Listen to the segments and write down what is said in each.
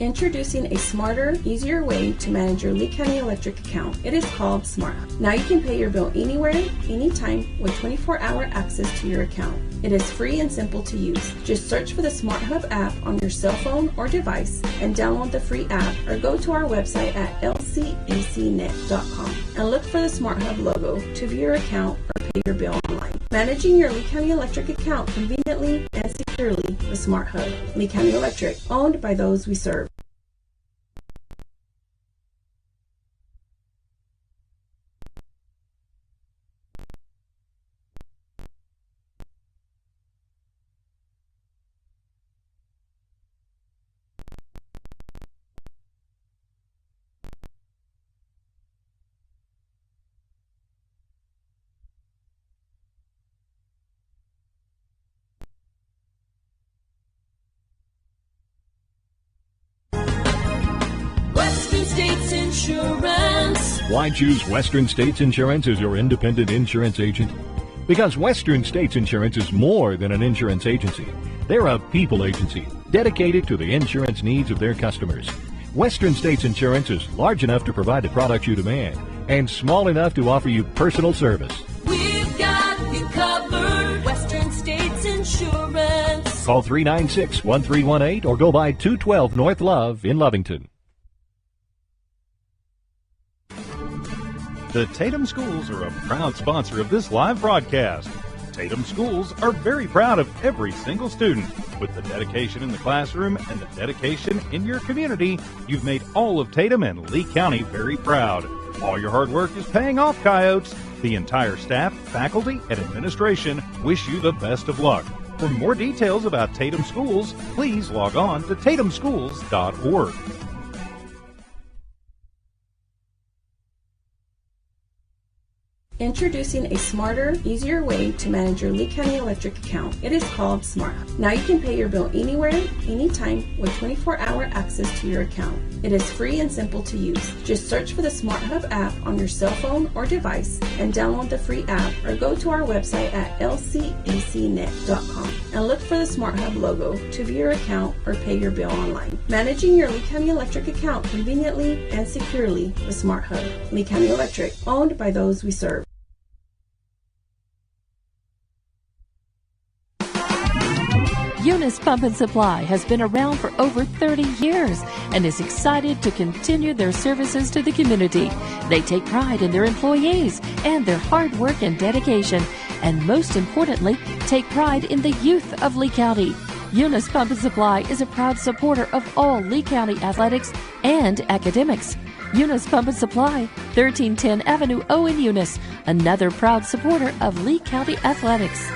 Introducing a smarter, easier way to manage your Lee County Electric account. It is called Smart Hub. Now you can pay your bill anywhere, anytime with 24-hour access to your account. It is free and simple to use. Just search for the Smart Hub app on your cell phone or device and download the free app, or go to our website at lcacnet.com and look for the Smart Hub logo to view your account or pay your bill online. Managing your Lee County Electric account conveniently and securely with Smart Hub. Lee County Electric, owned by those we serve. States Insurance. Why choose Western States Insurance as your independent insurance agent? Because Western States Insurance is more than an insurance agency. They're a people agency dedicated to the insurance needs of their customers. Western States Insurance is large enough to provide the products you demand and small enough to offer you personal service. We've got you covered. Western States Insurance. Call 396-1318 or go by 212 North Love in Lovington. The Tatum Schools are a proud sponsor of this live broadcast. Tatum Schools are very proud of every single student. With the dedication in the classroom and the dedication in your community, you've made all of Tatum and Lee County very proud. All your hard work is paying off, Coyotes. The entire staff, faculty, and administration wish you the best of luck. For more details about Tatum Schools, please log on to tatumschools.org. Introducing a smarter, easier way to manage your Lee County Electric account. It is called Smart Hub. Now you can pay your bill anywhere, anytime with 24-hour access to your account. It is free and simple to use. Just search for the Smart Hub app on your cell phone or device and download the free app, or go to our website at lcacnet.com and look for the Smart Hub logo to view your account or pay your bill online. Managing your Lee County Electric account conveniently and securely with Smart Hub. Lee County Electric, owned by those we serve. Eunice Pump and Supply has been around for over 30 years and is excited to continue their services to the community. They take pride in their employees and their hard work and dedication, and most importantly, take pride in the youth of Lee County. Eunice Pump and Supply is a proud supporter of all Lee County athletics and academics. Eunice Pump and Supply, 1310 Avenue O in Eunice, another proud supporter of Lee County athletics.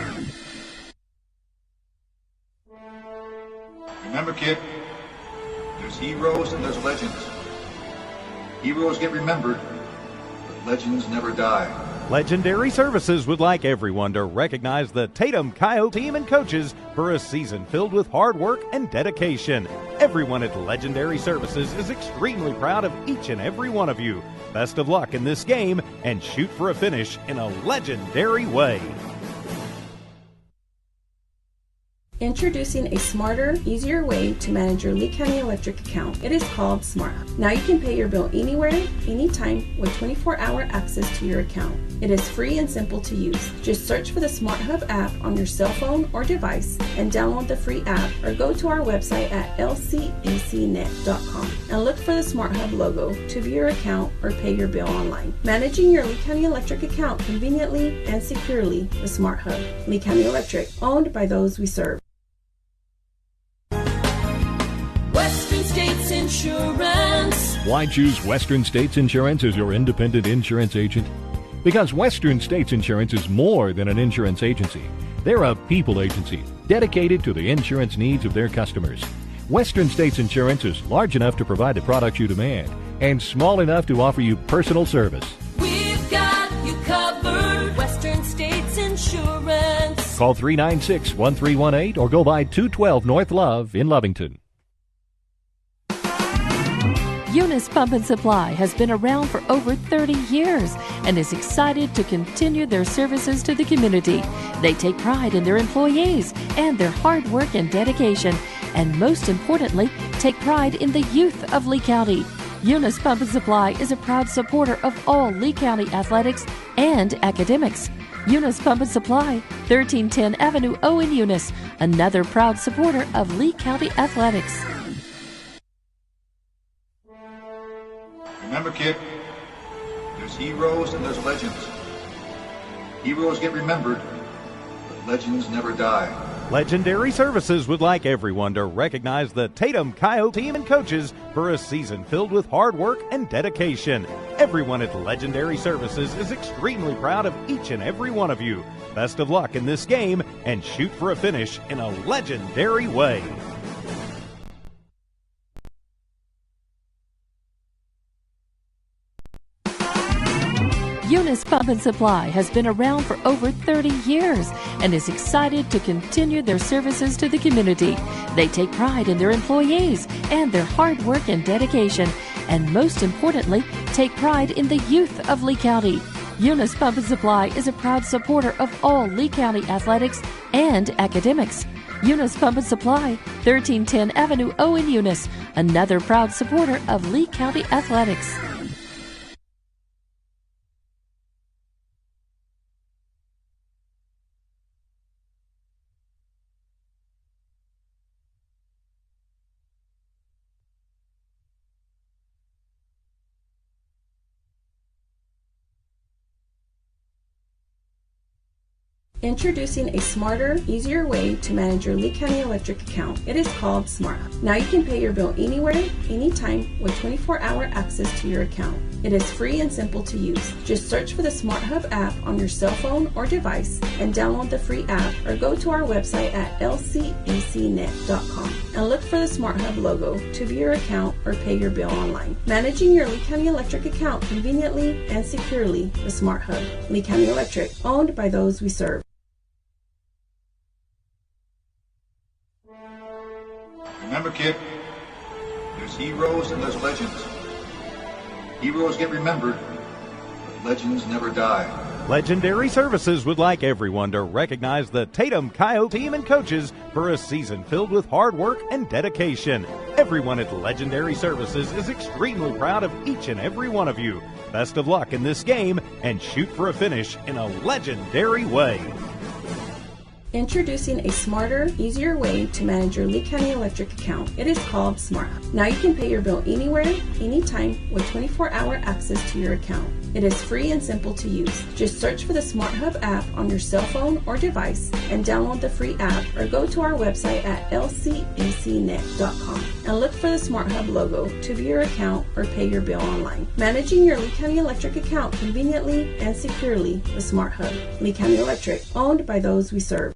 Remember, kid, there's heroes and there's legends. Heroes get remembered, but legends never die. Legendary Services would like everyone to recognize the Tatum Coyote team and coaches for a season filled with hard work and dedication. Everyone at Legendary Services is extremely proud of each and every one of you. Best of luck in this game and shoot for a finish in a legendary way. Introducing a smarter, easier way to manage your Lee County Electric account. It is called Smart Hub. Now you can pay your bill anywhere, anytime with 24-hour access to your account. It is free and simple to use. Just search for the Smart Hub app on your cell phone or device and download the free app, or go to our website at lcacnet.com and look for the Smart Hub logo to view your account or pay your bill online. Managing your Lee County Electric account conveniently and securely with Smart Hub. Lee County Electric, owned by those we serve. Western States Insurance. Why choose Western States Insurance as your independent insurance agent? Because Western States Insurance is more than an insurance agency. They're a people agency dedicated to the insurance needs of their customers. Western States Insurance is large enough to provide the products you demand and small enough to offer you personal service. We've got you covered. Western States Insurance. Call 396-1318 or go by 212 North Love in Lovington. Eunice Pump and Supply has been around for over 30 years and is excited to continue their services to the community. They take pride in their employees and their hard work and dedication, and most importantly, take pride in the youth of Lee County. Eunice Pump and Supply is a proud supporter of all Lee County athletics and academics. Eunice Pump and Supply, 1310 Avenue O in Eunice, another proud supporter of Lee County athletics. Remember, kid, there's heroes and there's legends. Heroes get remembered, but legends never die. Legendary Services would like everyone to recognize the Tatum Coyotes team and coaches for a season filled with hard work and dedication. Everyone at Legendary Services is extremely proud of each and every one of you. Best of luck in this game and shoot for a finish in a legendary way. Eunice Pump and Supply has been around for over 30 years and is excited to continue their services to the community. They take pride in their employees and their hard work and dedication, and most importantly, take pride in the youth of Lee County. Eunice Pump and Supply is a proud supporter of all Lee County athletics and academics. Eunice Pump and Supply, 1310 Avenue O in Eunice, another proud supporter of Lee County athletics. Introducing a smarter, easier way to manage your Lee County Electric account. It is called SmartHub. Now you can pay your bill anywhere, anytime with 24-hour access to your account. It is free and simple to use. Just search for the SmartHub app on your cell phone or device and download the free app, or go to our website at lcecnet.com and look for the SmartHub logo to view your account or pay your bill online. Managing your Lee County Electric account conveniently and securely with SmartHub. Lee County Electric, owned by those we serve. Remember, kid, there's heroes and there's legends. Heroes get remembered, but legends never die. Legendary Services would like everyone to recognize the Tatum Coyotes team and coaches for a season filled with hard work and dedication. Everyone at Legendary Services is extremely proud of each and every one of you. Best of luck in this game and shoot for a finish in a legendary way. Introducing a smarter, easier way to manage your Lee County Electric account. It is called SmartHub. Now you can pay your bill anywhere, anytime with 24-hour access to your account. It is free and simple to use. Just search for the SmartHub app on your cell phone or device and download the free app, or go to our website at lcecnet.com and look for the SmartHub logo to view your account or pay your bill online. Managing your Lee County Electric account conveniently and securely with SmartHub. Lee County Electric, owned by those we serve.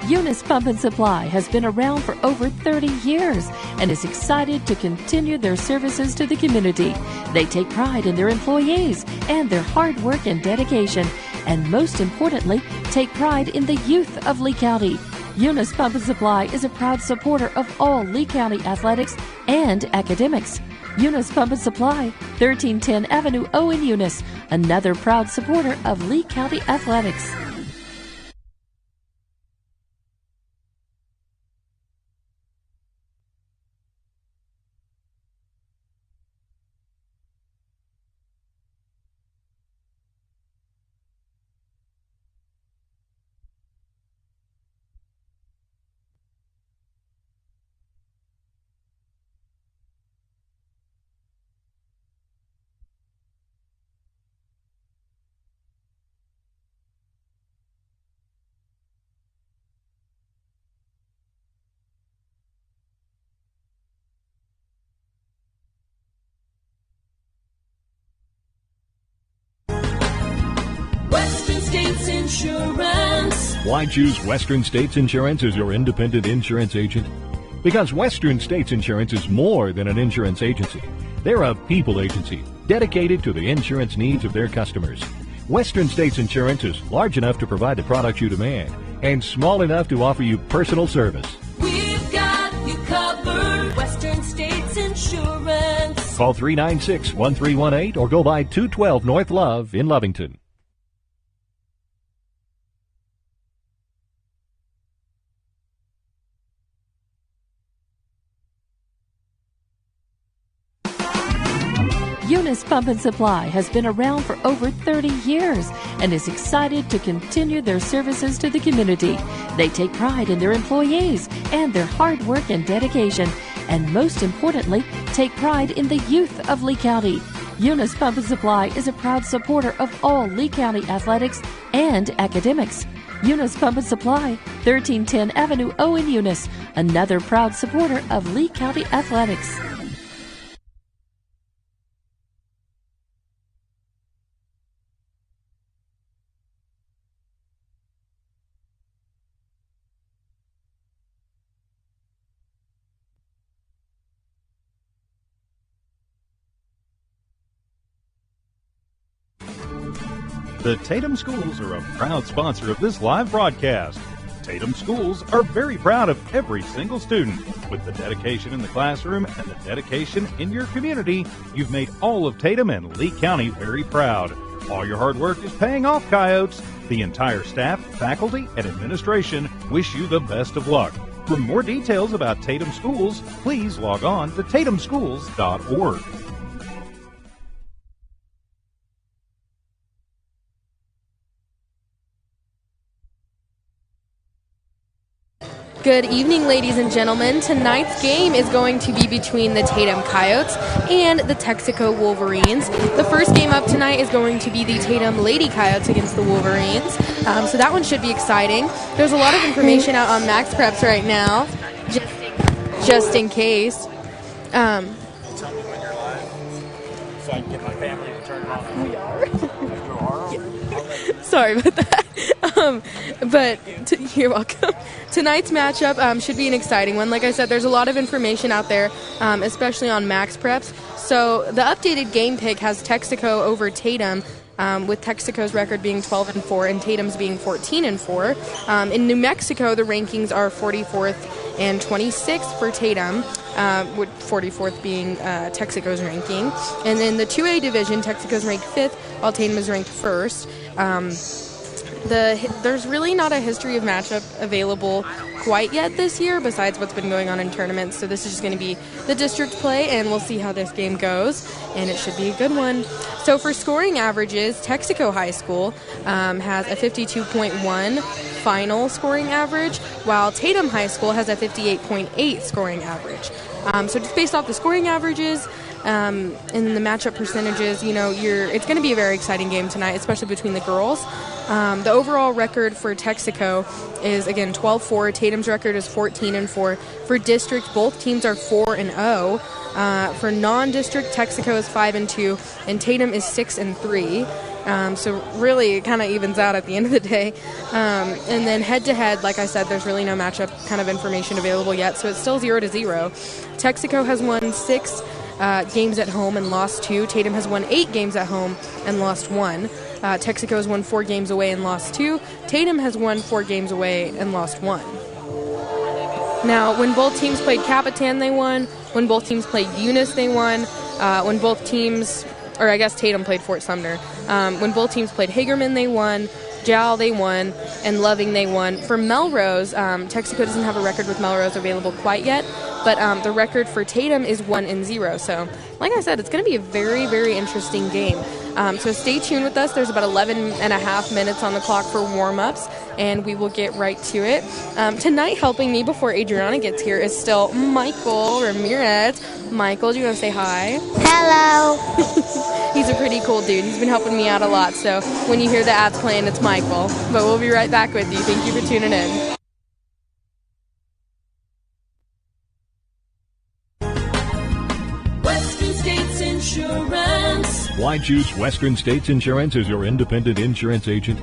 Eunice Pump and Supply has been around for over 30 years and is excited to continue their services to the community. They take pride in their employees and their hard work and dedication, and most importantly, take pride in the youth of Lee County. Eunice Pump and Supply is a proud supporter of all Lee County athletics and academics. Eunice Pump and Supply, 1310 Avenue O in Eunice, another proud supporter of Lee County athletics. Western States Insurance. Why choose Western States Insurance as your independent insurance agent? Because Western States Insurance is more than an insurance agency. They're a people agency dedicated to the insurance needs of their customers. Western States Insurance is large enough to provide the products you demand and small enough to offer you personal service. We've got you covered. Western States Insurance. Call 396-1318 or go by 212 North Love in Lovington. Eunice Pump and Supply has been around for over 30 years and is excited to continue their services to the community. They take pride in their employees and their hard work and dedication, and most importantly, take pride in the youth of Lee County. Eunice Pump and Supply is a proud supporter of all Lee County athletics and academics. Eunice Pump and Supply, 1310 Avenue O in Eunice, another proud supporter of Lee County athletics. The Tatum Schools are a proud sponsor of this live broadcast. Tatum Schools are very proud of every single student. With the dedication in the classroom and the dedication in your community, you've made all of Tatum and Lee County very proud. All your hard work is paying off, Coyotes. The entire staff, faculty, and administration wish you the best of luck. For more details about Tatum Schools, please log on to tatumschools.org. Good evening, ladies and gentlemen. Tonight's game is going to be between the Tatum Coyotes and the Texico Wolverines. The first game up tonight is going to be the Tatum Lady Coyotes against the Wolverines. So that one should be exciting. There's a lot of information out on Max Preps right now, just in case. Tell me when you're live so I can get my family to turn it on. We are. You are? Yeah. Sorry about that. You're welcome. Tonight's matchup should be an exciting one. Like I said, there's a lot of information out there, especially on Max Preps. So the updated game pick has Texico over Tatum, with Texico's record being 12-4 and Tatum's being 14-4. In New Mexico, the rankings are 44th and 26th for Tatum, with 44th being Texico's ranking. And in the 2A division, Texico's ranked 5th, while Tatum is ranked 1st. There's really not a history of matchup available quite yet this year, besides what's been going on in tournaments. So this is just going to be the district play, and we'll see how this game goes, and it should be a good one. So for scoring averages, Texico High School has a 52.1 final scoring average, while Tatum High School has a 58.8 scoring average. So just based off the scoring averages, and the matchup percentages, it's going to be a very exciting game tonight, especially between the girls. The overall record for Texico is, again, 12-4. Tatum's record is 14-4. For district, both teams are 4-0. For non-district, Texico is 5-2, and Tatum is 6-3. So really, it kind of evens out at the end of the day. And then head-to-head, like I said, there's really no matchup kind of information available yet, so it's still 0-0. Texico has won 6 games at home and lost 2. Tatum has won 8 games at home and lost 1. Texico has won 4 games away and lost 2. Tatum has won 4 games away and lost 1. Now, when both teams played Capitan, they won. When both teams played Eunice, they won. When both teams, or I guess Tatum played Fort Sumner. When both teams played Hagerman, they won. Jal, they won, and Loving, they won. For Melrose, Texico doesn't have a record with Melrose available quite yet, but the record for Tatum is 1-0. So, like I said, it's going to be a very, very interesting game. So stay tuned with us. There's about 11 and a half minutes on the clock for warm-ups, and we will get right to it. Tonight, helping me before Adriana gets here is still Michael Ramirez. Michael, do you want to say hi? Hello. He's a pretty cool dude. He's been helping me out a lot, so when you hear the ads playing, it's Michael. But we'll be right back with you. Thank you for tuning in. Western States Insurance. Why choose Western States Insurance as your independent insurance agent?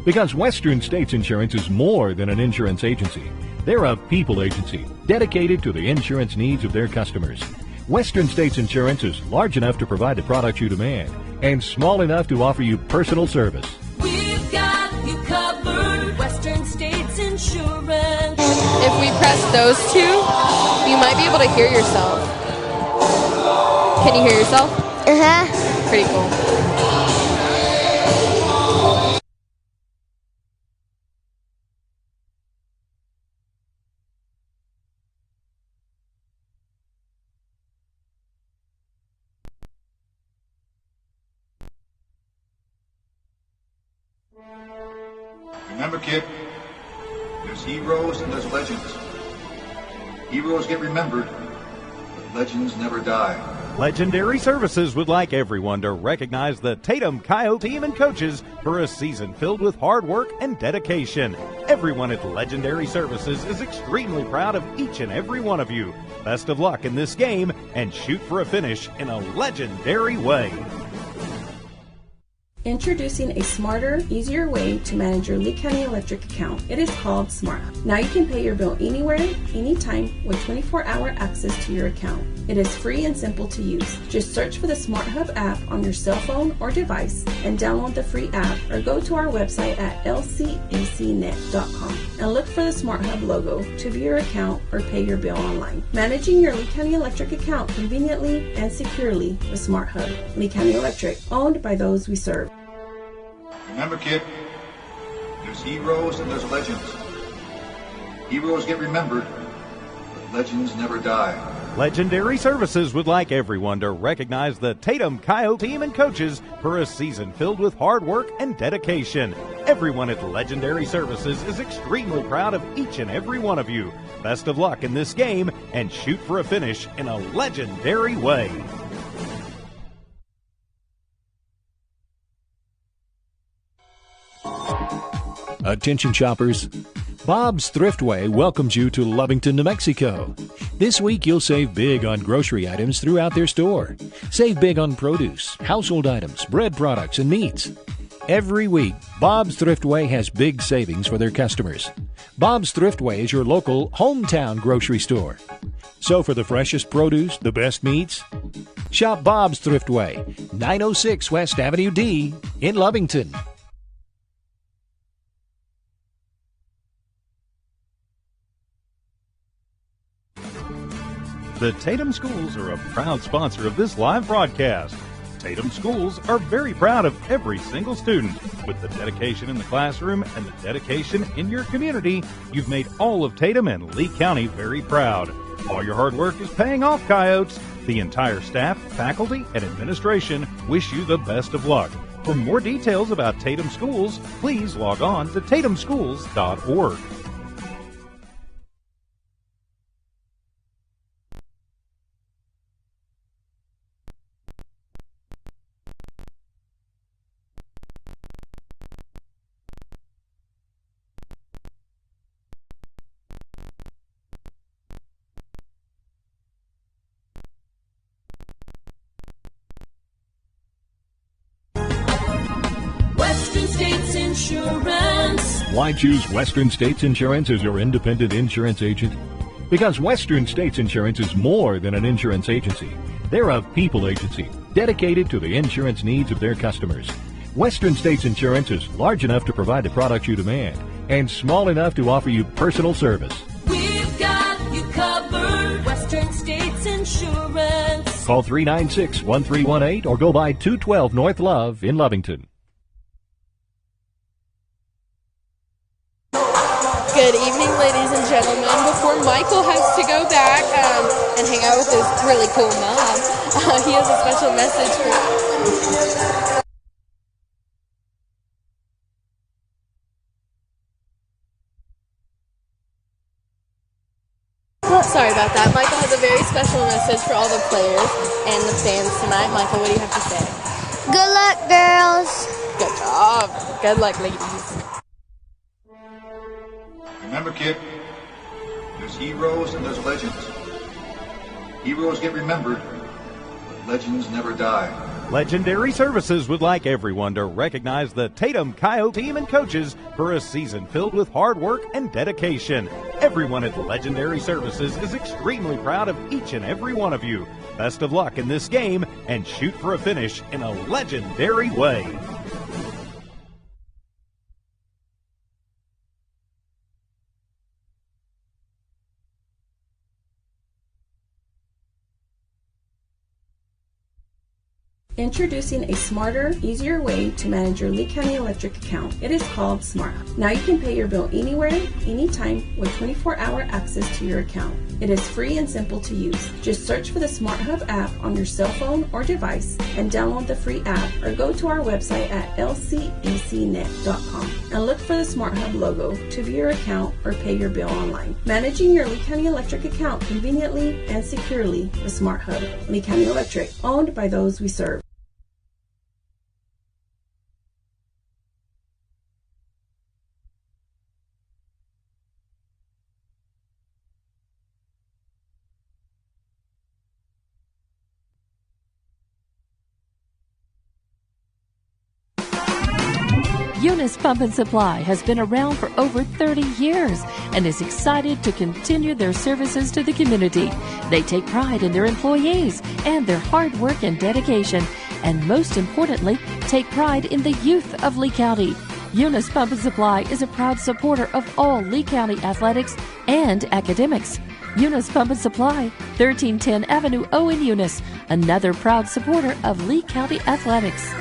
Because Western States Insurance is more than an insurance agency. They're a people agency dedicated to the insurance needs of their customers. Western States Insurance is large enough to provide the products you demand and small enough to offer you personal service. We've got you covered. Western States Insurance. If we press those two, you might be able to hear yourself. Can you hear yourself? Uh-huh. Pretty cool. Remember, kid, there's heroes and there's legends. Heroes get remembered, but legends never die. Legendary Services would like everyone to recognize the Tatum Coyote team and coaches for a season filled with hard work and dedication. Everyone at Legendary Services is extremely proud of each and every one of you. Best of luck in this game and shoot for a finish in a legendary way. Introducing a smarter, easier way to manage your Lee County Electric account. It is called Smart Hub. Now you can pay your bill anywhere, anytime, with 24-hour access to your account. It is free and simple to use. Just search for the Smart Hub app on your cell phone or device and download the free app, or go to our website at lcacnet.com and look for the Smart Hub logo to view your account or pay your bill online. Managing your Lee County Electric account conveniently and securely with Smart Hub. Lee County Electric, owned by those we serve. Remember, kid, there's heroes and there's legends. Heroes get remembered, but legends never die. Legendary Services would like everyone to recognize the Tatum Coyote team and coaches for a season filled with hard work and dedication. Everyone at Legendary Services is extremely proud of each and every one of you. Best of luck in this game and shoot for a finish in a legendary way. Attention shoppers, Bob's Thriftway welcomes you to Lovington, New Mexico. This week you'll save big on grocery items throughout their store. Save big on produce, household items, bread products, and meats. Every week, Bob's Thriftway has big savings for their customers. Bob's Thriftway is your local hometown grocery store. So for the freshest produce, the best meats, shop Bob's Thriftway, 906 West Avenue D in Lovington. The Tatum Schools are a proud sponsor of this live broadcast. Tatum Schools are very proud of every single student. With the dedication in the classroom and the dedication in your community, you've made all of Tatum and Lee County very proud. All your hard work is paying off, Coyotes. The entire staff, faculty, and administration wish you the best of luck. For more details about Tatum Schools, please log on to tatumschools.org. Western States Insurance. Why choose Western States Insurance as your independent insurance agent? Because Western States Insurance is more than an insurance agency. They're a people agency dedicated to the insurance needs of their customers. Western States Insurance is large enough to provide the products you demand and small enough to offer you personal service. We've got you covered. Western States Insurance. Call 396-1318 or go by 212 North Love in Lovington. Good evening, ladies and gentlemen. Before Michael has to go back and hang out with his really cool mom, he has a special message for... Sorry about that. Michael has a very special message for all the players and the fans tonight. Michael, what do you have to say? Good luck, girls. Good job. Good luck, ladies. Remember, kid, there's heroes and there's legends. Heroes get remembered, but legends never die. Legendary Services would like everyone to recognize the Tatum Coyote team and coaches for a season filled with hard work and dedication. Everyone at Legendary Services is extremely proud of each and every one of you. Best of luck in this game and shoot for a finish in a legendary way. Introducing a smarter, easier way to manage your Lee County Electric account. It is called SmartHub. Now you can pay your bill anywhere, anytime with 24-hour access to your account. It is free and simple to use. Just search for the SmartHub app on your cell phone or device and download the free app, or go to our website at lcecnet.com and look for the SmartHub logo to view your account or pay your bill online. Managing your Lee County Electric account conveniently and securely with SmartHub. Lee County Electric, owned by those we serve. Eunice Pump and Supply has been around for over 30 years and is excited to continue their services to the community. They take pride in their employees and their hard work and dedication, and most importantly, take pride in the youth of Lee County. Eunice Pump and Supply is a proud supporter of all Lee County athletics and academics. Eunice Pump and Supply, 1310 Avenue O in Eunice, another proud supporter of Lee County athletics.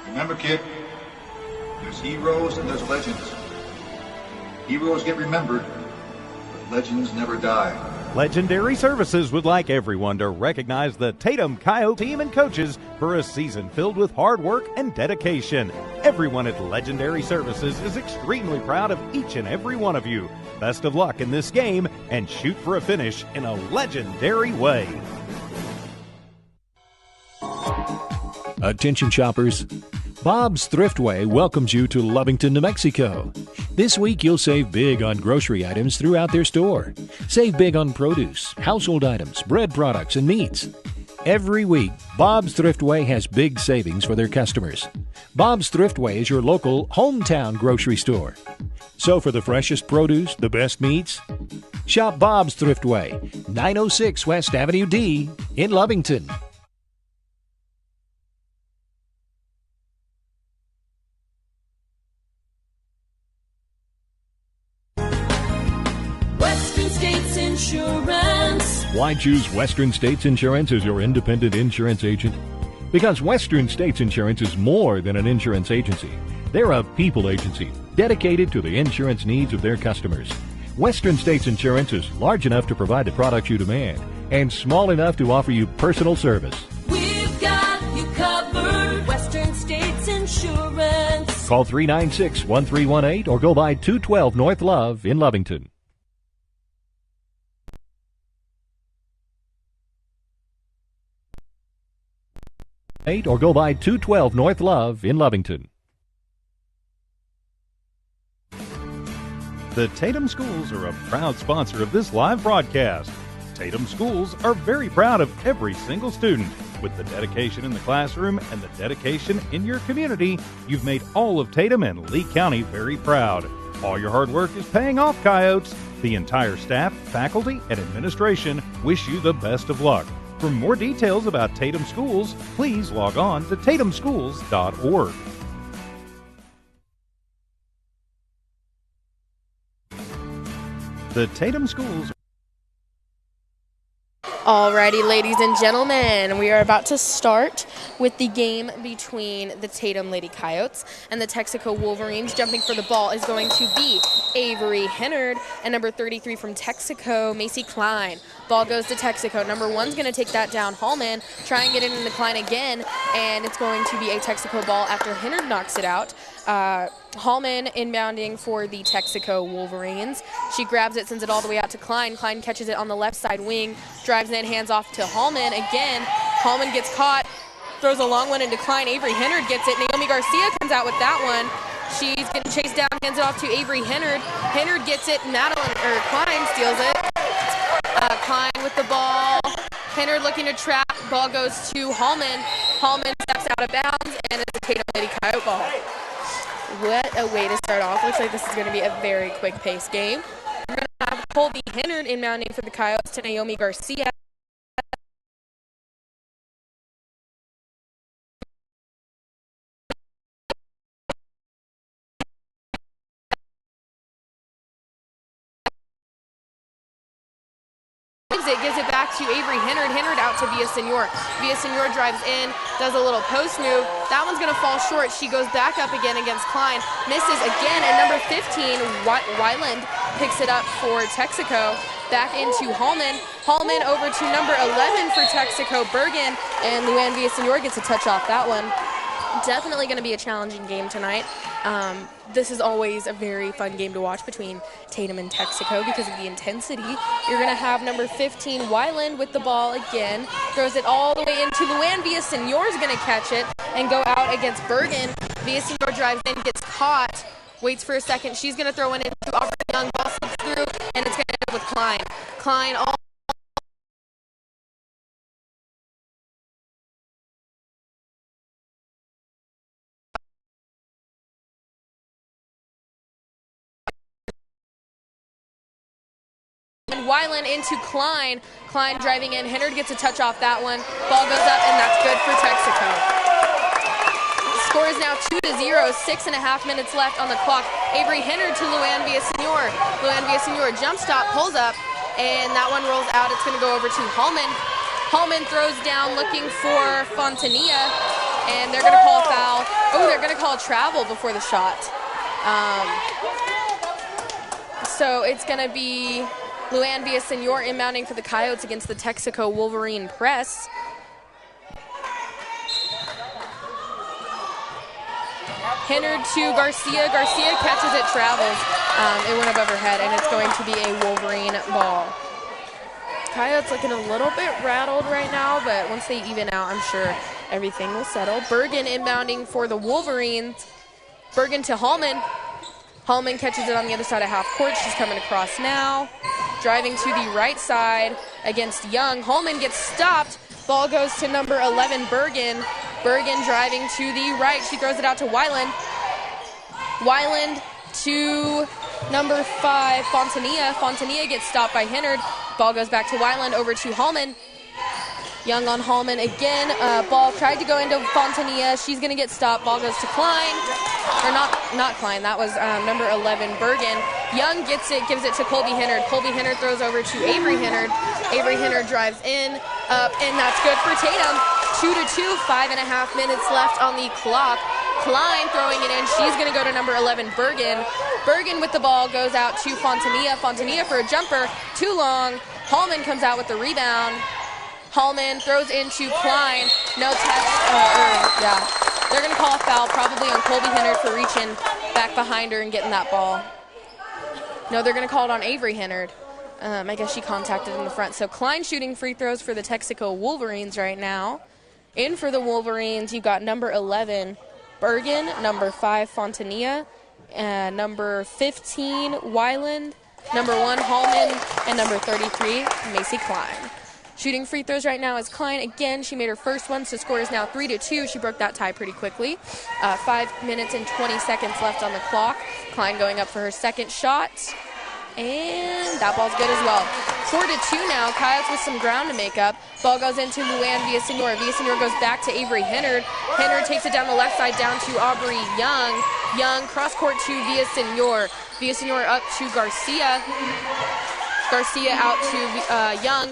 Remember, kid, there's heroes and there's legends. Heroes get remembered, but legends never die. Legendary Services would like everyone to recognize the Tatum Coyote team and coaches for a season filled with hard work and dedication. Everyone at Legendary Services is extremely proud of each and every one of you. Best of luck in this game and shoot for a finish in a legendary way. Attention shoppers, Bob's Thriftway welcomes you to Lovington, New Mexico. This week you'll save big on grocery items throughout their store. Save big on produce, household items, bread products, and meats. Every week, Bob's Thriftway has big savings for their customers. Bob's Thriftway is your local hometown grocery store. So for the freshest produce, the best meats, shop Bob's Thriftway, 906 West Avenue D in Lovington. Insurance. Why choose Western States Insurance as your independent insurance agent? Because Western States Insurance is more than an insurance agency. They're a people agency dedicated to the insurance needs of their customers. Western States Insurance is large enough to provide the products you demand and small enough to offer you personal service. We've got you covered. Western States Insurance. Call 396-1318 or go by 212 North Love in Lovington. Or go by 212 North Love in Lovington. The Tatum Schools are a proud sponsor of this live broadcast. Tatum Schools are very proud of every single student. With the dedication in the classroom and the dedication in your community, you've made all of Tatum and Lee County very proud. All your hard work is paying off, Coyotes. The entire staff, faculty, and administration wish you the best of luck. For more details about Tatum Schools, please log on to tatumschools.org. The Tatum Schools. Alrighty, ladies and gentlemen, we are about to start with the game between the Tatum Lady Coyotes and the Texico Wolverines. Jumping for the ball is going to be Avery Hennard, and number 33 from Texico, Macy Klein. Ball goes to Texico. Number 1's going to take that down. Hallman try and get it into Klein again, and it's going to be a Texico ball after Hennard knocks it out. Hallman inbounding for the Texico Wolverines. She grabs it, sends it all the way out to Klein. Klein catches it on the left side wing, drives in, hands off to Hallman again. Hallman gets caught, throws a long one into Klein. Avery Hennard gets it. Naomi Garcia comes out with that one. She's getting chased down, hands it off to Avery Hennard. Hennard gets it, Klein steals it. Klein with the ball. Hennard looking to trap. Ball goes to Hallman. Hallman steps out of bounds, and it's a Tatum Lady Coyote ball. What a way to start off. Looks like this is going to be a very quick-paced game. We're going to have Colby Hennard inbounding for the Coyotes to Naomi Garcia. it, gives it back to Avery Hennard. Hennard out to Villasenor. Villasenor drives in, does a little post move. That one's going to fall short. She goes back up again against Klein. Misses again, and number 15, Weiland, picks it up for Texico. Back into Hallman. Hallman over to number 11 for Texico, Bergen, and Luann Villasenor gets a touch off that one. Definitely going to be a challenging game tonight. This is always a very fun game to watch between Tatum and Texico because of the intensity. You're going to have number 15, Weiland, with the ball again. Throws it all the way into Luann. Villasenor is going to catch it and go out against Bergen. Villasenor drives in, gets caught, waits for a second. She's going to throw it into Aubrey Young. Ball slips through, and it's going to end up with Klein. Klein all Weiland into Klein. Klein driving in. Hennard gets a touch off that one. Ball goes up, and that's good for Texico. Score is now 2-0. 6.5 minutes left on the clock. Avery Hennard to Luann Villasenor. Luann Villasenor jump stop, pulls up, and that one rolls out. It's going to go over to Hallman. Hallman throws down looking for Fontanilla, and they're going to call a foul. Oh, they're going to call a travel before the shot. So it's going to be Luann Villasenor inbounding for the Coyotes against the Texico Wolverine press. Hennard to Garcia. Garcia catches it, travels. It went above her head, and it's going to be a Wolverine ball. Coyotes looking a little bit rattled right now, but once they even out, I'm sure everything will settle. Bergen inbounding for the Wolverines. Bergen to Hallman. Hallman catches it on the other side of half court. She's coming across now. Driving to the right side against Young. Hallman gets stopped. Ball goes to number 11, Bergen. Bergen driving to the right. She throws it out to Weiland. Weiland to number 5, Fontanilla. Fontanilla gets stopped by Hennard. Ball goes back to Weiland, over to Hallman. Young on Hallman again. Ball tried to go into Fontanilla. She's going to get stopped. Ball goes to Klein. Or not Klein. That was number 11, Bergen. Young gets it, gives it to Colby Hennard. Colby Hennard throws over to Avery Hennard. Avery Hennard drives in, up, and that's good for Tatum. 2-2, 5.5 minutes left on the clock. Klein throwing it in. She's going to go to number 11, Bergen. Bergen with the ball goes out to Fontanilla. Fontanilla for a jumper. Too long. Hallman comes out with the rebound. Hallman throws into Klein. No They're going to call a foul probably on Colby Hennard for reaching back behind her and getting that ball. No, they're going to call it on Avery Hennard. I guess she contacted in the front. So Klein shooting free throws for the Texico Wolverines right now. In for the Wolverines, you got number 11, Bergen, number 5, Fontanilla, number 15, Weiland, number 1, Hallman, and number 33, Macy Klein. Shooting free throws right now is Klein. Again, she made her first one, so score is now 3-2. She broke that tie pretty quickly. 5 minutes and 20 seconds left on the clock. Klein going up for her second shot. And that ball's good as well. 4-2 now. Coyotes with some ground to make up. Ball goes into Luann Villasenor. Villasenor goes back to Avery Hennard. Hennard takes it down the left side down to Aubrey Young. Young cross court to Villasenor. Villasenor up to Garcia. Garcia out to Young.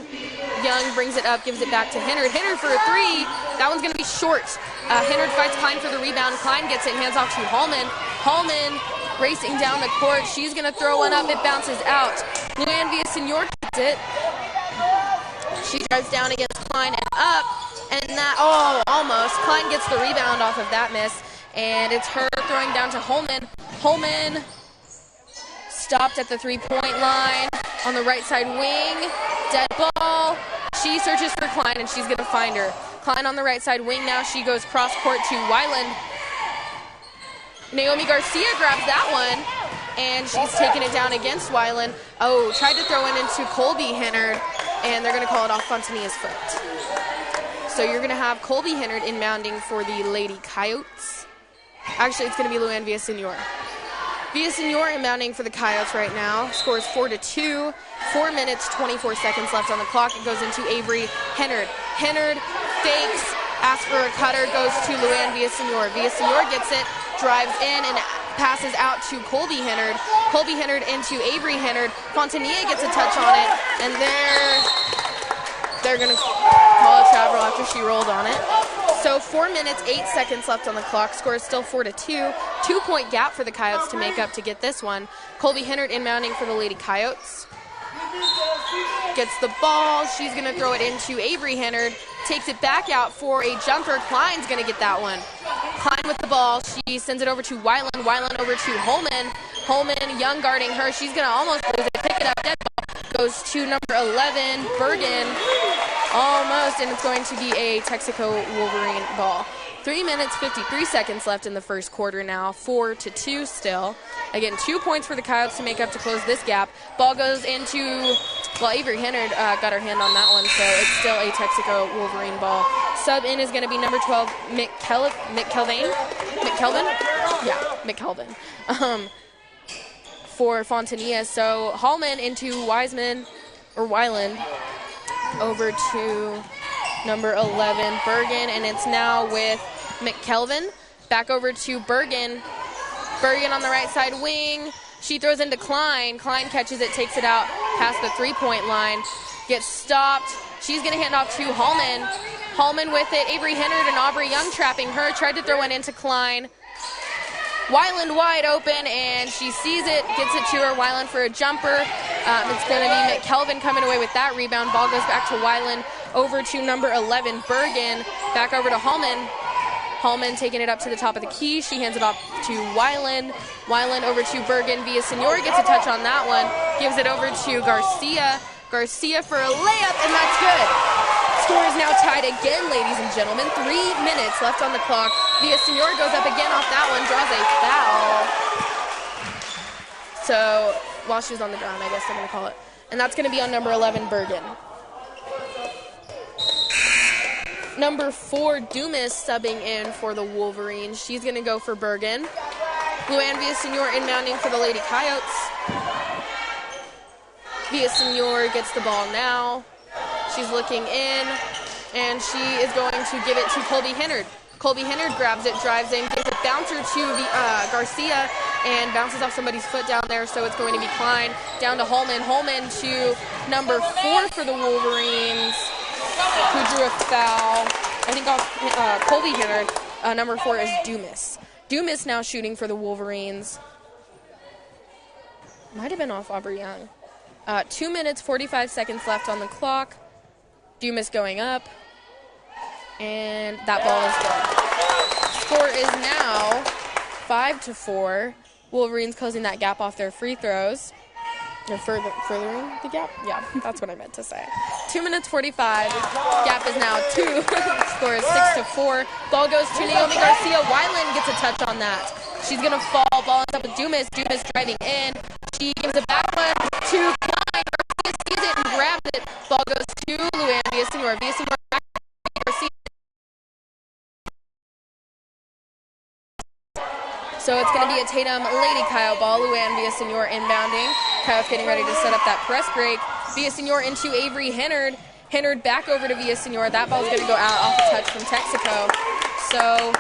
Young brings it up, gives it back to Hennard. Hennard for a three. That one's going to be short. Hennard fights Klein for the rebound. Klein gets it, hands off to Hallman. Hallman racing down the court. She's going to throw one up. It bounces out. Luann Villasenor gets it. She drives down against Klein and up. And that, almost. Klein gets the rebound off of that miss. And it's her throwing down to Hallman. Hallman stopped at the three-point line on the right side wing. Dead ball. She searches for Klein, and she's going to find her. Klein on the right side wing now. She goes cross-court to Weiland. Naomi Garcia grabs that one, and she's taking it down against Weiland. Oh, tried to throw it into Colby Hennard, and they're going to call it off Fontanilla's foot. So you're going to have Colby Hennard inbounding for the Lady Coyotes. Actually, it's going to be Luann Villasenor. Villasenor inbounding for the Coyotes right now. Scores 4-2. 4 minutes, 24 seconds left on the clock. It goes into Avery Hennard. Hennard fakes, asks for a cutter, goes to Luann Villasenor. Villasenor gets it, drives in, and passes out to Colby Hennard. Colby Hennard into Avery Hennard. Fontanilla gets a touch on it, and there They're going to call a travel after she rolled on it. So 4 minutes, 8 seconds left on the clock. Score is still 4-2. 2-point gap for the Coyotes to make up to get this one. Colby Hennard inbounding for the Lady Coyotes. Gets the ball. She's going to throw it into Avery Hennard. Takes it back out for a jumper. Klein's going to get that one. Klein with the ball. She sends it over to Weiland. Weiland over to Holman. Holman, Young guarding her. She's going to almost lose it. Pick it up. Dead ball. Goes to number 11, Bergen. Almost, and it's going to be a Texico Wolverine ball. 3 minutes, 53 seconds left in the first quarter now. 4-2 still. Again, 2 points for the Coyotes to make up to close this gap. Ball goes into, well, Avery Hennard got her hand on that one, so it's still a Texico Wolverine ball. Sub in is going to be number 12, McKelvin? Yeah, McKelvin. For Fontanilla. So Hallman into Wiseman, or Weiland, over to number 11, Bergen, and it's now with McKelvin. Back over to Bergen. Bergen on the right side wing. She throws into Klein. Klein catches it, takes it out past the three-point line. Gets stopped. She's going to hand off to Hallman. Hallman with it. Avery Hennard and Aubrey Young trapping her. Tried to throw it into Klein. Weiland wide open, and she sees it, gets it to her. Weiland for a jumper. It's going to be McKelvin coming away with that rebound. Ball goes back to Weiland, over to number 11, Bergen. Back over to Hallman. Hallman taking it up to the top of the key. She hands it off to Weiland. Weiland over to Bergen. Villasenor gets a touch on that one. Gives it over to Garcia. Garcia for a layup, and that's good. Score is now tied again, ladies and gentlemen. 3 minutes left on the clock. Villasenor goes up again off that one, draws a foul. So, while she was on the ground, I guess I'm going to call it. And that's going to be on number 11, Bergen. Number 4, Dumas subbing in for the Wolverines. She's going to go for Bergen. Luann Villasenor inbounding for the Lady Coyotes. Villasenor gets the ball now. She's looking in, and she is going to give it to Colby Hennard. Colby Hennard grabs it, drives in, gives a bouncer to Garcia, and bounces off somebody's foot down there, so it's going to be Klein. Down to Holman. Holman to number 4 for the Wolverines, who drew a foul. I think off Colby Hennard. Number 4 is Dumas. Dumas now shooting for the Wolverines. Might have been off Aubrey Young. 2 minutes, 45 seconds left on the clock. Dumas going up, and that ball is good. Score is now 5-4. Wolverines closing that gap off their free throws. Or furthering the gap? Yeah, that's what I meant to say. 2 minutes, 45. Gap is now 2. Score is 6-4. Ball goes to Naomi Garcia. Weiland gets a touch on that. She's going to fall. Ball ends up with Dumas. Dumas driving in. She gives it back one to Klein. Garcia sees it and grabs it. Ball goes to Luann Villasenor. Villasenor back to Garcia. So it's going to be a Tatum Lady Coyote ball. Luann Villasenor inbounding. Coyotes getting ready to set up that press break. Villasenor into Avery Hennard. Hennard back over to Villasenor. That ball's going to go out off the touch from Texico. So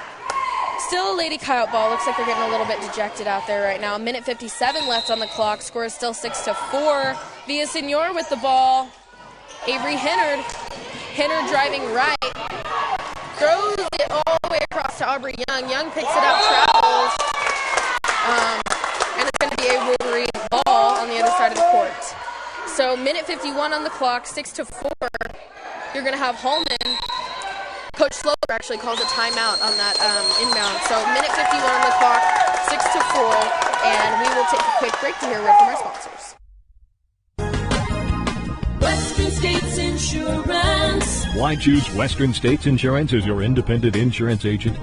still a Lady Coyote ball. Looks like they're getting a little bit dejected out there right now. 1:57 left on the clock. Score is still 6-4. Villasenor with the ball. Avery Hennard. Hennard driving right. Throws it all the way across to Aubrey Young. Young picks it up, travels. And it's going to be a Wolverine ball on the other side of the court. So 1:51 on the clock, 6-4. You're going to have Holman. Coach Slover actually calls a timeout on that inbound. So 1:51 on the clock, 6-4. And we will take a quick break to hear a word from our sponsors. Western States Insurance. Why choose Western States Insurance as your independent insurance agent?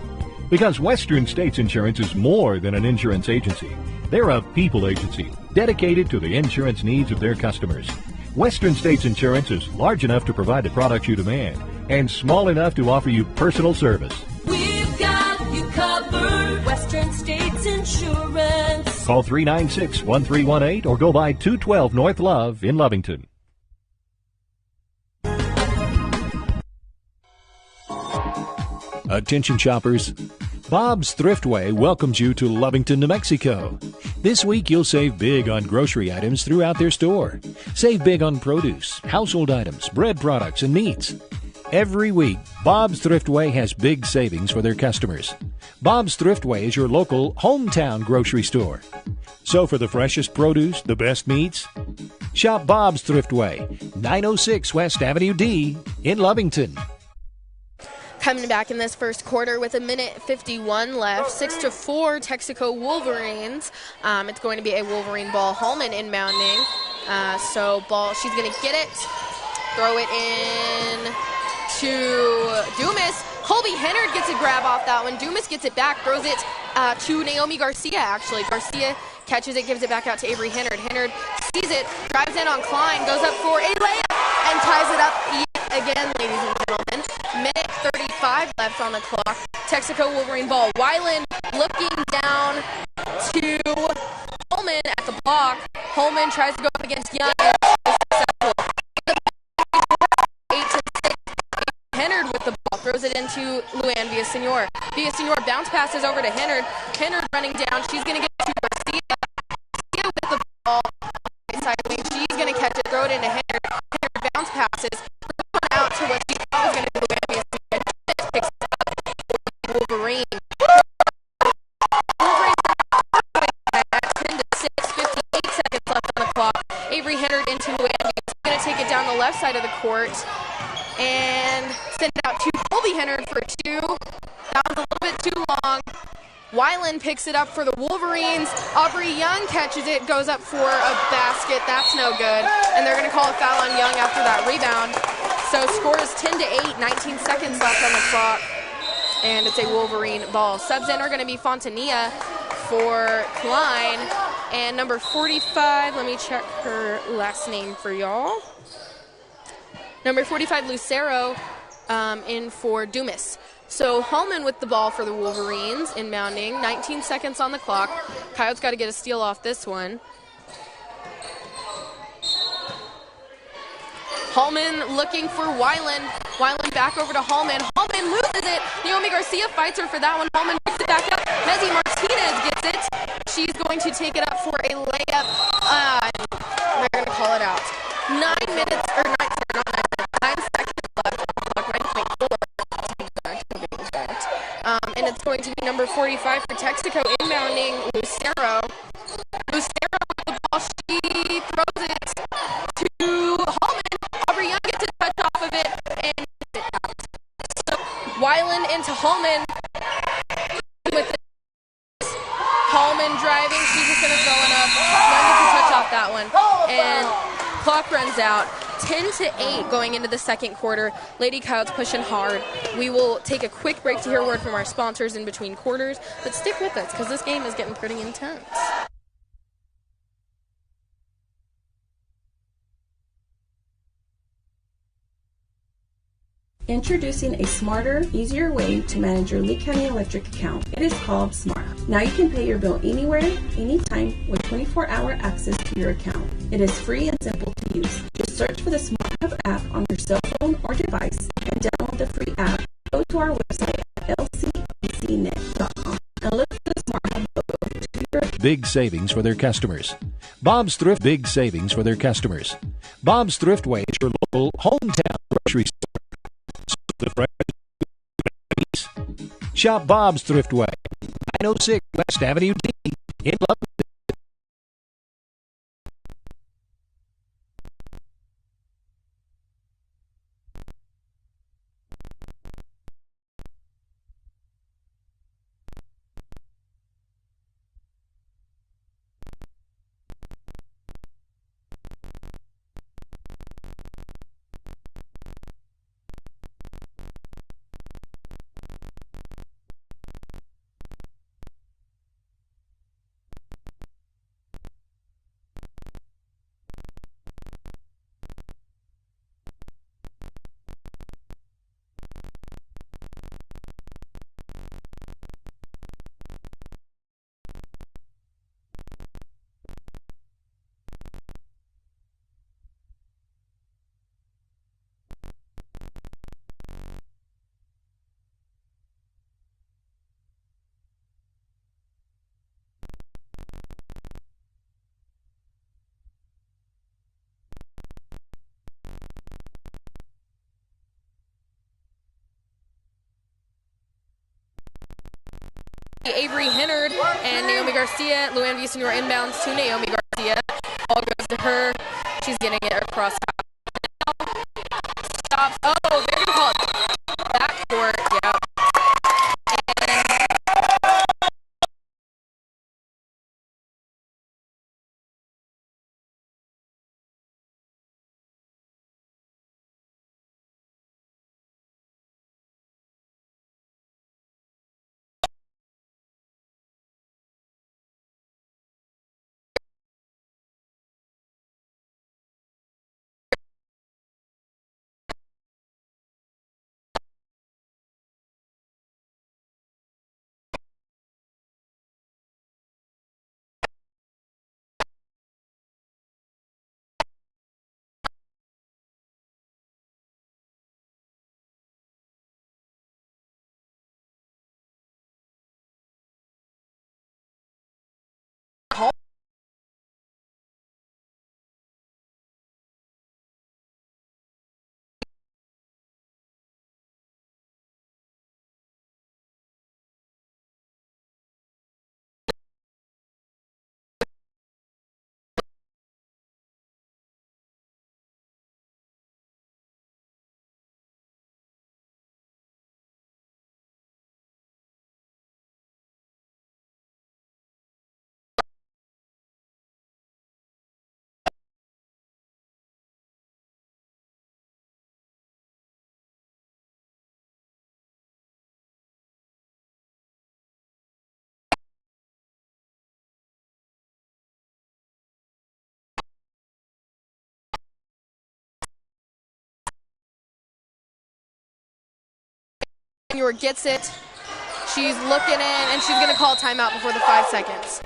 Because Western States Insurance is more than an insurance agency. They're a people agency dedicated to the insurance needs of their customers. Western States Insurance is large enough to provide the products you demand and small enough to offer you personal service. We've got you covered. Western States Insurance. Call 396-1318 or go by 212 North Love in Lovington. Attention shoppers, Bob's Thriftway welcomes you to Lovington, New Mexico. This week you'll save big on grocery items throughout their store. Save big on produce, household items, bread products, and meats. Every week, Bob's Thriftway has big savings for their customers. Bob's Thriftway is your local hometown grocery store. So for the freshest produce, the best meats, shop Bob's Thriftway, 906 West Avenue D in Lovington. Coming back in this first quarter with 1:51 left, 6-4 Texico Wolverines. It's going to be a Wolverine ball. Holman inbounding. So ball, she's going to get it, throw it in to Dumas. Colby Hennard gets a grab off that one. Dumas gets it back, throws it to Naomi Garcia, actually. Garcia catches it, gives it back out to Avery Hennard. Hennard sees it, drives in on Klein, goes up for a layup, and ties it up yet again, ladies and gentlemen. 1:35 left on the clock. Texaco Wolverine ball. Weiland looking down to Holman at the block. Holman tries to go up against Young. And is successful. 8-6. Hennard with the ball. Throws it into Luann Villasenor. Villasenor bounce passes over to Hennard. Hennard running down. She's going to get to Garcia. Garcia with the ball. Side wing. She's going to catch it. Throw it into Hennard. Hennard bounce passes. Out to what she thought was going to be Luann Villasenor. Picks up Wolverine. Wolverine at 10-6. 58 seconds left on the clock. Avery Hennard into Luann. She's going to take it down the left side of the court and send it out to Colby Hennard for two. That was a little bit too long. Weiland picks it up for the Wolverines. Aubrey Young catches it, goes up for a basket. That's no good. And they're going to call a foul on Young after that rebound. So score is 10-8, 19 seconds left on the clock. And it's a Wolverine ball. Subs in are going to be Fontania for Klein. And number 45, let me check her last name for y'all. Number 45, Lucero, in for Dumas. So Hallman with the ball for the Wolverines, inbounding. 19 seconds on the clock. Coyotes got to get a steal off this one. Hallman looking for Weiland. Weiland back over to Hallman. Hallman loses it. Naomi Garcia fights her for that one. Hallman picks it back up. Mezzi Martinez gets it. She's going to take it up for a layup. They're going to call it out. 9 minutes, or 9 seconds left on the clock. 9.4. And it's going to be number 45 for Texico inbounding Lucero. Lucero with the ball. She throws it to Hallman. Aubrey Young gets a touch off of it and gets it out. So Weiland into Hallman. With the Hallman driving. She's just going to throw it up. Young gets a touch off that one. And clock runs out. 10-8 going into the second quarter. Lady Coyotes pushing hard. We will take a quick break to hear a word from our sponsors in between quarters, but stick with us because this game is getting pretty intense. Introducing a smarter, easier way to manage your Lee County Electric account. It is called Smart Hub. Now you can pay your bill anywhere, anytime, with 24-hour access to your account. It is free and simple to use. Just search for the Smart Hub app on your cell phone or device and download the free app. Go to our website at lcbcnet.com and look for the Smart Hub logo to your Big savings for their customers. Bob's Thrift big savings for their customers. Bob's Thriftway is your local hometown grocery store. The fresh shop Bob's Thriftway, 906 West Avenue D in Love. Avery Hennard and Naomi Garcia. Luann Villasenor inbounds to Naomi Garcia. Ball goes to her. She's getting it across. Stops. Oh, they're going to call it backcourt. Yeah. Gets it. She's looking in, and she's going to call a timeout before the 5 seconds.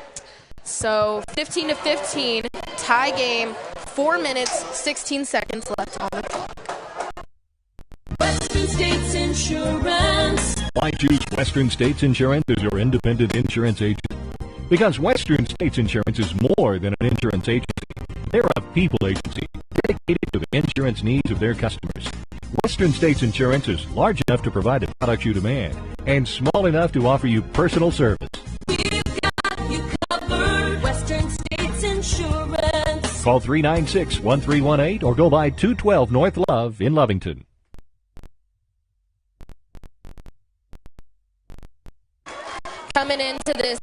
So 15-15, tie game, 4 minutes, 16 seconds left on the clock. Western States Insurance. Why choose Western States Insurance as your independent insurance agent? Because Western States Insurance is more than an insurance agency. They're a people agency dedicated to the insurance needs of their customers. Western States Insurance is large enough to provide the products you demand and small enough to offer you personal service. We've got you covered. Western States Insurance. Call 396-1318 or go by 212 North Love in Lovington. Coming into this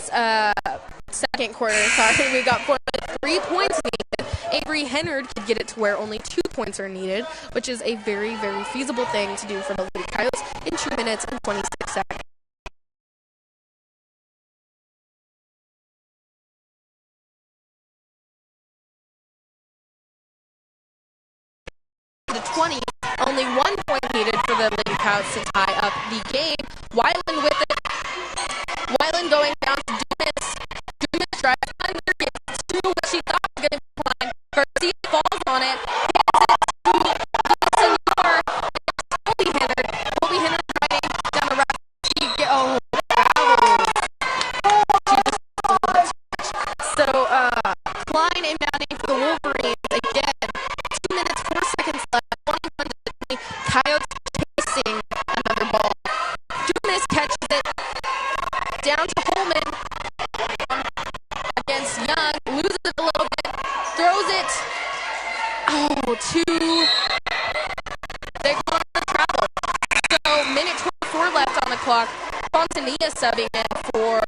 second quarter, we got 3 points needed. Avery Hennard could get it to where only 2 points are needed, which is a very, very feasible thing to do for the Lady Coyotes in 2 minutes and 26 seconds. To 20, only 1 point needed for the Lady Coyotes to tie up the game. Wyland with it. Wyland going down to Dumas. Dumas drives under, gets to what she thought was going to be fine. Garcia falls on it. Gets it to Senor. Colby Hennard. Colby Hennard driving down the right. She get, oh, wow. She just a little bit too much. So, Klein inbounding for the Wolverines again. 2 minutes, 4 seconds left. 21-20. Coyotes chasing another ball. Dumas catches it. Down to Holman against Young, loses it a little bit, throws it, they go on the travel. So, minute 24 left on the clock. Fontanilla subbing in for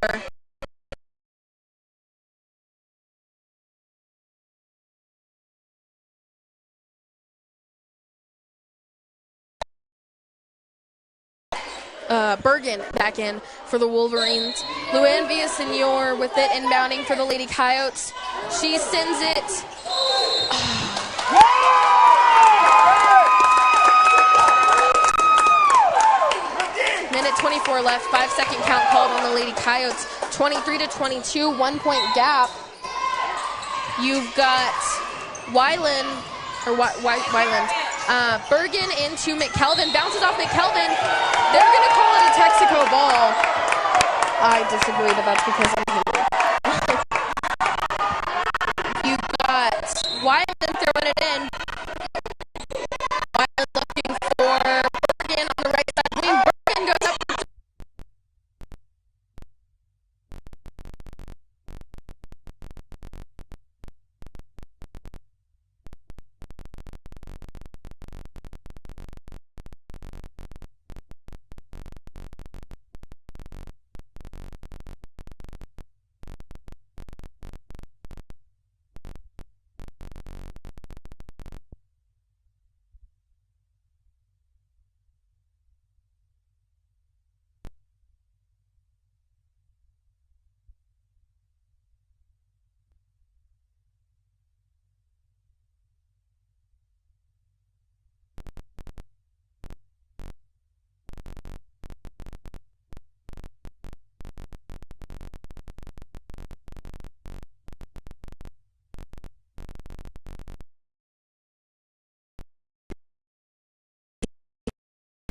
Bergen back in for the Wolverines. Luann Villasenor with it, inbounding for the Lady Coyotes. She sends it. Minute 24 left, 5 second count called on the Lady Coyotes. 23-22, 1 point gap. You've got Wyland, Bergen into McKelvin, bounces off McKelvin. They're going to call it a Texico ball. I disagree, but that's because I'm here. You've got Wyland throwing it in. Wyland looking for Bergen on the right side. Bergen goes up.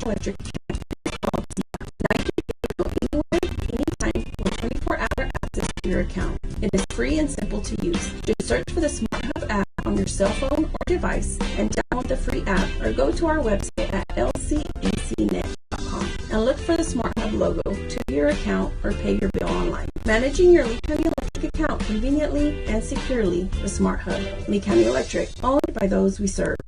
Electric account is called Smart. Now you can pay your bill anywhere, anytime, with 24-hour access to your account. It is free and simple to use. Just search for the Smart Hub app on your cell phone or device and download the free app, or go to our website at lcacnet.com and look for the Smart Hub logo to your account or pay your bill online. Managing your Lee County Electric account conveniently and securely with Smart Hub. Lee County Electric, owned by those we serve.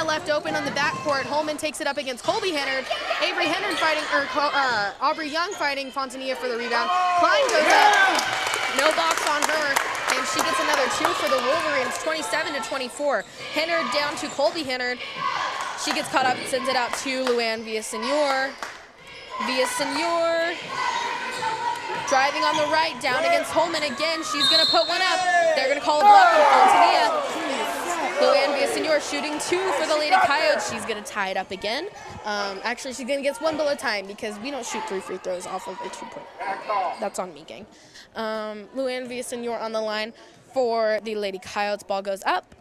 Left open on the backcourt. Holman takes it up against Colby Hennard. Avery Hennard fighting, Aubrey Young fighting Fontanilla for the rebound. Klein goes up. No box on her, and she gets another two for the Wolverines, 27-24. Hennard down to Colby Hennard. She gets caught up and sends it out to Luann Villasenor. Villasenor driving on the right, down against Holman again. She's going to put one up. They're going to call a block on Fontanilla. Luann Villasenor shooting two for the Lady Coyotes. She's going to tie it up again. Actually, she's going to get one below time because we don't shoot 3 free throws off of a 2-point. That's on me, gang. Luann Villasenor on the line for the Lady Coyotes. Ball goes up,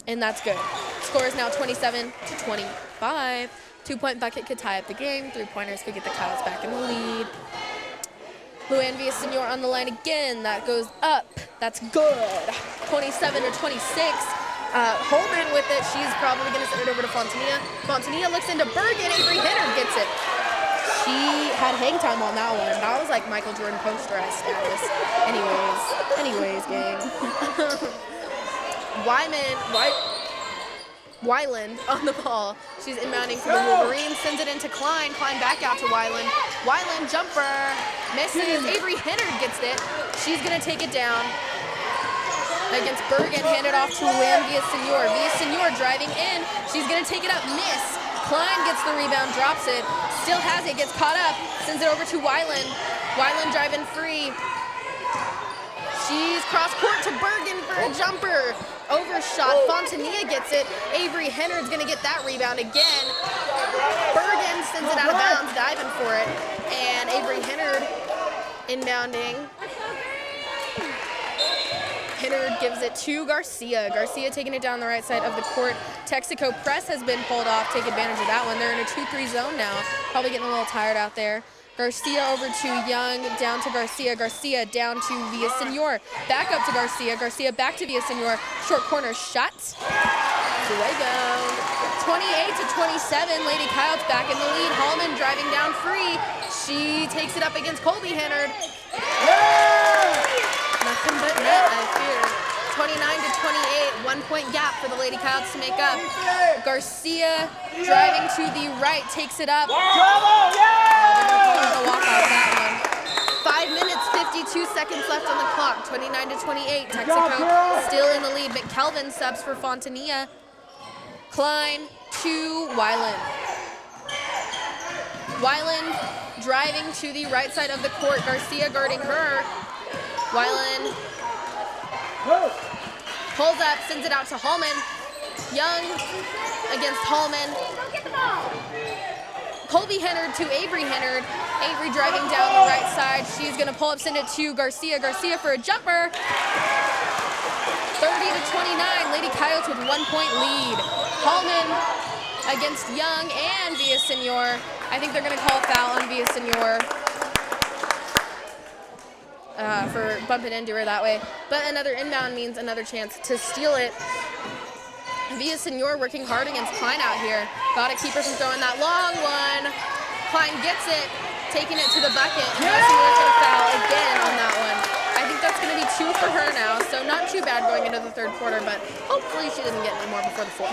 and that's good. Score is now 27-25. 2-point bucket could tie up the game. 3-pointers could get the Coyotes back in the lead. Luann Villasenor on the line again. That goes up. That's good. 27-26. Holman with it. She's probably going to send it over to Fontanilla. Fontanilla looks into Bergen. Avery Hennard gets it. She had hang time on that one. That was like Michael Jordan posterized status. Anyways, gang. Weiland on the ball. She's inbounding for the Wolverines. Sends it into Klein. Klein back out to Weiland. Weiland jumper. Misses. Avery Hennard gets it. She's going to take it down against Bergen, handed off to Luann Villasenor. Villasenor driving in. She's going to take it up. Miss. Klein gets the rebound, drops it. Still has it, gets caught up. Sends it over to Weiland. Weiland driving free. She's cross court to Bergen for a jumper. Overshot. Fontanilla gets it. Avery Hennard's going to get that rebound again. Bergen sends it out of bounds, diving for it. And Avery Hennard inbounding. Hennard gives it to Garcia. Garcia taking it down the right side of the court. Texico press has been pulled off. Take advantage of that one. They're in a 2-3 zone now. Probably getting a little tired out there. Garcia over to Young, down to Garcia. Garcia down to Villasenor. Back up to Garcia. Garcia back to Villasenor. Short corner shot. Fuego. 28-27. Lady Coyotes back in the lead. Hallman driving down free. She takes it up against Colby Hennard. Nothing but net, I fear. 29-28, 1-point gap for the Lady Coyotes to make up. Garcia driving to the right, takes it up. They're walk off that one. 5 minutes, 52 seconds left on the clock. 29-28, Texico still in the lead. McKelvin subs for Fontanilla. Klein to Weiland. Weiland driving to the right side of the court. Garcia guarding her. Weiland pulls up, sends it out to Hallman. Young against Hallman. Colby Hennard to Avery Hennard. Avery driving down the right side. She's going to pull up, send it to Garcia. Garcia for a jumper. 30-29, Lady Coyotes with 1-point lead. Hallman against Young and Villaseñor. I think they're going to call a foul on Villaseñor for bumping into her that way. But another inbound means another chance to steal it. Villaseñor working hard against Klein out here. Got to keep her from throwing that long one. Klein gets it, taking it to the bucket. And Villaseñor's going to foul again on that one. I think that's going to be 2 for her now, so not too bad going into the third quarter, but hopefully she doesn't get any more before the fourth.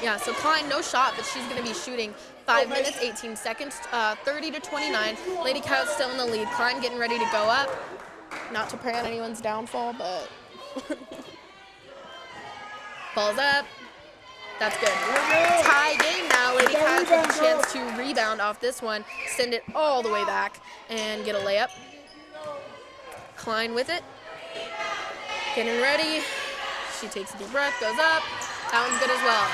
Yeah, so Klein, no shot, but she's going to be shooting 5 minutes, 18 seconds, 30-29. Lady Coyotes still in the lead. Klein getting ready to go up. Not to pray on anyone's downfall, but balls up. That's good. Tie game now. Lady Coyotes with a chance to rebound off this one, send it all the way back, and get a layup. Klein with it. Getting ready. She takes a deep breath, goes up. That one's good as well.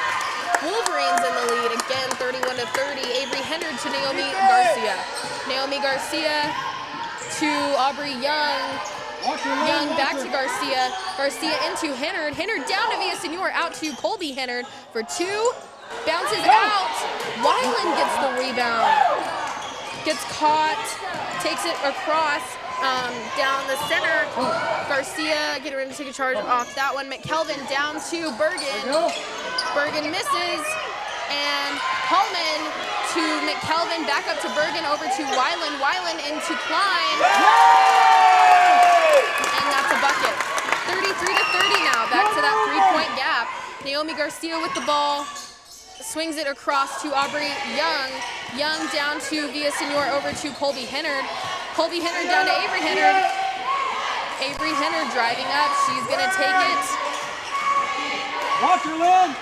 Wolverines in the lead again, 31-30. Avery Hennard to Naomi Garcia. Naomi Garcia to Aubrey Young. Young back to Garcia. Garcia into Hennard. Hennard down to Villaseñor. Out to Colby Hennard for 2. Bounces out. Weiland gets the rebound. Gets caught. Takes it across. Down the center. Garcia getting ready to take a charge off that one. McKelvin down to Bergen. Bergen misses. And Hallman to McKelvin. Back up to Bergen. Over to Weiland. Weiland into Klein. And that's a bucket. 33-30 now. Back to that 3-point gap. Naomi Garcia with the ball. Swings it across to Aubrey Young. Young down to Villaseñor. Over to Colby Hennard. Colby Hennard down to Avery Hennard. Avery Hennard driving up. She's going to take it. Watch her, Lynn.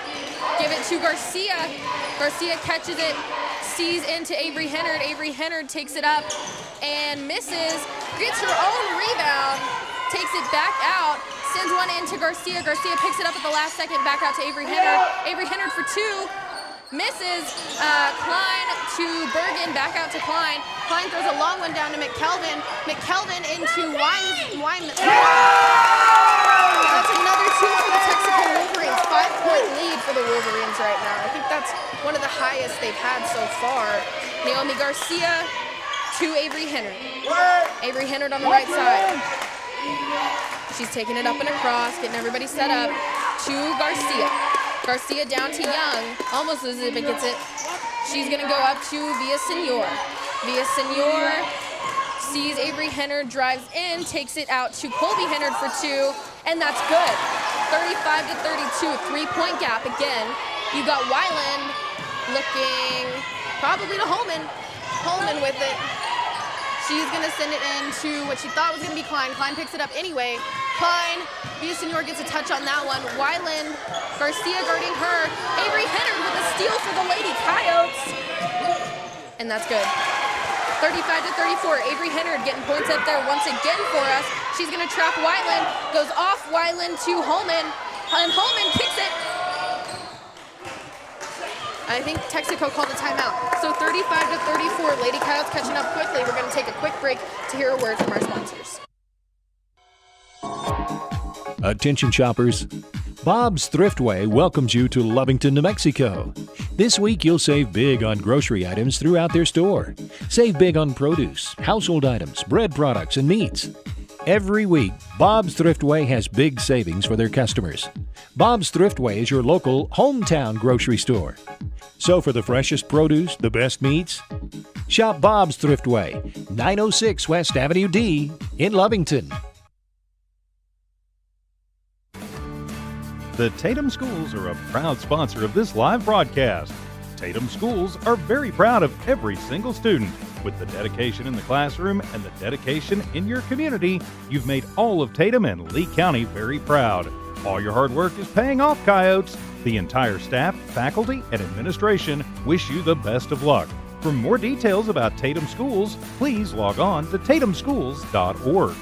Give it to Garcia. Garcia catches it. Sees into Avery Hennard. Avery Hennard takes it up and misses. Gets her own rebound. Takes it back out. Sends one into Garcia. Garcia picks it up at the last second. Back out to Avery Hennard. Avery Hennard for 2. Misses. Klein to Bergen. Back out to Klein. Klein throws a long one down to McKelvin. McKelvin into Wyman. That's another 2 for the Texico Wolverines. 5-point lead for the Wolverines right now. I think that's one of the highest they've had so far. Naomi Garcia to Avery Hennard. Avery Hennard on the right side. She's taking it up and across, getting everybody set up to Garcia. Garcia down to Young. Almost loses it, but gets it. She's going to go up to Villaseñor. Villaseñor sees Avery Hennard, drives in, takes it out to Colby Hennard for 2, and that's good. 35-32, 3-point gap again. You got Weiland looking probably to Holman. Holman with it. She's going to send it into what she thought was going to be Klein. Klein picks it up anyway. Klein, Villaseñor gets a touch on that one. Weiland, Garcia guarding her. Avery Hennard with a steal for the Lady Coyotes. And that's good. 35-34, Avery Hennard getting points up there once again for us. She's going to trap Weiland. Goes off Weiland to Holman. And Holman kicks it. I think Texico called a timeout. So 35-34, Lady Coyotes catching up quickly. We're going to take a quick break to hear a word from our sponsors. Attention shoppers. Bob's Thriftway welcomes you to Lovington, New Mexico. This week you'll save big on grocery items throughout their store. Save big on produce, household items, bread products, and meats. Every week, Bob's Thriftway has big savings for their customers. Bob's Thriftway is your local hometown grocery store. So for the freshest produce, the best meats, shop Bob's Thriftway, 906 West Avenue D in Lovington. The Tatum Schools are a proud sponsor of this live broadcast. Tatum Schools are very proud of every single student. With the dedication in the classroom and the dedication in your community, you've made all of Tatum and Lee County very proud. All your hard work is paying off, Coyotes. The entire staff, faculty, and administration wish you the best of luck. For more details about Tatum Schools, please log on to tatumschools.org.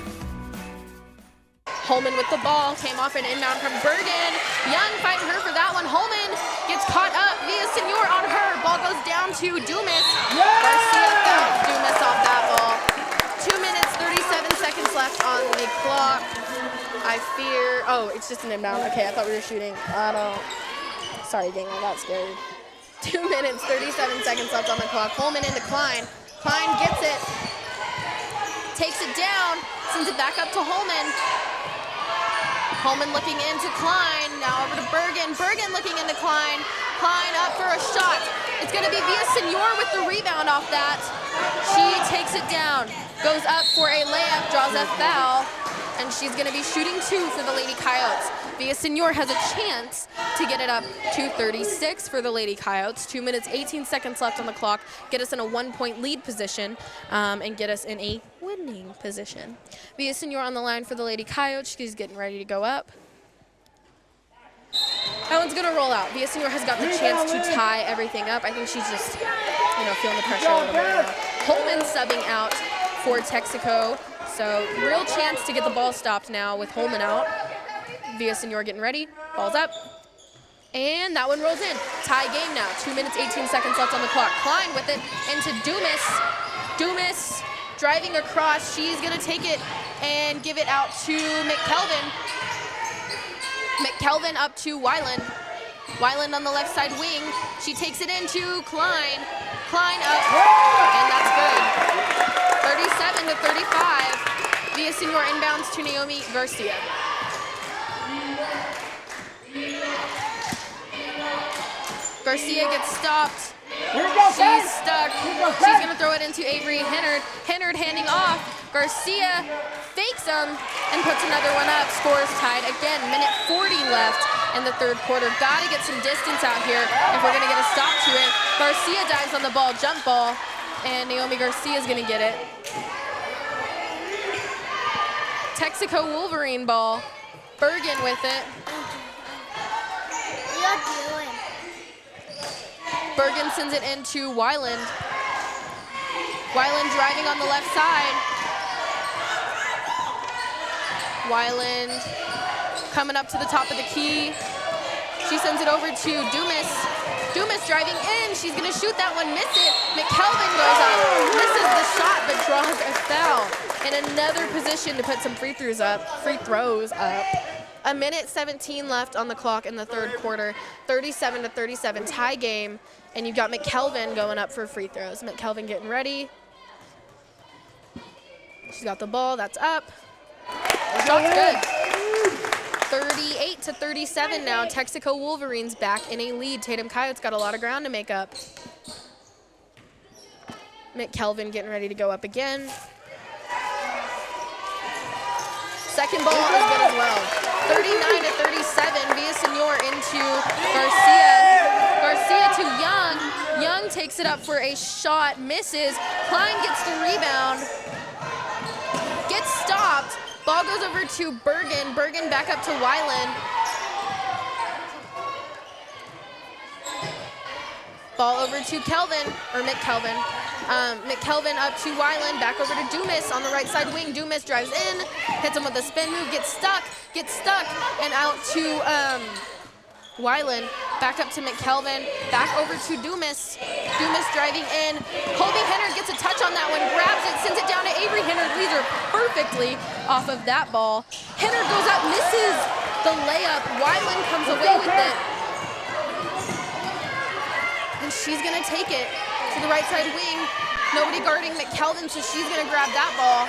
Holman with the ball, came off an inbound from Bergen. Young fighting her for that one. Holman gets caught up. Villaseñor on her. Ball goes down to Dumas. Garcia fouled Dumas off that ball. 2 minutes, 37 seconds left on the clock. Oh, it's just an inbound. Okay, I thought we were shooting. I don't. Sorry, gang, I got scared. 2 minutes, 37 seconds left on the clock. Holman into Klein. Klein gets it. Takes it down. Sends it back up to Holman. Holman looking into Klein. Now over to Bergen. Bergen looking into Klein. Klein up for a shot. It's going to be Villasenor with the rebound off that. She takes it down. Goes up for a layup. Draws a foul. And she's going to be shooting 2 for the Lady Coyotes. Villasenor has a chance to get it up to 36 for the Lady Coyotes. 2 minutes, 18 seconds left on the clock. Get us in a 1-point lead position and get us in a winning position. Villasenor on the line for the Lady Coyotes. She's getting ready to go up. That one's going to roll out. Villasenor has got the chance to tie everything up. I think she's just, feeling the pressure a little bit right now. Holman subbing out for Texico. So real chance to get the ball stopped now with Holman out. Villasenor getting ready. Ball's up. And that one rolls in. Tie game now. 2 minutes, 18 seconds left on the clock. Klein with it into Dumas. Dumas driving across. She's going to take it and give it out to McKelvin. McKelvin up to Weiland. Weiland on the left side wing. She takes it into Klein. Klein up. And that's good. 37 to 35. Villasenor inbounds to Naomi Garcia. Garcia gets stopped. She's stuck. She's going to throw it into Avery Hennard. Hennard handing off. Garcia fakes him and puts another one up. Scores tied again. Minute 40 left in the third quarter. Got to get some distance out here if we're going to get a stop to it. Garcia dives on the ball, jump ball, and Naomi Garcia is going to get it. Texico Wolverine ball. Bergen with it. What are you doing? Bergen sends it into Weiland. Weiland driving on the left side. Weiland coming up to the top of the key. She sends it over to Dumas. Dumas driving in. She's going to shoot that one, miss it. McKelvin goes up, misses the shot, but draws a foul. In another position to put some free throws up. 1 minute 17 left on the clock in the third quarter. 37 to 37 tie game. And you've got McKelvin going up for free throws. McKelvin getting ready. She's got the ball. That's up. The shot's good. 38 to 37 now. Texico Wolverines back in a lead. Tatum Coyotes got a lot of ground to make up. McKelvin getting ready to go up again. Second ball is good as well. 39 to 37. Villasenor into Garcia. Garcia to Young. Young takes it up for a shot, misses. Klein gets the rebound. Gets stopped. Ball goes over to Bergen. Bergen back up to Weiland. Ball over to Kelvin, or McKelvin. McKelvin up to Weiland, back over to Dumas on the right side wing. Dumas drives in, hits him with a spin move, gets stuck, and out to Weiland. Back up to McKelvin, back over to Dumas. Dumas driving in. Colby Hennard gets a touch on that one, grabs it, sends it down to Avery Hennard, leads her perfectly off of that ball. Hennard goes up, misses the layup. Weiland comes away with it. And she's gonna take it to the right side wing. Nobody guarding McKelvin, so she's gonna grab that ball.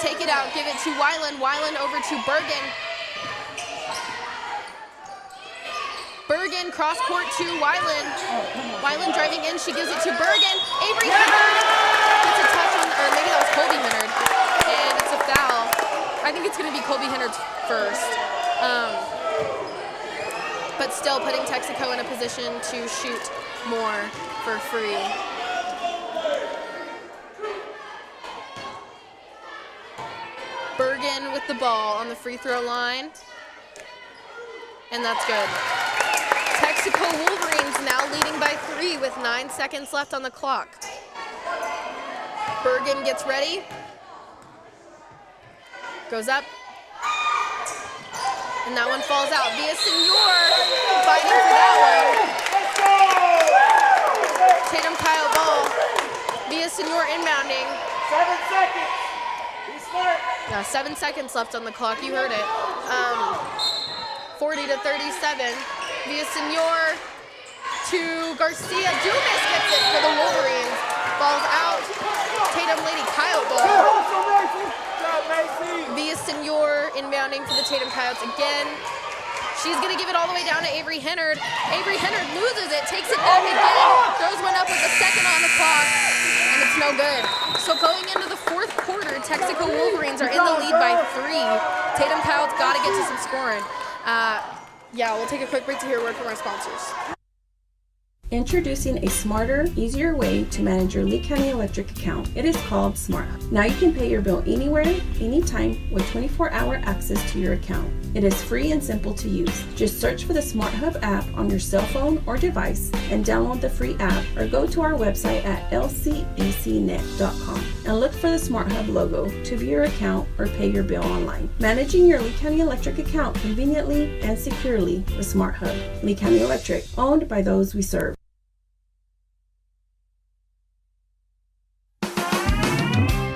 Take it out, give it to Weiland. Weiland over to Bergen. Bergen cross court to Weiland. Weiland driving in, she gives it to Bergen. Avery Hennard gets a touch on, or maybe that was Colby Hennard, and it's a foul. I think it's gonna be Colby Hennard's first. But still putting Texico in a position to shoot more for free. Bergen with the ball on the free throw line. And that's good. Texico Wolverines now leading by 3 with 9 seconds left on the clock. Bergen gets ready. Goes up. And that one falls out. Villasenor fighting for that one. Tatum Kyle ball. Villasenor inbounding. 7 seconds. 7 seconds left on the clock. You heard it. 40 to 37. Villasenor to Garcia. Dumas gets it for the Wolverines. Ball's out. Tatum Lady Coyote ball. Villasenor inbounding for the Tatum Coyotes again. She's going to give it all the way down to Avery Hennard. Avery Hennard loses it, takes it back again, throws one up with a second on the clock, and it's no good. So going into the fourth quarter, Texico Wolverines are in the lead by 3. Tatum Coyotes got to get to some scoring. Yeah, we'll take a quick break to hear a word from our sponsors. Introducing a smarter, easier way to manage your Lee County Electric account. It is called SmartHub. Now you can pay your bill anywhere, anytime, with 24-hour access to your account. It is free and simple to use. Just search for the SmartHub app on your cell phone or device and download the free app, or go to our website at lcecnet.com and look for the SmartHub logo to view your account or pay your bill online. Managing your Lee County Electric account conveniently and securely with SmartHub. Lee County Electric, owned by those we serve.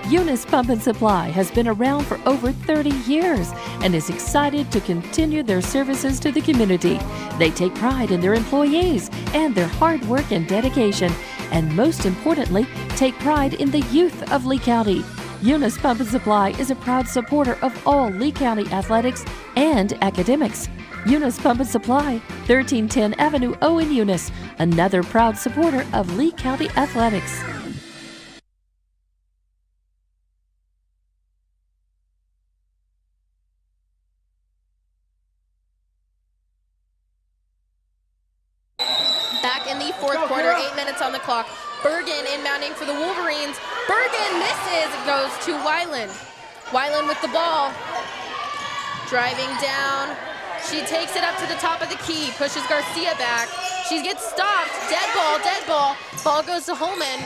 Eunice Pump and Supply has been around for over 30 years and is excited to continue their services to the community. They take pride in their employees and their hard work and dedication, and most importantly, take pride in the youth of Lee County. Eunice Pump and Supply is a proud supporter of all Lee County athletics and academics. Eunice Pump and Supply, 1310 Avenue O in Eunice, another proud supporter of Lee County athletics. In the fourth quarter, 8 minutes on the clock. Bergen inbounding for the Wolverines. Bergen misses. It goes to Weiland. Weiland with the ball. Driving down. She takes it up to the top of the key. Pushes Garcia back. She gets stopped. Dead ball, dead ball. Ball goes to Holman.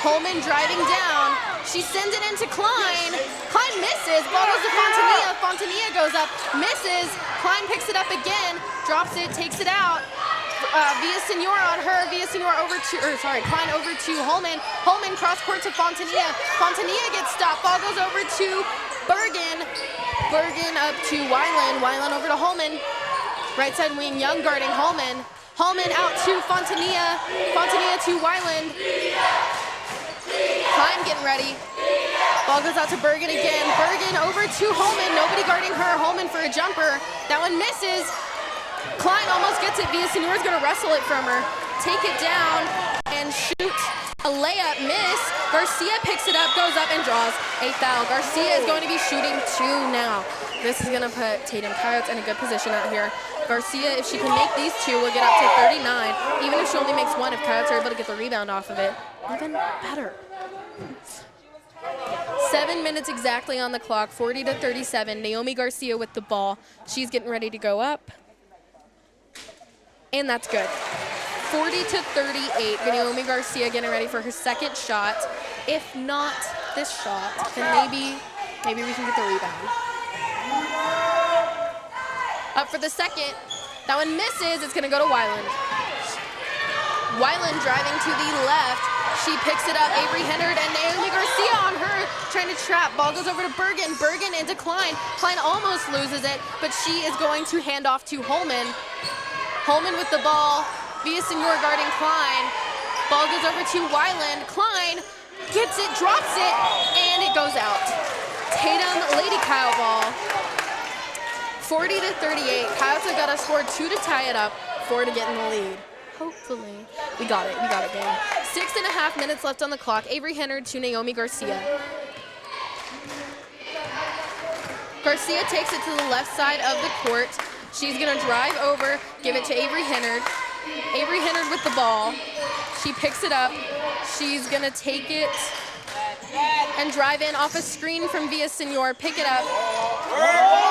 Holman driving down. She sends it into Klein. Klein misses. Ball goes to Fontanilla. Fontanilla goes up. Misses. Klein picks it up again. Drops it. Takes it out. Villasenor on her. Villasenor Klein over to Holman. Holman cross court to Fontanilla. Fontanilla gets stopped. Ball goes over to Bergen. Bergen up to Weiland. Weiland over to Holman. Right side wing, Young guarding Holman. Holman out to Fontanilla. Fontanilla to Weiland. Klein getting ready. Ball goes out to Bergen again. Bergen over to Holman. Nobody guarding her. Holman for a jumper. That one misses. Klein almost gets it. Villasenor's going to wrestle it from her. Take it down and shoot a layup. Miss. Garcia picks it up, goes up, and draws a foul. Garcia is going to be shooting 2 now. This is going to put Tatum Coyotes in a good position out here. Garcia, if she can make these 2, will get up to 39. Even if she only makes 1, if Coyotes are able to get the rebound off of it, even better. 7 minutes exactly on the clock, 40 to 37. Naomi Garcia with the ball. She's getting ready to go up. And that's good. 40 to 38. Naomi Garcia getting ready for her second shot. If not this shot, then maybe we can get the rebound. Up for the second. That one misses. It's going to go to Weiland. Weiland driving to the left. She picks it up. Avery Hennard and Naomi Garcia on her, trying to trap. Ball goes over to Bergen. Bergen into Klein. Klein almost loses it, but she is going to hand off to Holman. Holman with the ball. Villasenor guarding Klein. Ball goes over to Weiland. Klein gets it, drops it, and it goes out. Tatum Lady Coyote ball. 40 to 38. Coyotes have got to score 2 to tie it up, 4 to get in the lead. Hopefully. We got it, gang. 6.5 minutes left on the clock. Avery Hennard to Naomi Garcia. Garcia takes it to the left side of the court. She's going to drive over, give it to Avery Hennard. Avery Hennard with the ball. She picks it up. She's going to take it and drive in off a screen from Villasenor. Pick it up.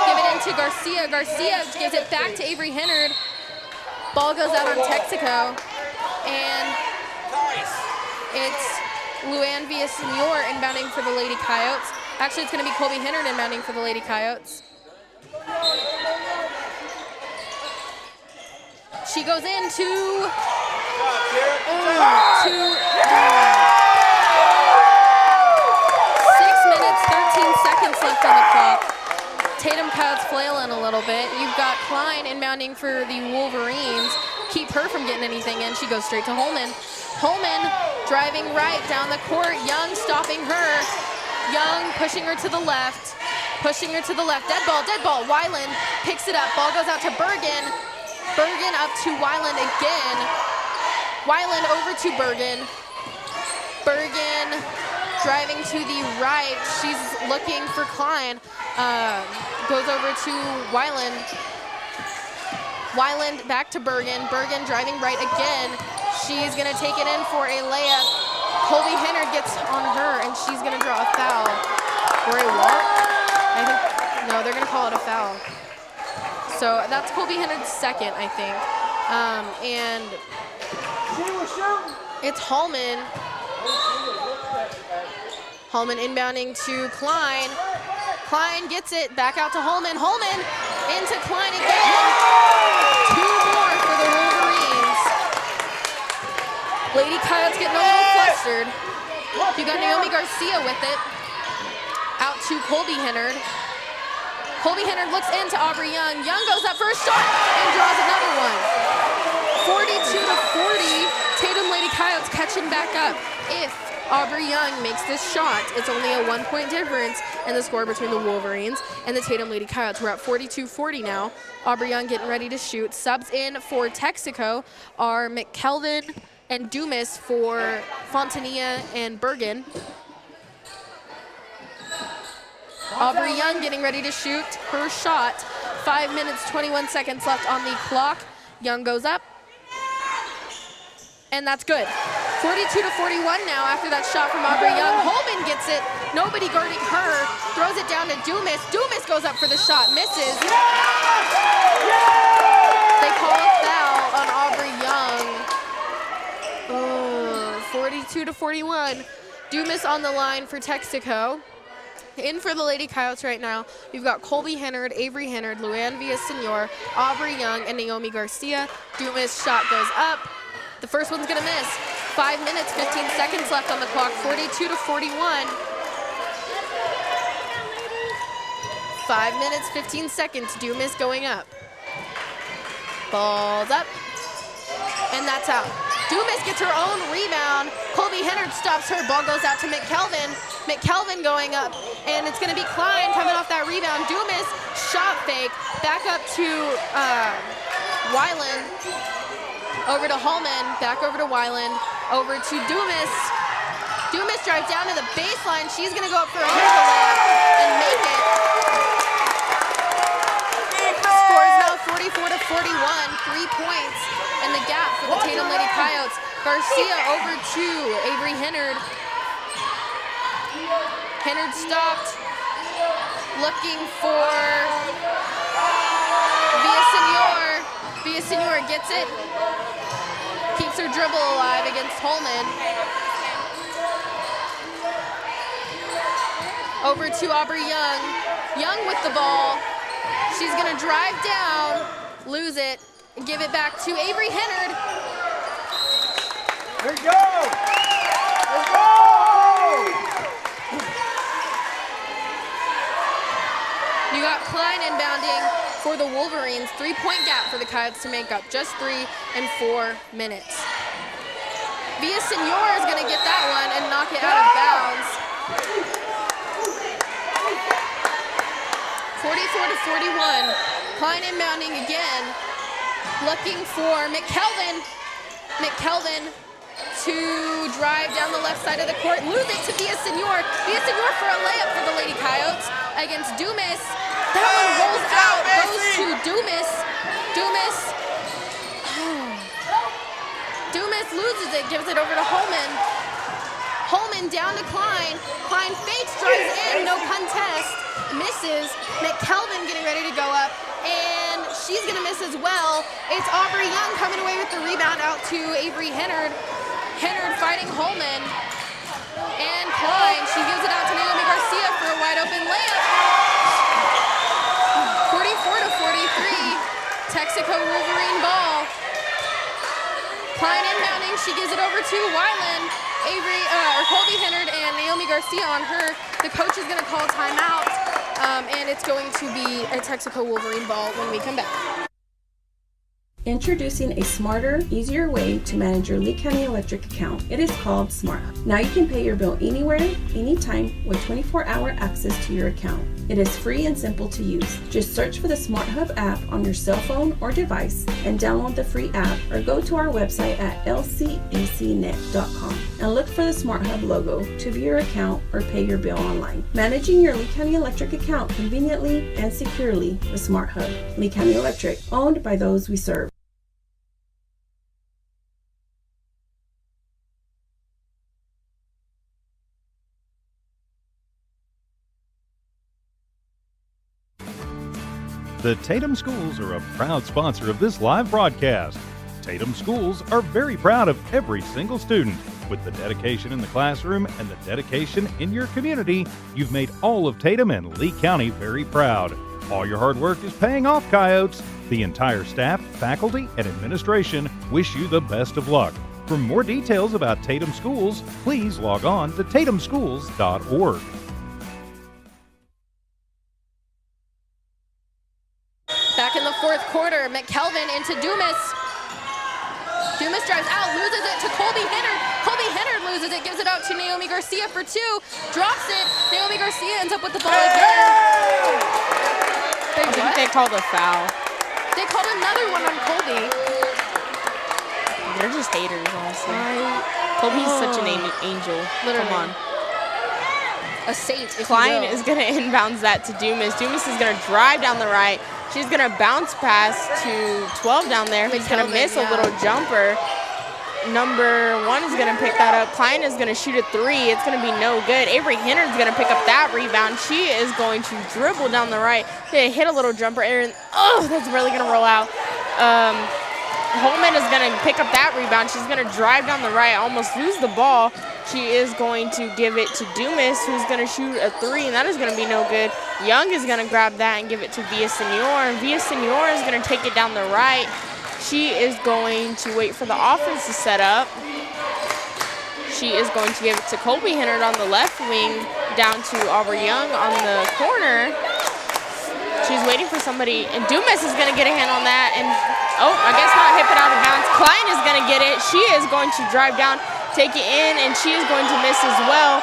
Give it into Garcia. Garcia gives it back to Avery Hennard. Ball goes out on Texico. And it's Luann Villasenor inbounding for the Lady Coyotes. Actually, it's going to be Colby Hennard inbounding for the Lady Coyotes. She goes into 6 minutes, 13 seconds little bit. You've got Klein inbounding for the Wolverines. Keep her from getting anything in. She goes straight to Holman. Holman driving right down the court. Young stopping her. Young pushing her to the left. Pushing her to the left. Dead ball, dead ball. Weiland picks it up. Ball goes out to Bergen. Bergen up to Weiland again. Weiland over to Bergen. Bergen driving to the right. She's looking for Klein. Goes over to Weiland. Weiland back to Bergen. Bergen driving right again. She's going to take it in for a layup. Colby Hennard gets on her, and she's going to draw a foul. Or a what? I think, no, they're going to call it a foul. So that's Colby Hennard's second, I think. And it's Hallman. Hallman inbounding to Klein. Klein gets it back out to Holman. Holman into Klein again. 2 more for the Wolverines. Lady Coyotes getting a little flustered. You got Naomi Garcia with it. Out to Colby Hennard. Colby Hennard looks into Aubrey Young. Young goes up for a shot and draws another one. 42-40. Tatum Lady Coyotes catching back up. If Aubrey Young makes this shot, it's only a 1-point difference in the score between the Wolverines and the Tatum Lady Coyotes. We're at 42-40 now. Aubrey Young getting ready to shoot. Subs in for Texico are McKelvin and Dumas for Fontania and Bergen. Aubrey Young getting ready to shoot her shot. 5 minutes, 21 seconds left on the clock. Young goes up. And that's good. 42-41 now after that shot from Aubrey Young. Holman gets it. Nobody guarding her. Throws it down to Dumas. Dumas goes up for the shot. Misses. They call a foul on Aubrey Young. 42-41. Dumas on the line for Texico. In for the Lady Coyotes right now, you've got Colby Hennard, Avery Hennard, Luann Villasenor, Aubrey Young, and Naomi Garcia. Dumas' shot goes up. The first one's gonna miss. 5 minutes, 15 seconds left on the clock, 42-41. 5 minutes, 15 seconds, Dumas going up. Ball's up, and that's out. Dumas gets her own rebound. Colby Hennard stops her, ball goes out to McKelvin. McKelvin going up, and it's gonna be Klein coming off that rebound. Dumas, shot fake, back up to Weiland. Over to Holman, back over to Weiland, over to Dumas. Dumas drives down to the baseline. She's gonna go up for a hurdle layup and make it. Score is now 44-41, 3 points in the gap for the Tatum Lady Coyotes. Garcia over to Avery Hennard. Hennard stopped, looking for Villasenor. Villasenor gets it. Keeps her dribble alive against Holman. Over to Aubrey Young. Young with the ball. She's gonna drive down, lose it, and give it back to Avery Hennard. Here we go! Let's go! You got Klein inbounding for the Wolverines. 3-point gap for the Coyotes to make up. Just 3 and 4 minutes. Villasenor is gonna get that one and knock it out of bounds. 44-41. Klein inbounding again. Looking for McKelvin. McKelvin to drive down the left side of the court. Lose it to Villasenor. Villasenor for a layup for the Lady Coyotes against Dumas. That one rolls out, goes to Dumas. Dumas loses it, gives it over to Holman. Holman down to Klein. Klein fakes, drives in, no contest. Misses. McKelvin getting ready to go up, and she's gonna miss as well. It's Aubrey Young coming away with the rebound out to Avery Hennard. Hennard fighting Holman. And Klein, she gives it out to Naomi Garcia for a wide open layup. 44-43, Texico Wolverine ball. Klein inbounding, she gives it over to Weiland. Colby Hennard and Naomi Garcia on her. The coach is gonna call timeout. and it's going to be a Texico Wolverine ball when we come back. Introducing a smarter, easier way to manage your Lee County Electric account. It is called SmartHub. Now you can pay your bill anywhere, anytime with 24-hour access to your account. It is free and simple to use. Just search for the SmartHub app on your cell phone or device and download the free app, or go to our website at lcecnet.com and look for the SmartHub logo to view your account or pay your bill online. Managing your Lee County Electric account conveniently and securely with SmartHub. Lee County Electric, owned by those we serve. The Tatum Schools are a proud sponsor of this live broadcast. Tatum Schools are very proud of every single student. With the dedication in the classroom and the dedication in your community, you've made all of Tatum and Lee County very proud. All your hard work is paying off, Coyotes. The entire staff, faculty, and administration wish you the best of luck. For more details about Tatum Schools, please log on to tatumschools.org. Back in the fourth quarter, McKelvin into Dumas. Dumas drives out, loses it to Colby Hennard. Colby Hennard loses it, gives it out to Naomi Garcia for two, drops it. Naomi Garcia ends up with the ball again. I think they called a foul. They called another one on Colby. They're just haters, honestly. Colby's such an angel. Literally. Come on. A saint, if Klein you will. is going to inbounds that to Dumas. Dumas is going to drive down the right. She's going to bounce pass to 12 down there. He's going to miss a little jumper. Number 1 is going to pick that up. Klein is going to shoot a 3. It's going to be no good. Avery Hennard's going to pick up that rebound. She is going to dribble down the right. They hit a little jumper. And, that's really going to roll out. Holman is going to pick up that rebound. She's going to drive down the right, almost lose the ball. She is going to give it to Dumas, who's going to shoot a 3, and that is going to be no good. Young is going to grab that and give it to Villasenor, and Villasenor is going to take it down the right. She is going to wait for the offense to set up. She is going to give it to Colby Hennard on the left wing, down to Aubrey Young on the corner. She's waiting for somebody, and Dumas is going to get a hand on that, and I guess not, hip it out of bounds. Klein is going to get it. She is going to drive down, take it in, and she is going to miss as well.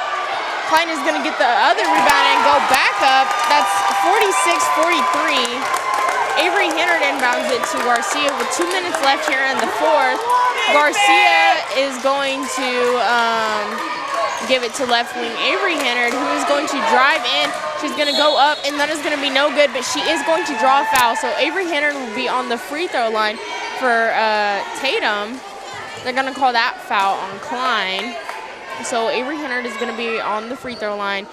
Klein is going to get the other rebound and go back up. That's 46-43. Avery Hennard inbounds it to Garcia with 2 minutes left here in the fourth. Garcia is going to give it to left wing Avery Hennard, who is going to drive in. She's going to go up, and that is going to be no good, but she is going to draw a foul. So Avery Hennard will be on the free throw line for Tatum. They're going to call that foul on Klein. So Avery Hennard is going to be on the free throw line.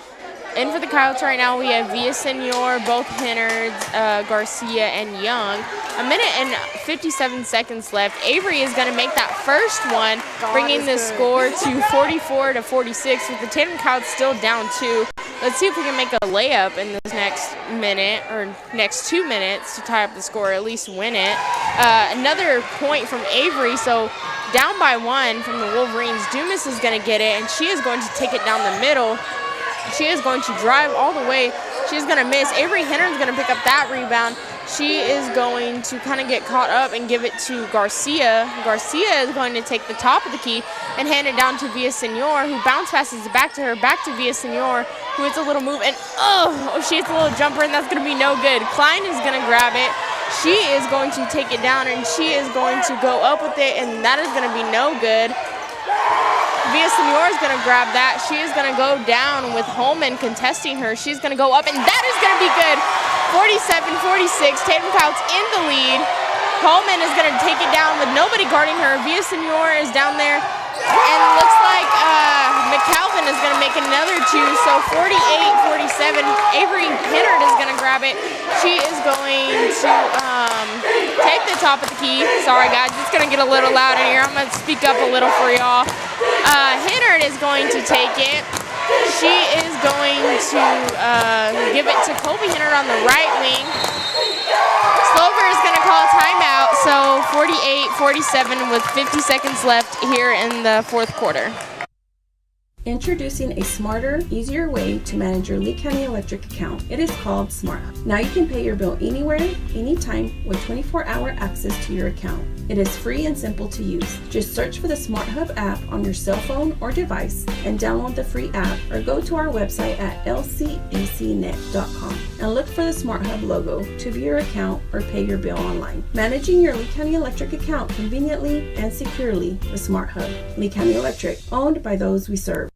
And for the Coyotes right now, we have Villasenor, both Hennards, Garcia, and Young. 1 minute and 57 seconds left. Avery is going to make that first one, bringing the score to 44-46, with the Tatum Coyotes still down 2. Let's see if we can make a layup in this next minute, or next 2 minutes, to tie up the score, or at least win it. Another point from Avery, so down by 1 from the Wolverines. Dumas is going to get it, and she is going to take it down the middle. She is going to drive all the way. She's going to miss. Avery Hennard is going to pick up that rebound. She is going to kind of get caught up and give it to Garcia. Garcia is going to take the top of the key and hand it down to Villasenor, who bounce passes it back to her, back to Villasenor, who hits a little move, and she hits a little jumper, and that's going to be no good. Klein is going to grab it. She is going to take it down, and she is going to go up with it, and that is going to be no good. Villasenor is going to grab that. She is going to go down with Holman contesting her. She's going to go up, and that is going to be good. 47-46, Tatum Coyotes in the lead. Holman is going to take it down with nobody guarding her. Villasenor is down there, and it looks like McKelvin is going to make another 2, so 48-47. Avery Hennard is going to grab it. She is going to take the top of the key. Sorry, guys, it's going to get a little loud in here. I'm going to speak up a little for y'all. Hennard is going to take it. She is going to give it to Colby Hennard on the right wing. Slover is going to call a timeout, so 48-47 with 50 seconds left here in the fourth quarter. Introducing a smarter, easier way to manage your Lee County Electric account. It is called Smart Hub. Now you can pay your bill anywhere, anytime with 24-hour access to your account. It is free and simple to use. Just search for the Smart Hub app on your cell phone or device and download the free app, or go to our website at lcecnet.com and look for the Smart Hub logo to view your account or pay your bill online. Managing your Lee County Electric account conveniently and securely with Smart Hub. Lee County Electric, owned by those we serve.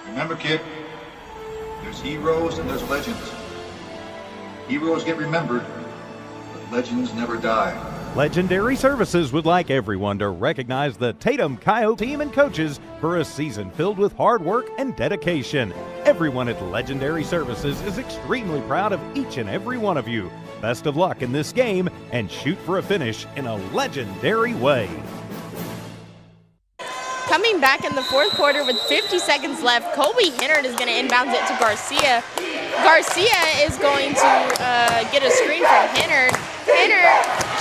Remember, kid, there's heroes and there's legends. Heroes get remembered, but legends never die. Legendary Services would like everyone to recognize the Tatum Coyote team and coaches for a season filled with hard work and dedication. Everyone at Legendary Services is extremely proud of each and every one of you. Best of luck in this game and shoot for a finish in a legendary way. Coming back in the fourth quarter with 50 seconds left, Colby Hennard is going to inbound it to Garcia. Garcia is going to get a screen from Hennard.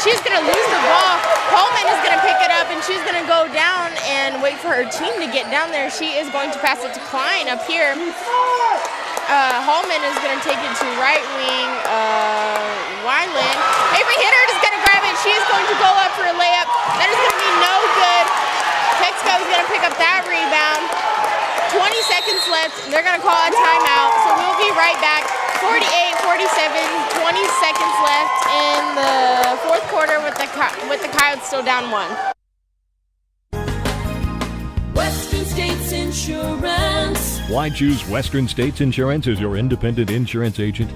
She's going to lose the ball. Coleman is going to pick it up, and she's going to go down and wait for her team to get down there. She is going to pass it to Klein up here. Hallman is going to take it to right wing. Wyland. Avery Hennard is going to grab it. She is going to go up for a layup. That is going to be no good. Texico is going to pick up that rebound. 20 seconds left. They're going to call a timeout. So we'll be right back. 48-47, 20 seconds left in the fourth quarter with the Coyotes still down 1. Western States Insurance. Why choose Western States Insurance as your independent insurance agent?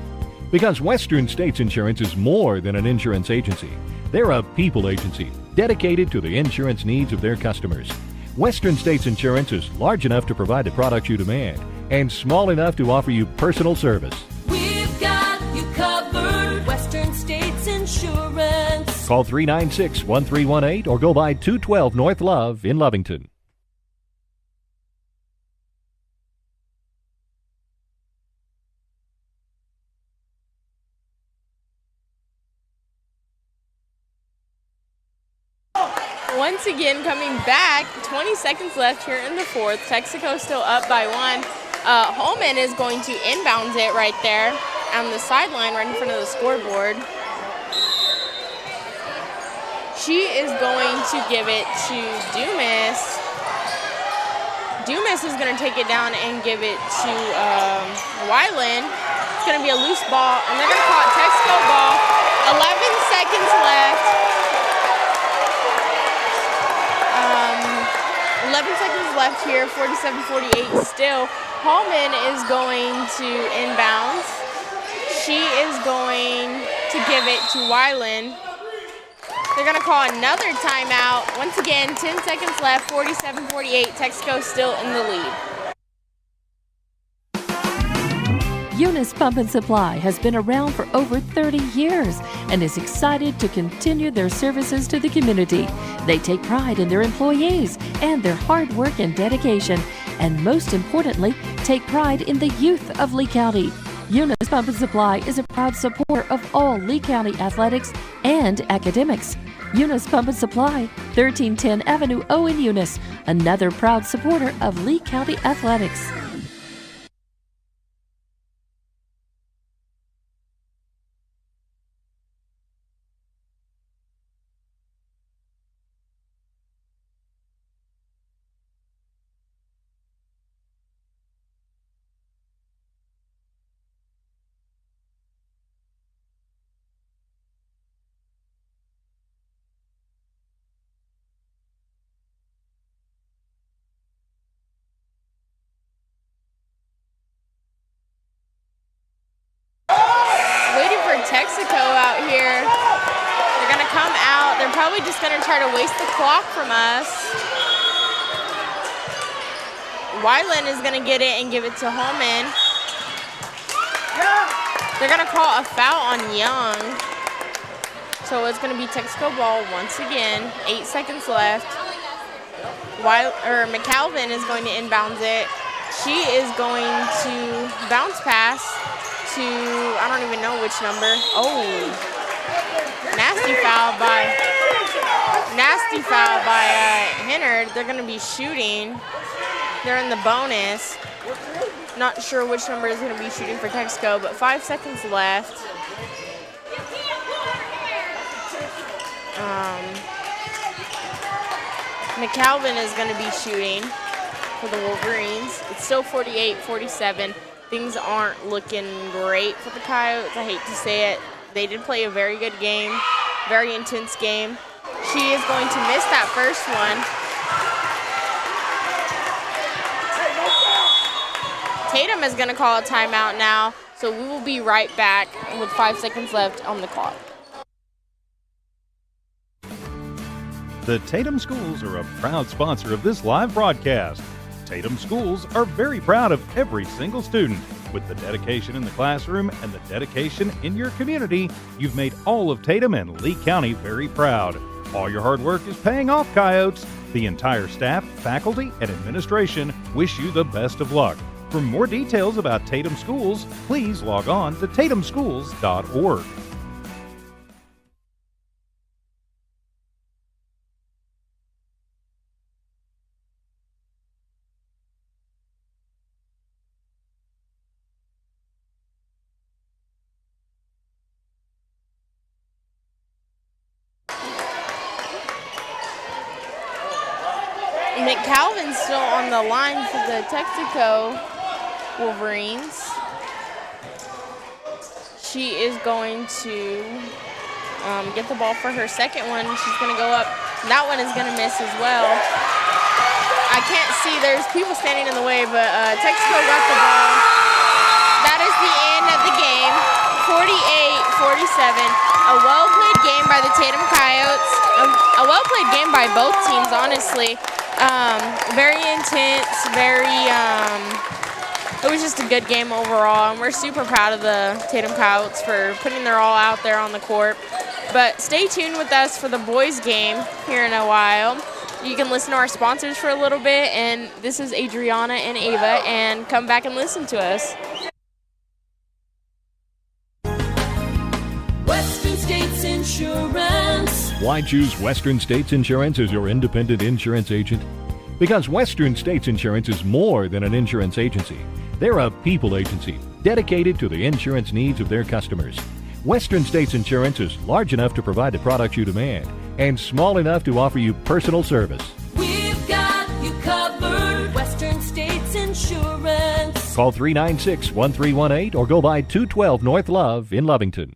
Because Western States Insurance is more than an insurance agency. They're a people agency dedicated to the insurance needs of their customers. Western States Insurance is large enough to provide the products you demand and small enough to offer you personal service. We've got you covered. Western States Insurance. Call 396-1318 or go by 212 North Love in Lovington. Once again, coming back, 20 seconds left here in the fourth. Texico still up by 1. Holman is going to inbound it right there on the sideline, right in front of the scoreboard. She is going to give it to Dumas. Dumas is going to take it down and give it to Wyland. It's going to be a loose ball, and they're going to call it Texico ball. 11 seconds left. 11 seconds left here, 47-48 still. Hallman is going to inbound. She is going to give it to Wyland. They're going to call another timeout. Once again, 10 seconds left, 47-48. Texico still in the lead. Eunice Pump and Supply has been around for over 30 years and is excited to continue their services to the community. They take pride in their employees and their hard work and dedication, and most importantly, take pride in the youth of Lee County. Eunice Pump and Supply is a proud supporter of all Lee County athletics and academics. Eunice Pump and Supply, 1310 Avenue O in Eunice, another proud supporter of Lee County athletics. Texico out here. They're going to come out. They're probably just going to try to waste the clock from us. Wyland is going to get it and give it to Holman. They're going to call a foul on Young. So it's going to be Texico ball once again. 8 seconds left. McAlvin is going to inbound it. She is going to bounce pass to, I don't even know which number. Oh, nasty nasty foul by Hennard. They're going to be shooting. They're in the bonus. Not sure which number is going to be shooting for Texico, but 5 seconds left. McAlvin is going to be shooting for the Wolverines. It's still 48-47. Things aren't looking great for the Coyotes. I hate to say it. They did play a very good game, very intense game. She is going to miss that first one. Tatum is going to call a timeout now, so we will be right back with 5 seconds left on the clock. The Tatum Schools are a proud sponsor of this live broadcast. Tatum Schools are very proud of every single student. With the dedication in the classroom and the dedication in your community, you've made all of Tatum and Lee County very proud. All your hard work is paying off, Coyotes. The entire staff, faculty, and administration wish you the best of luck. For more details about Tatum Schools, please log on to tatumschools.org. McCalvin's still on the line for the Texico Wolverines. She is going to get the ball for her second one. She's going to go up. That one is going to miss as well. I can't see. There's people standing in the way, but Texico got the ball. That is the end of the game, 48-47. A well-played game by the Tatum Coyotes. A well-played game by both teams, honestly. Very intense, it was just a good game overall, and we're super proud of the Tatum Coyotes for putting their all out there on the court. But stay tuned with us for the boys game here in a while. You can listen to our sponsors for a little bit, and this is Adriana and Ava, and come back and listen to us. Western States Insurance. Why choose Western States Insurance as your independent insurance agent? Because Western States Insurance is more than an insurance agency. They're a people agency dedicated to the insurance needs of their customers. Western States Insurance is large enough to provide the products you demand and small enough to offer you personal service. We've got you covered. Western States Insurance. Call 396-1318 or go by 212 North Love in Lovington.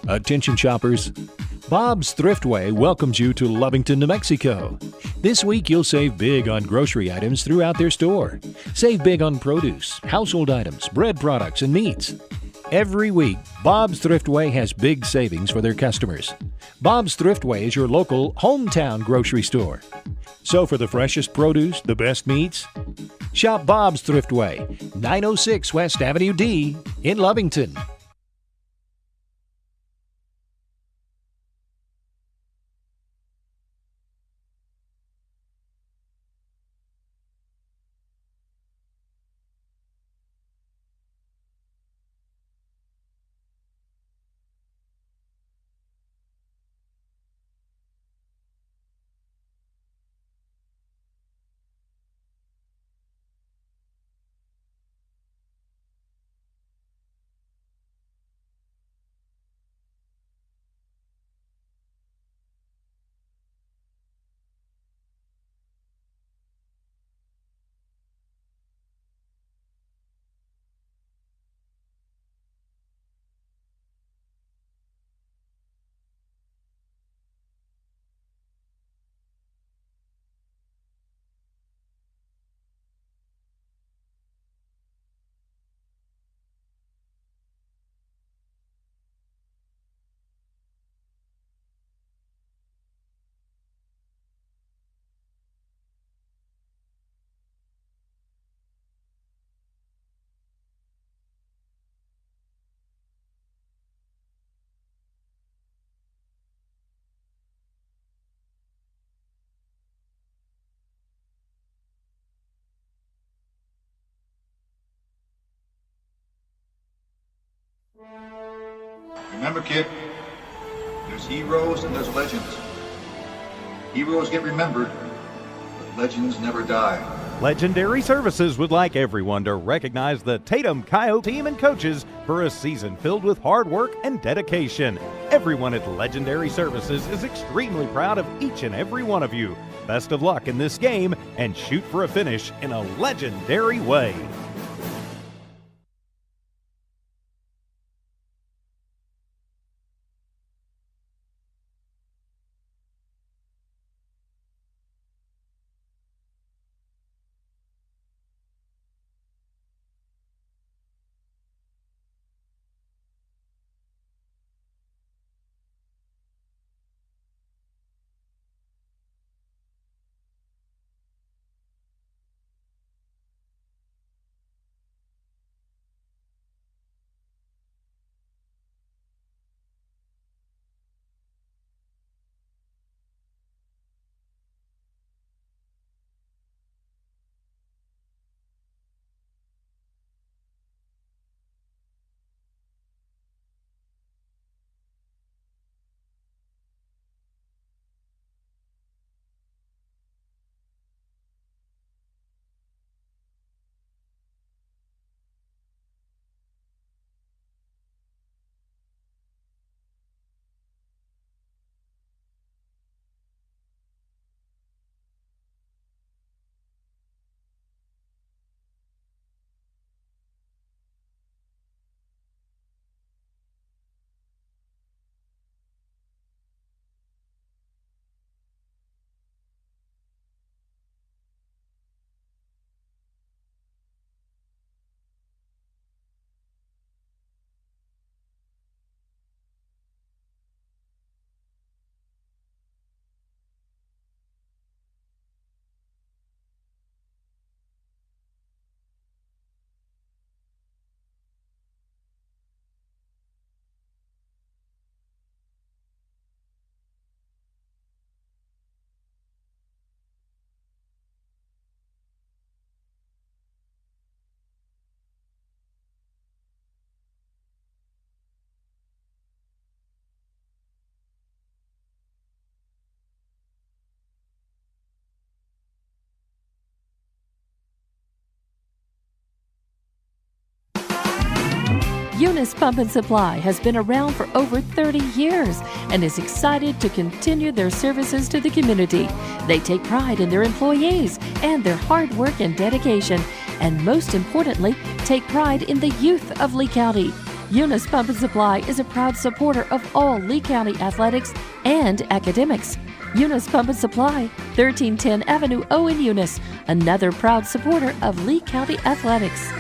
Attention shoppers, Bob's Thriftway welcomes you to Lovington, New Mexico. This week you'll save big on grocery items throughout their store. Save big on produce, household items, bread products, and meats. Every week, Bob's Thriftway has big savings for their customers. Bob's Thriftway is your local hometown grocery store. So for the freshest produce, the best meats, shop Bob's Thriftway, 906 West Avenue D in Lovington. Remember, kid, there's heroes and there's legends. Heroes get remembered, but legends never die. Legendary Services would like everyone to recognize the Tatum Coyote team and coaches for a season filled with hard work and dedication. Everyone at Legendary Services is extremely proud of each and every one of you. Best of luck in this game and shoot for a finish in a legendary way. Eunice Pump and Supply has been around for over 30 years and is excited to continue their services to the community. They take pride in their employees and their hard work and dedication, and most importantly, take pride in the youth of Lee County. Eunice Pump and Supply is a proud supporter of all Lee County athletics and academics. Eunice Pump and Supply, 1310 Avenue O in Eunice, another proud supporter of Lee County athletics.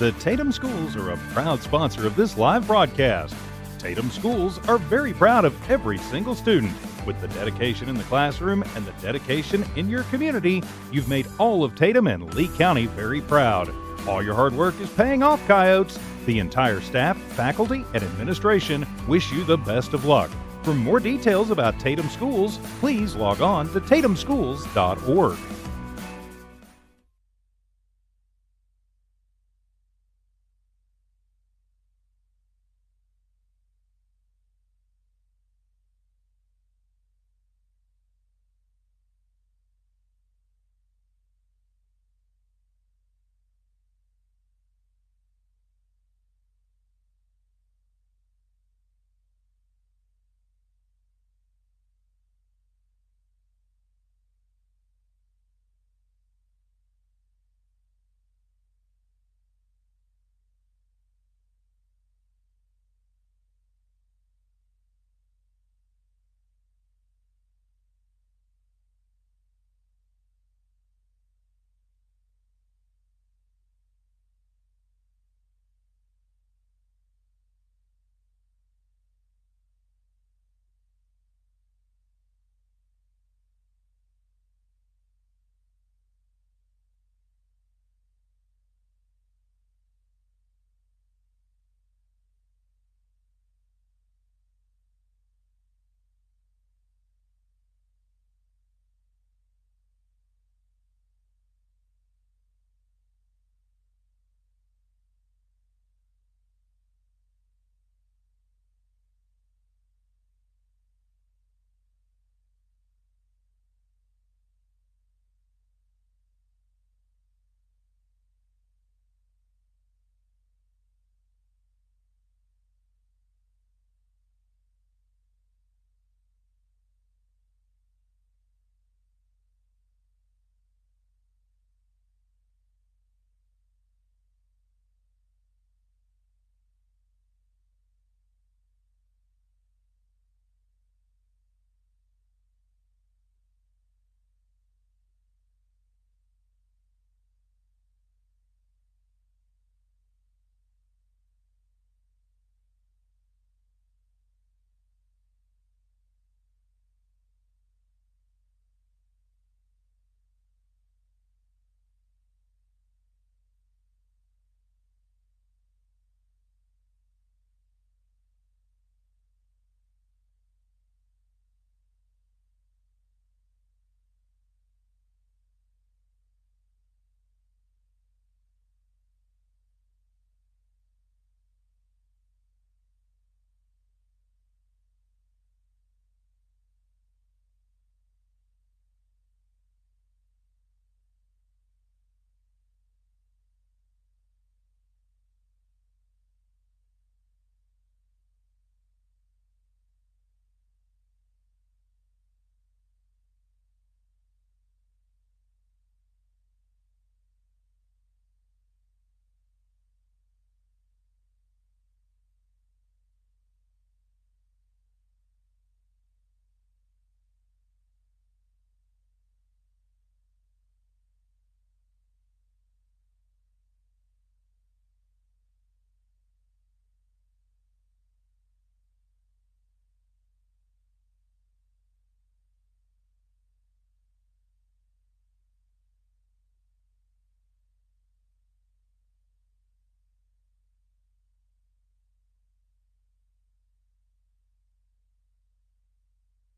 The Tatum Schools are a proud sponsor of this live broadcast. Tatum Schools are very proud of every single student. With the dedication in the classroom and the dedication in your community, you've made all of Tatum and Lee County very proud. All your hard work is paying off, Coyotes. The entire staff, faculty, and administration wish you the best of luck. For more details about Tatum Schools, please log on to tatumschools.org.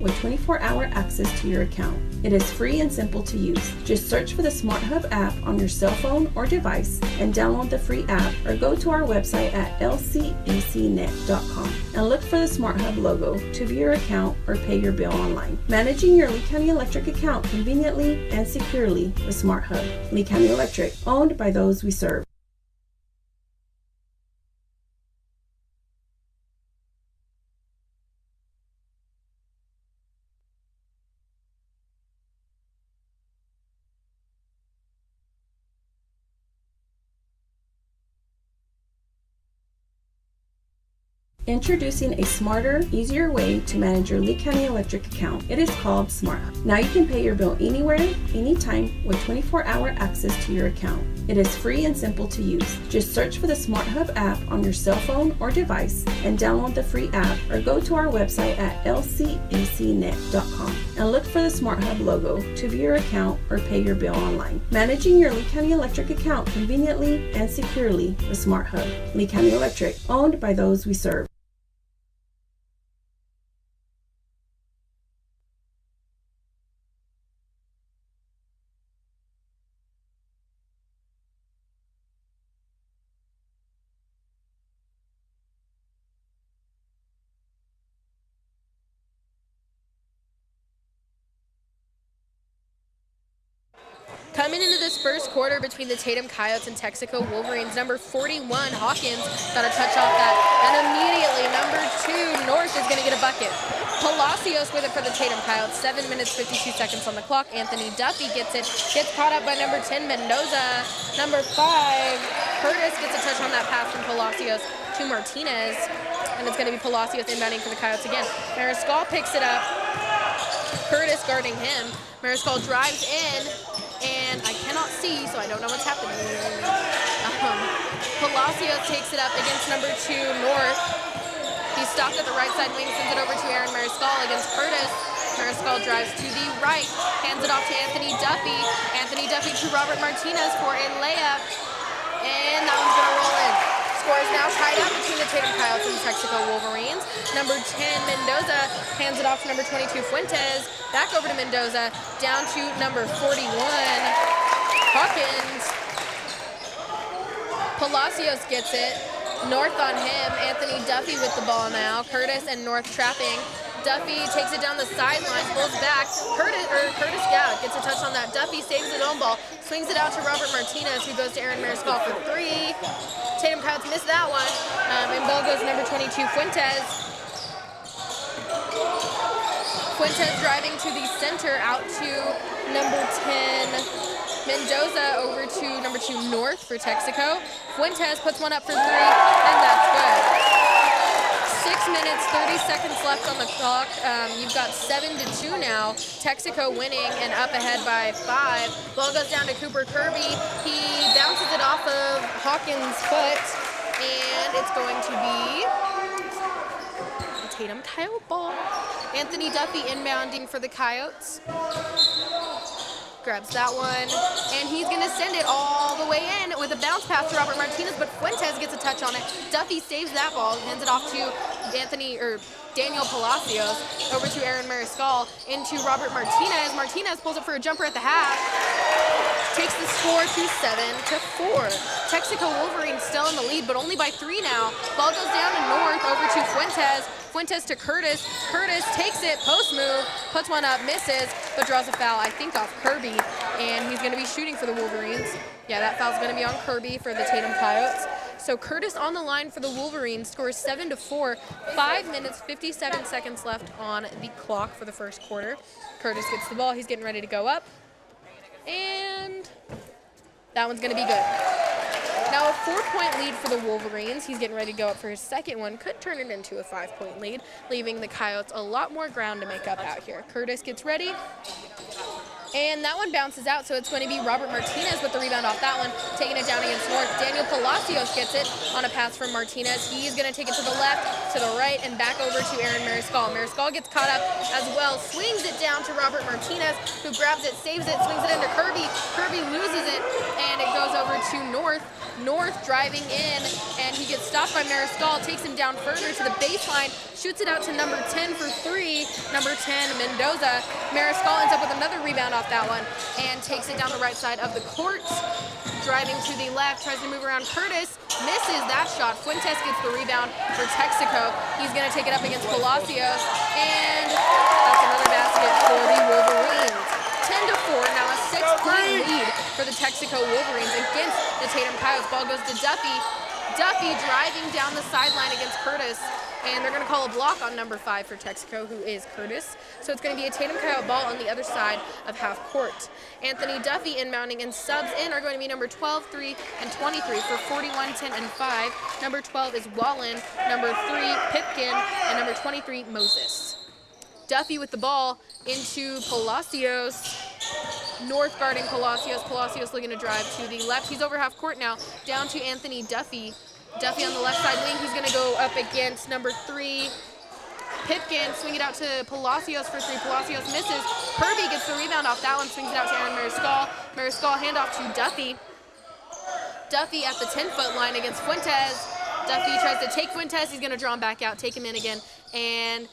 with 24-hour access to your account. It is free and simple to use. Just search for the Smart Hub app on your cell phone or device and download the free app, or go to our website at lcecnet.com and look for the Smart Hub logo to view your account or pay your bill online. Managing your Lee County Electric account conveniently and securely with Smart Hub. Lee County Electric, owned by those we serve. Introducing a smarter, easier way to manage your Lee County Electric account. It is called Smart Hub. Now you can pay your bill anywhere, anytime with 24-hour access to your account. It is free and simple to use. Just search for the Smart Hub app on your cell phone or device and download the free app, or go to our website at lcecnet.com and look for the Smart Hub logo to view your account or pay your bill online. Managing your Lee County Electric account conveniently and securely with Smart Hub. Lee County Electric, owned by those we serve. Coming into this first quarter between the Tatum Coyotes and Texico Wolverines, number 41, Hawkins, got a touch off that. And immediately, number 2, North, is going to get a bucket. Palacios with it for the Tatum Coyotes. 7 minutes, 52 seconds on the clock. Anthony Duffy gets it. Gets caught up by number 10, Mendoza. Number 5, Curtis gets a touch on that pass from Palacios to Martinez. And it's going to be Palacios inbounding for the Coyotes again. Mariscal picks it up. Curtis guarding him. Mariscal drives in. And I cannot see, so I don't know what's happening. Palacios takes it up against number 2, North. He's stopped at the right side wing, sends it over to Aaron Mariscal against Curtis. Mariscal drives to the right, hands it off to Anthony Duffy. Anthony Duffy to Robert Martinez for a layup. And that one's going to roll in. Score is now tied up between the Tatum Coyotes and the Texico Wolverines. Number 10, Mendoza, hands it off to number 22, Fuentes. Back over to Mendoza, down to number 41, Hawkins. Palacios gets it. North on him. Anthony Duffy with the ball now. Curtis and North trapping. Duffy takes it down the sideline, pulls back. Curtis gets a touch on that. Duffy saves his own ball, swings it out to Robert Martinez, who goes to Aaron Mariscal for 3. Tatum Coyotes missed that one. And ball goes to number 22, Fuentes. Fuentes driving to the center, out to number 10, Mendoza, over to number 2, North for Texico. Fuentes puts one up for 3, and that's good. 6 minutes, 30 seconds left on the clock. You've got 7-2 now. Texaco winning and up ahead by 5. Ball goes down to Cooper Kirby. He bounces it off of Hawkins' foot, and it's going to be a Tatum Coyote ball. Anthony Duffy inbounding for the Coyotes. Grabs that one, and he's going to send it all the way in with a bounce pass to Robert Martinez, but Fuentes gets a touch on it. Duffy saves that ball, hands it off to Daniel Palacios, over to Aaron Mariscal, into Robert Martinez. Martinez pulls it for a jumper at the half. Takes the score to 7-4. Texico Wolverines still in the lead, but only by 3 now. Ball goes down to North, over to Fuentes. Fuentes to Curtis. Curtis takes it, post move, puts one up, misses, but draws a foul, I think, off Kirby, and he's going to be shooting for the Wolverines. Yeah, that foul's going to be on Kirby for the Tatum Coyotes. So Curtis on the line for the Wolverines, scores 7-4, 5 minutes, 57 seconds left on the clock for the first quarter. Curtis gets the ball, he's getting ready to go up, and that one's going to be good. Now a 4-point lead for the Wolverines. He's getting ready to go up for his second one. Could turn it into a 5-point lead, leaving the Coyotes a lot more ground to make up out here. Curtis gets ready, And that one bounces out, so it's going to be Robert Martinez with the rebound off that one, taking it down against North. Daniel Palacios gets it on a pass from Martinez. He's going to take it to the left, to the right, and back over to Aaron Mariscal. Mariscal gets caught up as well, swings it down to Robert Martinez, who grabs it, saves it, swings it into Kirby. Kirby loses it, and it goes over to North. North driving in, and he gets stopped by Mariscal, takes him down further to the baseline, shoots it out to number 10 for 3, number 10, Mendoza. Mariscal ends up with another rebound off that one and takes it down the right side of the court. Driving to the left, tries to move around Curtis, misses that shot. Fuentes gets the rebound for Texico. He's going to take it up against Palacios, and that's another basket for the Wolverines. 10-4, now a 6-point lead for the Texico Wolverines against the Tatum Coyotes. Ball goes to Duffy. Duffy driving down the sideline against Curtis, and they're going to call a block on number 5 for Texico, who is Curtis. So it's going to be a Tatum Coyote ball on the other side of half court. Anthony Duffy inbounding, and subs in are going to be number 12, 3, and 23 for 41, 10, and 5. Number 12 is Wallen, number 3, Pipkin, and number 23, Moses. Duffy with the ball into Palacios. North guarding Palacios. Palacios looking to drive to the left. He's over half court now. Down to Anthony Duffy. Duffy on the left side wing. He's going to go up against number 3, Pipkin. Swing it out to Palacios for 3. Palacios misses. Kirby gets the rebound off that one. Swings it out to Aaron Mariscal. Mariscal handoff to Duffy. Duffy at the 10-foot line against Fuentes. Duffy tries to take Fuentes. He's going to draw him back out, take him in again, and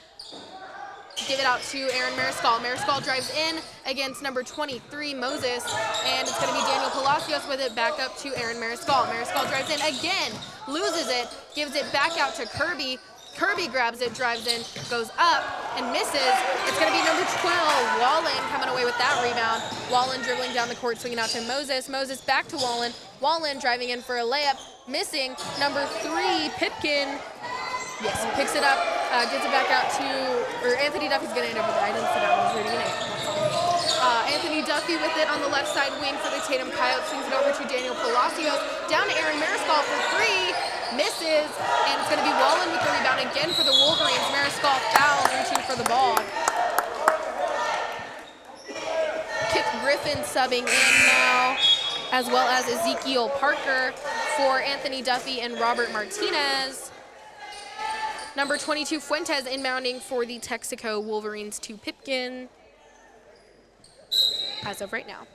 give it out to Aaron Mariscal. Mariscal drives in against number 23, Moses, and it's going to be Daniel Palacios with it back up to Aaron Mariscal. Mariscal drives in again, loses it, gives it back out to Kirby. Kirby grabs it, drives in, goes up, and misses. It's going to be number 12, Wallen, coming away with that rebound. Wallen dribbling down the court, swinging out to Moses. Moses back to Wallen. Wallen driving in for a layup, missing. Number 3, Pipkin. Yes, picks it up, gets it back out to, or Anthony Duffy's going to end up with it. I didn't sit down, I was reading it. Anthony Duffy with it on the left side wing for the Tatum Coyotes, swings it over to Daniel Palacios, down to Aaron Mariscal for 3, misses, and it's going to be Wallen with the rebound again for the Wolverines. Mariscal fouls, reaching for the ball. Kip Griffin subbing in now, as well as Ezekiel Parker for Anthony Duffy and Robert Martinez. Number 22, Fuentes, inbounding for the Texico Wolverines to Pipkin, as of right now.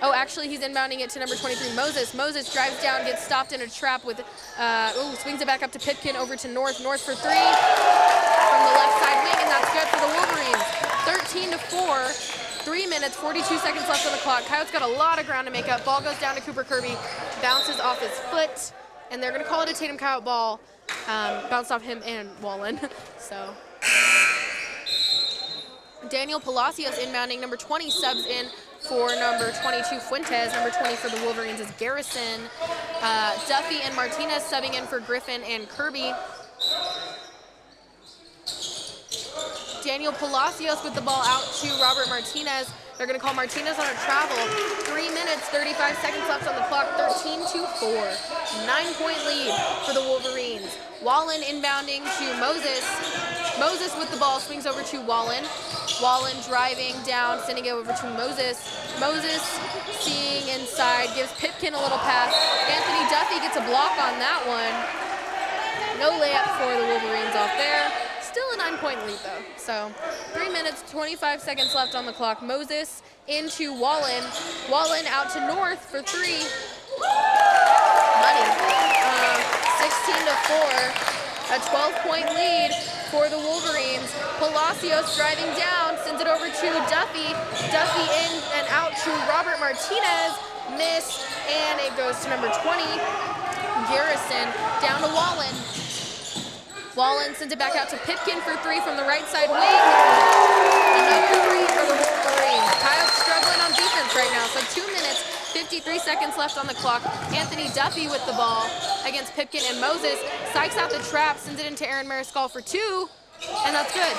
Actually, he's inbounding it to number 23, Moses. Moses drives down, gets stopped in a trap with, swings it back up to Pipkin, over to North. North for 3 from the left side wing, and that's good for the Wolverines. 13-4, 3 minutes, 42 seconds left on the clock. Coyotes got a lot of ground to make up. Ball goes down to Cooper Kirby, bounces off his foot, and they're going to call it a Tatum Coyote ball. Bounced off him and Wallen. So Daniel Palacios inbounding, number 20 subs in for number 22 Fuentes. Number 20 for the Wolverines is Garrison. Duffy and Martinez subbing in for Griffin and Kirby. Daniel Palacios with the ball out to Robert Martinez. They're going to call Martinez on a travel. 3 minutes, 35 seconds left on the clock, 13-4. 9-point lead for the Wolverines. Wallen inbounding to Moses. Moses with the ball, swings over to Wallen. Wallen driving down, sending it over to Moses. Moses seeing inside, gives Pipkin a little pass. Anthony Duffy gets a block on that one. No layup for the Wolverines off there. Still a 9-point lead though. So 3 minutes, 25 seconds left on the clock. Moses into Wallen. Wallen out to North for 3. Money. 16-4. A 12-point lead for the Wolverines. Palacios driving down, sends it over to Duffy. Duffy in and out to Robert Martinez. Miss, and it goes to number 20, Garrison. Down to Wallen. Wallen sends it back out to Pipkin for 3 from the right side wing. Another 3 for the Wolverines. Coyotes struggling on defense right now, so 2 minutes, 53 seconds left on the clock. Anthony Duffy with the ball against Pipkin and Moses. Psychs out the trap, sends it into Aaron Mariscal for 2, and that's good.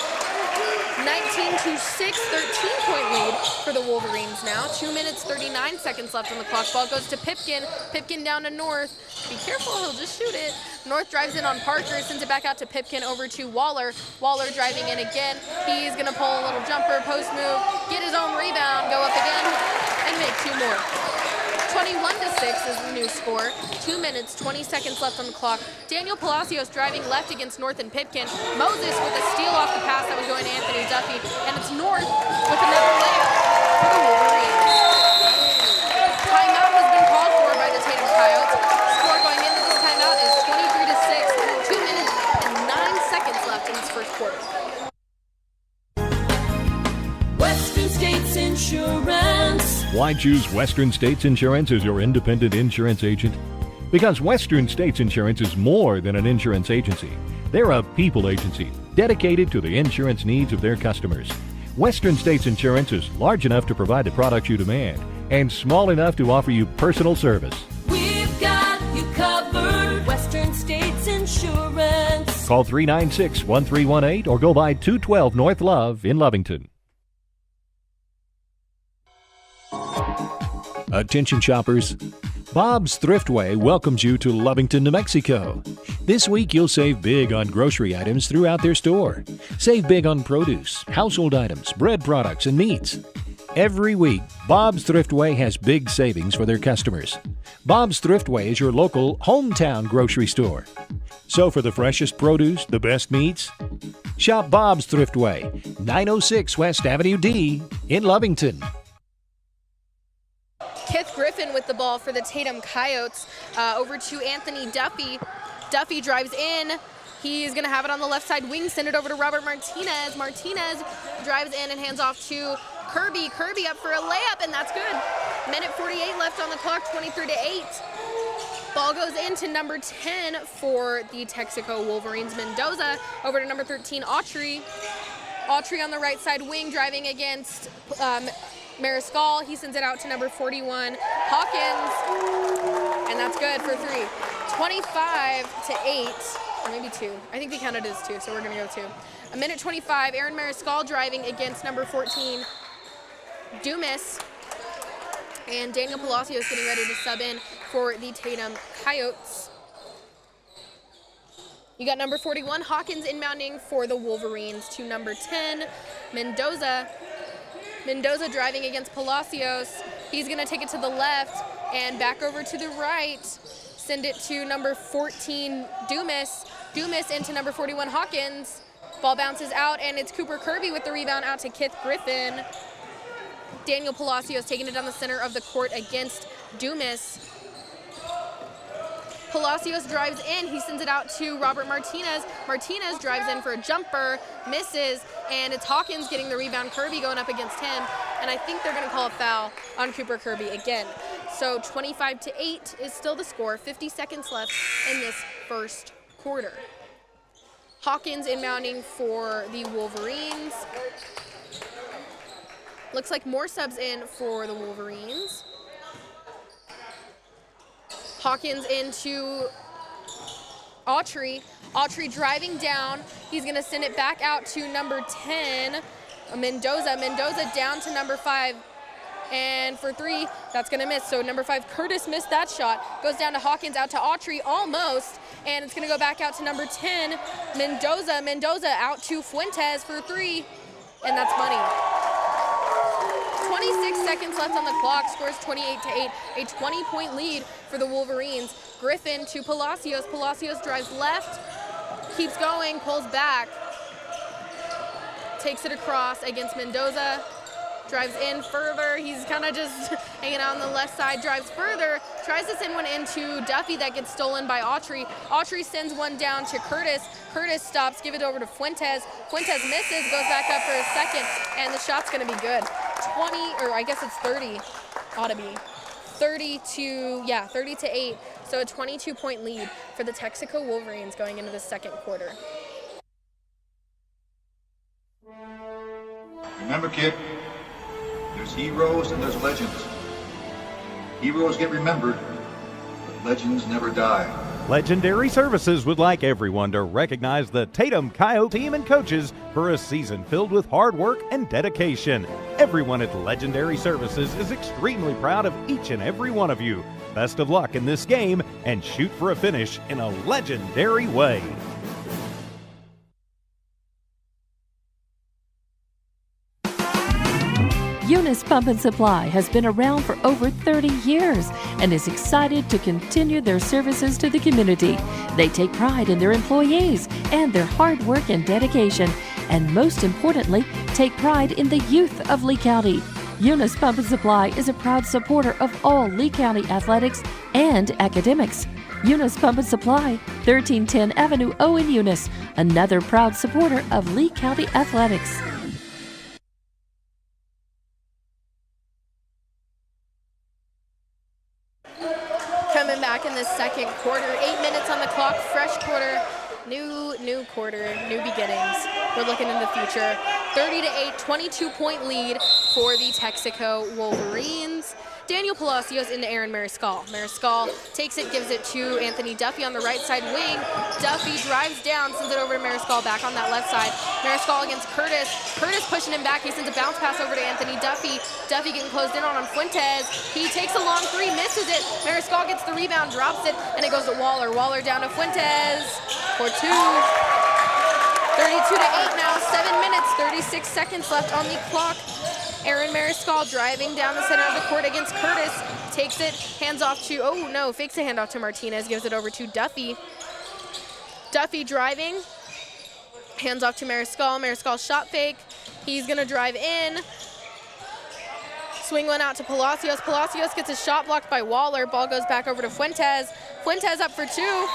19-6, 13-point lead for the Wolverines now. 2 minutes, 39 seconds left on the clock. Ball goes to Pipkin. Pipkin down to North. Be careful, he'll just shoot it. North drives in on Parker, sends it back out to Pipkin over to Waller. Waller driving in again. He's going to pull a little jumper, post move, get his own rebound, go up again, and make 2 more. 21-6 is the new score. 2 minutes, 20 seconds left on the clock. Daniel Palacios driving left against North and Pipkin. Moses with a steal off the pass that was going to Anthony Duffy. And it's North with another layup for the Wolverines. Timeout has been called for by the Tatum Coyotes. Score going into this timeout is 23-6. 2 minutes and 9 seconds left in this first quarter. Western States Insurance. Why choose Western States Insurance as your independent insurance agent? Because Western States Insurance is more than an insurance agency. They're a people agency dedicated to the insurance needs of their customers. Western States Insurance is large enough to provide the products you demand and small enough to offer you personal service. We've got you covered. Western States Insurance. Call 396-1318 or go by 212 North Love in Lovington. Attention shoppers, Bob's Thriftway welcomes you to Lovington, New Mexico. This week you'll save big on grocery items throughout their store. Save big on produce, household items, bread products, and meats. Every week, Bob's Thriftway has big savings for their customers. Bob's Thriftway is your local hometown grocery store. So for the freshest produce, the best meats, shop Bob's Thriftway, 906 West Avenue D in Lovington. Kith Griffin with the ball for the Tatum Coyotes. Over to Anthony Duffy. Duffy drives in. He's going to have it on the left side wing. Send it over to Robert Martinez. Martinez drives in and hands off to Kirby. Kirby up for a layup, and that's good. Minute 48 left on the clock, 23-8. Ball goes into number 10 for the Texico Wolverines. Mendoza over to number 13, Autry. Autry on the right side wing driving against Mariscal. He sends it out to number 41, Hawkins, and that's good for 3. 25-8, or maybe 2. I think we counted as 2, so we're going to go 2. A minute 25, Aaron Mariscal driving against number 14, Dumas, and Daniel Palacios getting ready to sub in for the Tatum Coyotes. You got number 41, Hawkins inbounding for the Wolverines to number 10, Mendoza. Mendoza driving against Palacios. He's going to take it to the left and back over to the right. Send it to number 14, Dumas. Dumas into number 41, Hawkins. Ball bounces out, and it's Cooper Kirby with the rebound out to Kith Griffin. Daniel Palacios taking it down the center of the court against Dumas. Palacios drives in. He sends it out to Robert Martinez. Martinez drives in for a jumper, misses, and it's Hawkins getting the rebound. Kirby going up against him, and I think they're going to call a foul on Cooper Kirby again. So 25-8 is still the score. 50 seconds left in this first quarter. Hawkins inbounding for the Wolverines. Looks like more subs in for the Wolverines. Hawkins into Autry. Autry driving down. He's going to send it back out to number 10, Mendoza. Mendoza down to number 5. And for 3, that's going to miss. So number 5, Curtis missed that shot. Goes down to Hawkins, out to Autry, almost. And it's going to go back out to number 10, Mendoza. Mendoza out to Fuentes for 3. And that's money. 26 seconds left on the clock. Scores 28-8. A 20-point lead for the Wolverines. Griffin to Palacios. Palacios drives left. Keeps going. Pulls back. Takes it across against Mendoza. Drives in further. He's kind of just hanging out on the left side. Drives further. Tries to send one into Duffy. That gets stolen by Autry. Autry sends one down to Curtis. Curtis stops. Give it over to Fuentes. Fuentes misses. Goes back up for a second. And the shot's going to be good. 20, or I guess it's 30. Ought to be. 30-8. So a 22-point lead for the Texico Wolverines going into the second quarter. Remember, kid, there's heroes and there's legends. Heroes get remembered, but legends never die. Legendary Services would like everyone to recognize the Tatum Coyote team and coaches for a season filled with hard work and dedication. Everyone at Legendary Services is extremely proud of each and every one of you. Best of luck in this game and shoot for a finish in a legendary way. Eunice Pump and Supply has been around for over 30 years and is excited to continue their services to the community. They take pride in their employees and their hard work and dedication, and most importantly, take pride in the youth of Lee County. Eunice Pump and Supply is a proud supporter of all Lee County athletics and academics. Eunice Pump and Supply, 1310 Avenue O in Eunice, another proud supporter of Lee County athletics. Coming back in the second quarter, 8 minutes on the clock, fresh quarter, new quarter, new beginnings. We're looking in the future. 30-8, 22-point lead for the Texico Wolverines. Daniel Palacios into Aaron Mariscal. Mariscal takes it, gives it to Anthony Duffy on the right side wing. Duffy drives down, sends it over to Mariscal back on that left side. Mariscal against Curtis. Curtis pushing him back. He sends a bounce pass over to Anthony Duffy. Duffy getting closed in on Fuentes. He takes a long three, misses it. Mariscal gets the rebound, drops it, and it goes to Waller. Waller down to Fuentes for two. 32-8 now, 7 minutes, 36 seconds left on the clock. Aaron Mariscal driving down the center of the court against Curtis. Takes it, hands off to, oh no, fakes a handoff to Martinez, gives it over to Duffy. Duffy driving, hands off to Mariscal. Mariscal shot fake. He's gonna drive in. Swing one out to Palacios. Palacios gets his shot blocked by Waller. Ball goes back over to Fuentes. Fuentes up for two.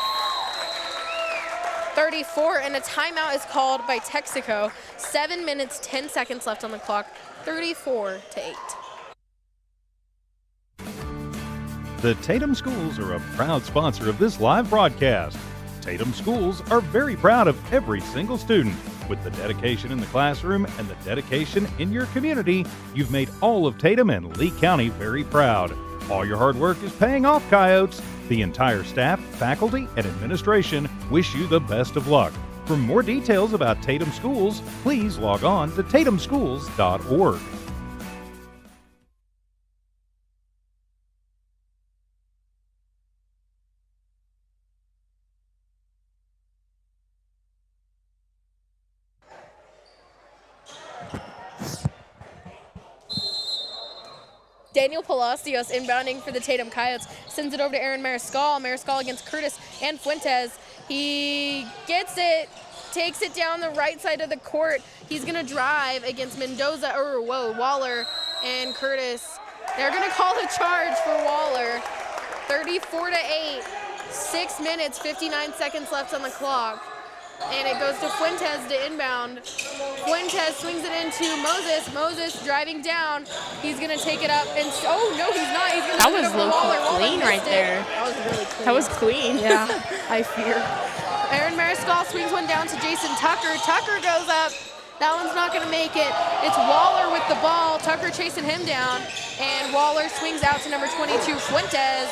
34, and a timeout is called by Texico. 7 minutes, 10 seconds left on the clock. 34-8. The Tatum Schools are a proud sponsor of this live broadcast. Tatum Schools are very proud of every single student. With the dedication in the classroom and the dedication in your community, you've made all of Tatum and Lee County very proud. All your hard work is paying off, Coyotes. The entire staff, faculty, and administration wish you the best of luck. For more details about Tatum Schools, please log on to tatumschools.org. Daniel Palacios inbounding for the Tatum Coyotes. Sends it over to Aaron Mariscal. Mariscal against Curtis and Fuentes. He gets it, takes it down the right side of the court. He's going to drive against Waller and Curtis. They're going to call the charge for Waller. 34-8, 6 minutes, 59 seconds left on the clock. And it goes to Fuentes to inbound. Fuentes swings it into Moses. Moses driving down. He's going to take it up. And oh, no, he's not. He's going to That was low-key clean right there. That was really clean. That was clean. Yeah, I fear. Aaron Mariscal swings one down to Jason Tucker. Tucker goes up. That one's not going to make it. It's Waller with the ball. Tucker chasing him down. And Waller swings out to number 22, Fuentes.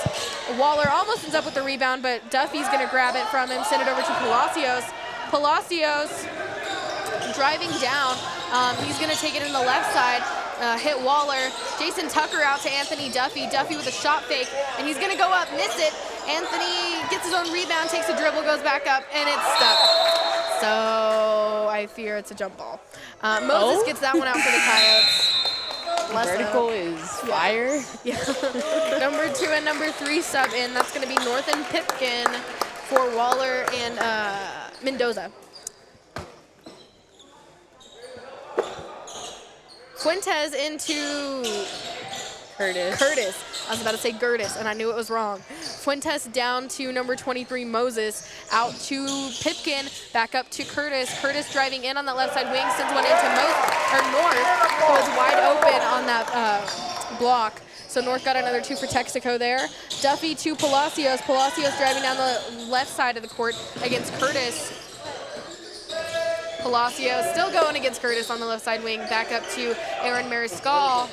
Waller almost ends up with the rebound, but Duffy's going to grab it from him, send it over to Palacios. Palacios driving down. He's going to take it in the left side, hit Waller. Jason Tucker out to Anthony Duffy. Duffy with a shot fake, and he's going to go up, miss it. Anthony gets his own rebound, takes a dribble, goes back up, and it's stuck. So I fear it's a jump ball. Moses gets that one out for the Coyotes. Vertical is fire. Yeah. Number 2 and number 3 sub in. That's going to be North and Pipkin for Waller and Mendoza. Fuentes into Curtis. I was about to say Gertis, and I knew it was wrong. Fuentes down to number 23, Moses. Out to Pipkin, back up to Curtis. Curtis driving in on that left side wing, sends one into North. Goes wide open on that block. So North got another 2 for Texico there. Duffy to Palacios. Palacios driving down the left side of the court against Curtis. Palacios still going against Curtis on the left side wing. Back up to Aaron Mariscal.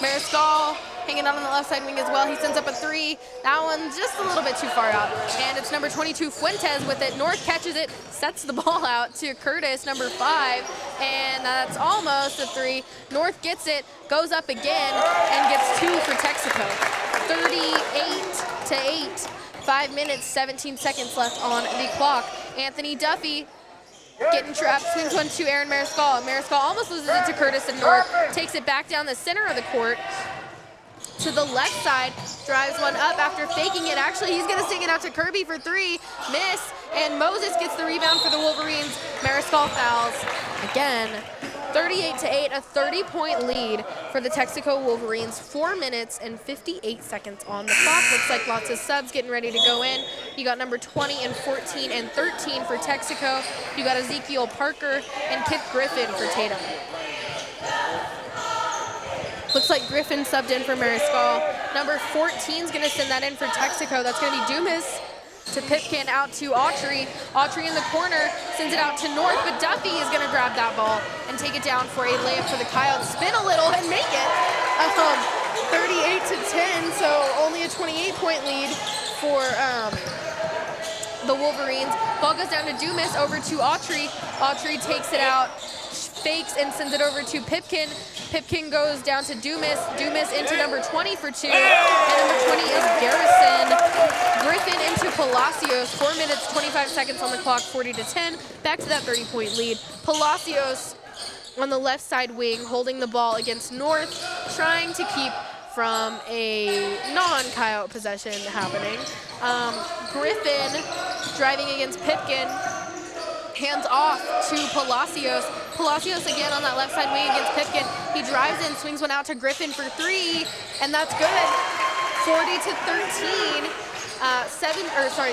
Mariscal hanging out on the left side wing as well. He sends up a three. That one's just a little bit too far out. And it's number 22, Fuentes, with it. North catches it, sets the ball out to Curtis, number 5, and that's almost a three. North gets it, goes up again, and gets 2 for Texico. 38-8. 5 minutes, 17 seconds left on the clock. Anthony Duffy getting trapped, swings one to Aaron Mariscal. Mariscal almost loses it to Curtis and North, takes it back down the center of the court to the left side, drives one up after faking it. Actually, he's gonna sing it out to Kirby for 3, miss, and Moses gets the rebound for the Wolverines. Mariscal fouls again. 38-8, a 30-point lead for the Texico Wolverines. 4 minutes and 58 seconds on the clock. Looks like lots of subs getting ready to go in. You got number 20 and 14 and 13 for Texico. You got Ezekiel Parker and Kip Griffin for Tatum. Looks like Griffin subbed in for Mariscal. Number 14 is going to send that in for Texico. That's going to be Dumas to Pipkin, out to Autry. Autry in the corner, sends it out to North, but Duffy is going to grab that ball and take it down for a layup for the Coyotes. Spin a little and make it. 38-10, so only a 28-point lead for the Wolverines. Ball goes down to Dumas, over to Autry. Autry takes it out, fakes, and sends it over to Pipkin. Pipkin goes down to Dumas. Dumas into number 20 for 2. And number 20 is Garrison. Griffin into Palacios. 4 minutes, 25 seconds on the clock, 40-10. Back to that 30-point lead. Palacios on the left side wing, holding the ball against North, trying to keep from a non-Coyote possession happening. Griffin driving against Pipkin. Hands off to Palacios. Palacios again on that left side wing against Pipkin. He drives in, swings one out to Griffin for 3, and that's good. 40-13.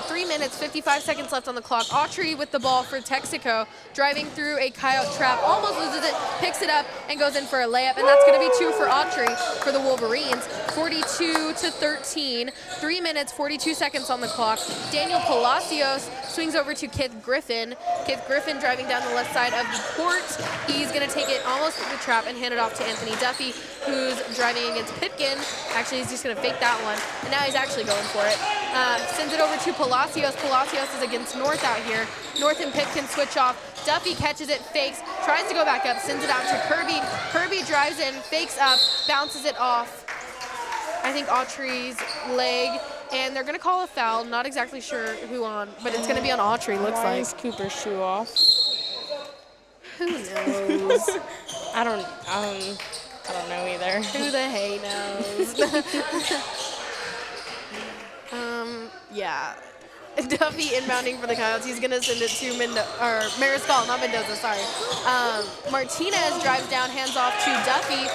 3 minutes, 55 seconds left on the clock. Autry with the ball for Texico, driving through a Coyote trap, almost loses it, picks it up, and goes in for a layup, and that's going to be 2 for Autry for the Wolverines. 42-13, 3 minutes, 42 seconds on the clock. Daniel Palacios swings over to Kith Griffin. Kith Griffin driving down the left side of the court. He's going to take it almost to the trap and hand it off to Anthony Duffy, who's driving against Pipkin. Actually, he's just going to fake that one, and now he's actually going for it. Sends it over to Palacios. Palacios is against North out here. North and Pipkin switch off. Duffy catches it, fakes, tries to go back up, sends it out to Kirby. Kirby drives in, fakes up, bounces it off, I think, Autry's leg, and they're going to call a foul. Not exactly sure who on, but it's going to be on Autry, looks Why like. is Cooper's shoe off? Who knows? I don't know either. Who the hey knows? Yeah. Duffy inbounding for the Coyotes. He's going to send it to Mariscal, not Mendoza, sorry. Martinez drives down, hands off to Duffy.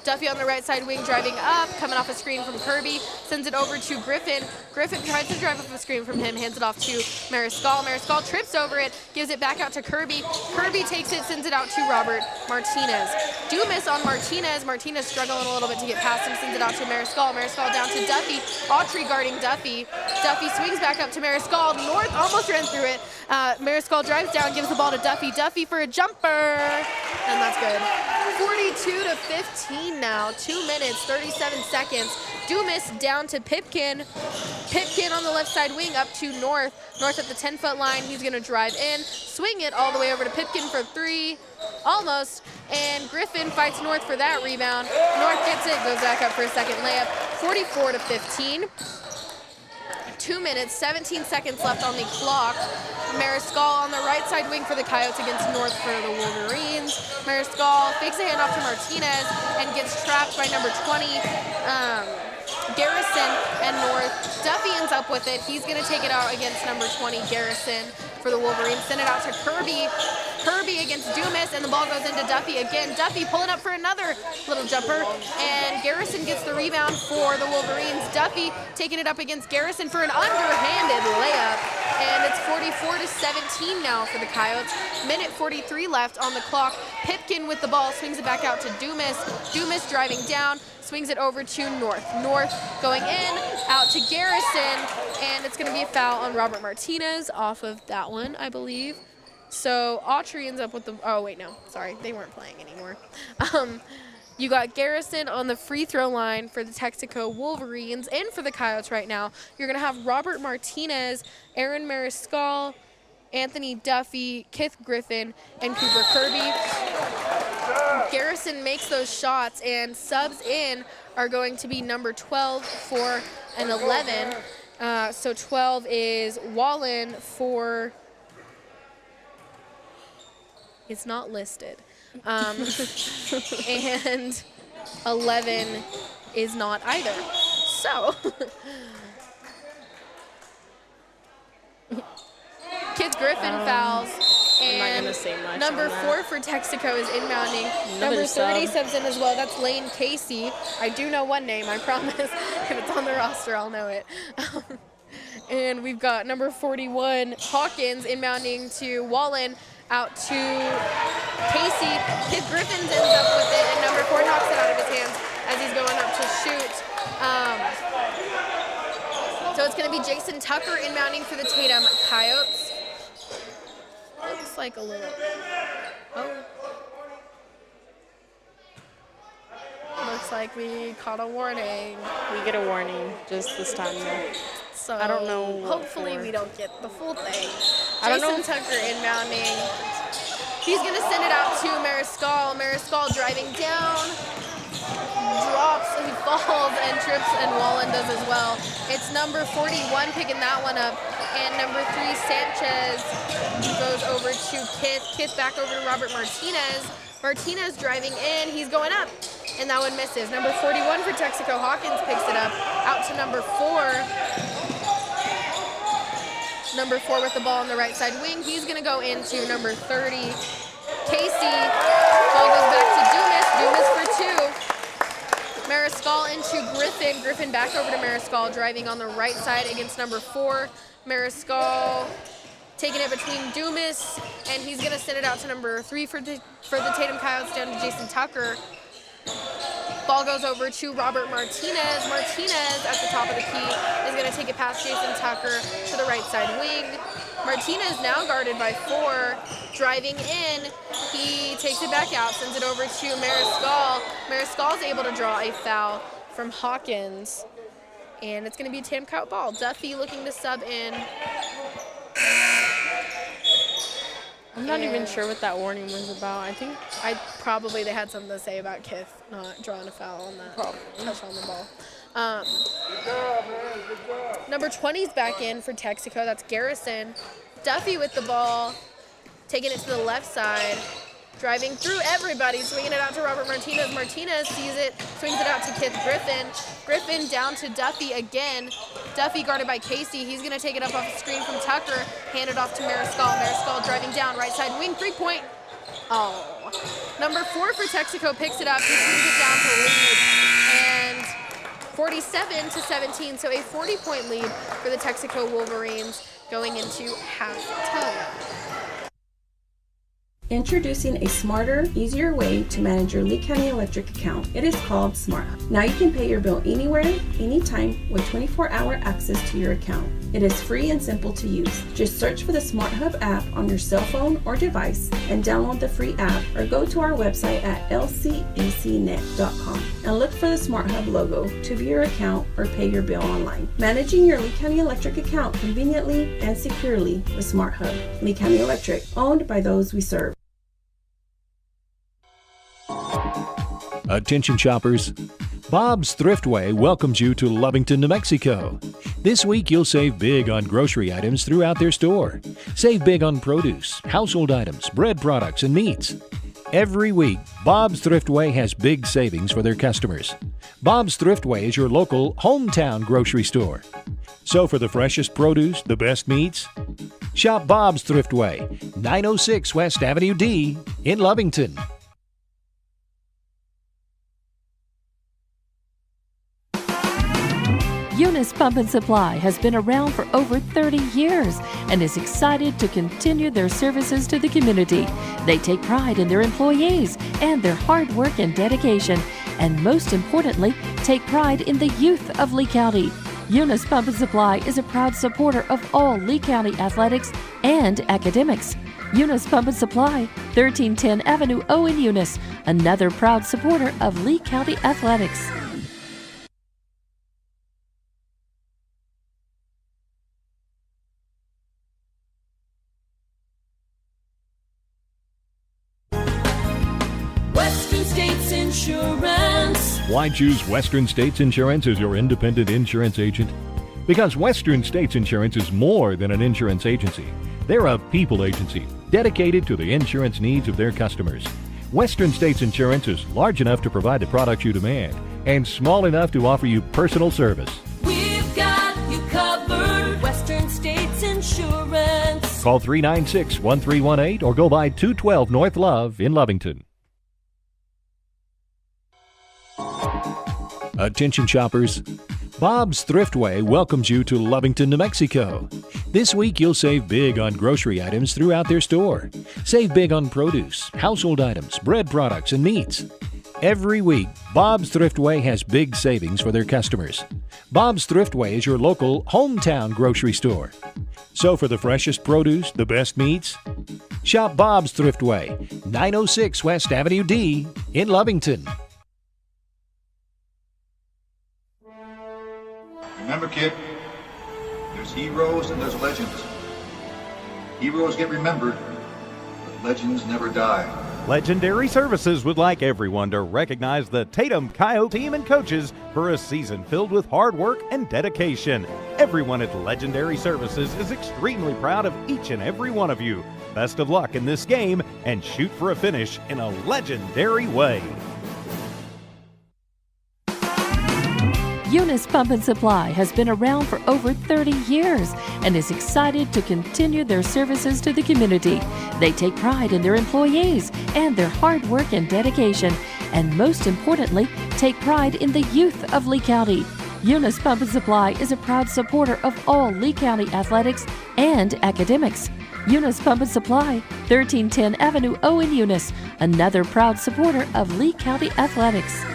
Duffy on the right side wing driving up, coming off a screen from Kirby, sends it over to Griffin. Griffin tries to drive up a screen from him, hands it off to Mariscal. Mariscal trips over it, gives it back out to Kirby. Kirby takes it, sends it out to Robert Martinez. Dumas on Martinez. Martinez struggling a little bit to get past him, sends it out to Mariscal. Mariscal down to Duffy. Autry guarding Duffy. Duffy swings back up to Mariscal. North almost ran through it. Mariscal drives down, gives the ball to Duffy. Duffy for a jumper, and that's good. 42-15 now, 2 minutes, 37 seconds. Dumas down to Pipkin. Pipkin on the left side wing up to North. North at the 10-foot line. He's going to drive in, swing it all the way over to Pipkin for 3, almost. And Griffin fights North for that rebound. North gets it, goes back up for a second layup. 44-15. 2 minutes, 17 seconds left on the clock. Mariscal on the right side wing for the Coyotes against North for the Wolverines. Mariscal fakes a handoff to Martinez and gets trapped by number 20, Garrison, and North. Duffy ends up with it. He's going to take it out against number 20, Garrison, for the Wolverines. Send it out to Kirby. Kirby against Dumas, and the ball goes into Duffy again. Duffy pulling up for another little jumper, and Garrison gets the rebound for the Wolverines. Duffy taking it up against Garrison for an underhanded layup, and it's 44-17 now for the Coyotes. Minute 43 left on the clock. Pipkin with the ball, swings it back out to Dumas. Dumas driving down, swings it over to North. North going in, out to Garrison, and it's going to be a foul on Robert Martinez off of that one, I believe. So Autry ends up with the, oh wait, no, sorry, they weren't playing anymore. You got Garrison on the free throw line for the Texico Wolverines and for the Coyotes right now. You're going to have Robert Martinez, Aaron Mariscal, Anthony Duffy, Kith Griffin, and Cooper Kirby. Garrison makes those shots, and subs in are going to be number 12, 4, and 11. So 12 is Wallen for, it's not listed. And 11 is not either. So Kith Griffin fouls, and number 4 for Texico is inbounding. Number 30 subs in as well. That's Lane Casey. I do know one name, I promise. If it's on the roster, I'll know it. And we've got number 41, Hawkins, inbounding to Wallen, out to Casey. Kith Griffin ends up with it, and number 4 knocks it out of his hands as he's going up to shoot. So it's going to be Jason Tucker inbounding for the Tatum Coyotes. Looks like a little, looks like we caught a warning. We get a warning just this time though. So I don't know. Hopefully we don't get the full thing. I don't know. Jason Tucker inbounding. He's going to send it out to Mariscal. Mariscal driving down, drops, he falls and trips, and Wallen does as well. It's number 41 picking that one up, and number 3 Sanchez goes over to Kith. Kith back over to Robert Martinez. Martinez driving in, he's going up, and that one misses. Number 41 for Texico, Hawkins picks it up, out to number 4. Number 4 with the ball on the right side wing. He's going to go into number 30, Casey. Ball goes back to Dumas for 2. Mariscal into Griffin. Griffin back over to Mariscal, driving on the right side against number 4. Mariscal taking it between Dumas, and he's going to send it out to number 3 for the Tatum Coyotes, down to Jason Tucker. Ball goes over to Robert Martinez. Martinez at the top of the key is going to take it past Jason Tucker to the right side wing. Martinez now guarded by 4. Driving in, he takes it back out, sends it over to Mariscal. Mariscal's able to draw a foul from Hawkins, and it's going to be a Tatum Coyote ball. Duffy looking to sub in. I'm not even sure what that warning was about. I think probably they had something to say about Kith not drawing a foul on that touch on the ball. Good job, man. Good job. Number 20 is back in for Texico. That's Garrison. Duffy with the ball, taking it to the left side, driving through everybody, swinging it out to Robert Martinez. Martinez sees it, swings it out to Kith Griffin. Griffin down to Duffy again. Duffy guarded by Casey. He's going to take it up off the screen from Tucker, hand it off to Mariscal. Mariscal driving down, right side wing, 3-point. Oh. Number 4 for Texico picks it up. He swings it down to lead. And 47-17, so a 40-point lead for the Texico Wolverines going into halftime. Introducing a smarter, easier way to manage your Lee County Electric account. It is called SmartHub. Now you can pay your bill anywhere, anytime, with 24-hour access to your account. It is free and simple to use. Just search for the SmartHub app on your cell phone or device and download the free app, or go to our website at lcecnet.com and look for the SmartHub logo to view your account or pay your bill online. Managing your Lee County Electric account conveniently and securely with SmartHub. Lee County Electric, owned by those we serve. Attention shoppers, Bob's Thriftway welcomes you to Lovington, New Mexico. This week you'll save big on grocery items throughout their store. Save big on produce, household items, bread products, and meats. Every week, Bob's Thriftway has big savings for their customers. Bob's Thriftway is your local hometown grocery store. So for the freshest produce, the best meats, shop Bob's Thriftway, 906 West Avenue D in Lovington. Eunice Pump and Supply has been around for over 30 years and is excited to continue their services to the community. They take pride in their employees and their hard work and dedication, and most importantly, take pride in the youth of Lee County. Eunice Pump and Supply is a proud supporter of all Lee County athletics and academics. Eunice Pump and Supply, 1310 Avenue O in Eunice, another proud supporter of Lee County Athletics. Western States Insurance. Why choose Western States Insurance as your independent insurance agent? Because Western States Insurance is more than an insurance agency. They're a people agency dedicated to the insurance needs of their customers. Western States Insurance is large enough to provide the products you demand and small enough to offer you personal service. We've got you covered. Western States Insurance. Call 396-1318 or go by 212 North Love in Lovington. Attention shoppers. Bob's Thriftway welcomes you to Lovington, New Mexico. This week you'll save big on grocery items throughout their store. Save big on produce, household items, bread products, and meats. Every week, Bob's Thriftway has big savings for their customers. Bob's Thriftway is your local hometown grocery store. So for the freshest produce, the best meats, shop Bob's Thriftway, 906 West Avenue D in Lovington. Remember, kid, there's heroes and there's legends. Heroes get remembered, but legends never die. Legendary Services would like everyone to recognize the Tatum Coyote team and coaches for a season filled with hard work and dedication. Everyone at Legendary Services is extremely proud of each and every one of you. Best of luck in this game and shoot for a finish in a legendary way. Eunice Pump and Supply has been around for over 30 years and is excited to continue their services to the community. They take pride in their employees and their hard work and dedication, and most importantly, take pride in the youth of Lee County. Eunice Pump and Supply is a proud supporter of all Lee County athletics and academics. Eunice Pump and Supply, 1310 Avenue O in Eunice, another proud supporter of Lee County athletics.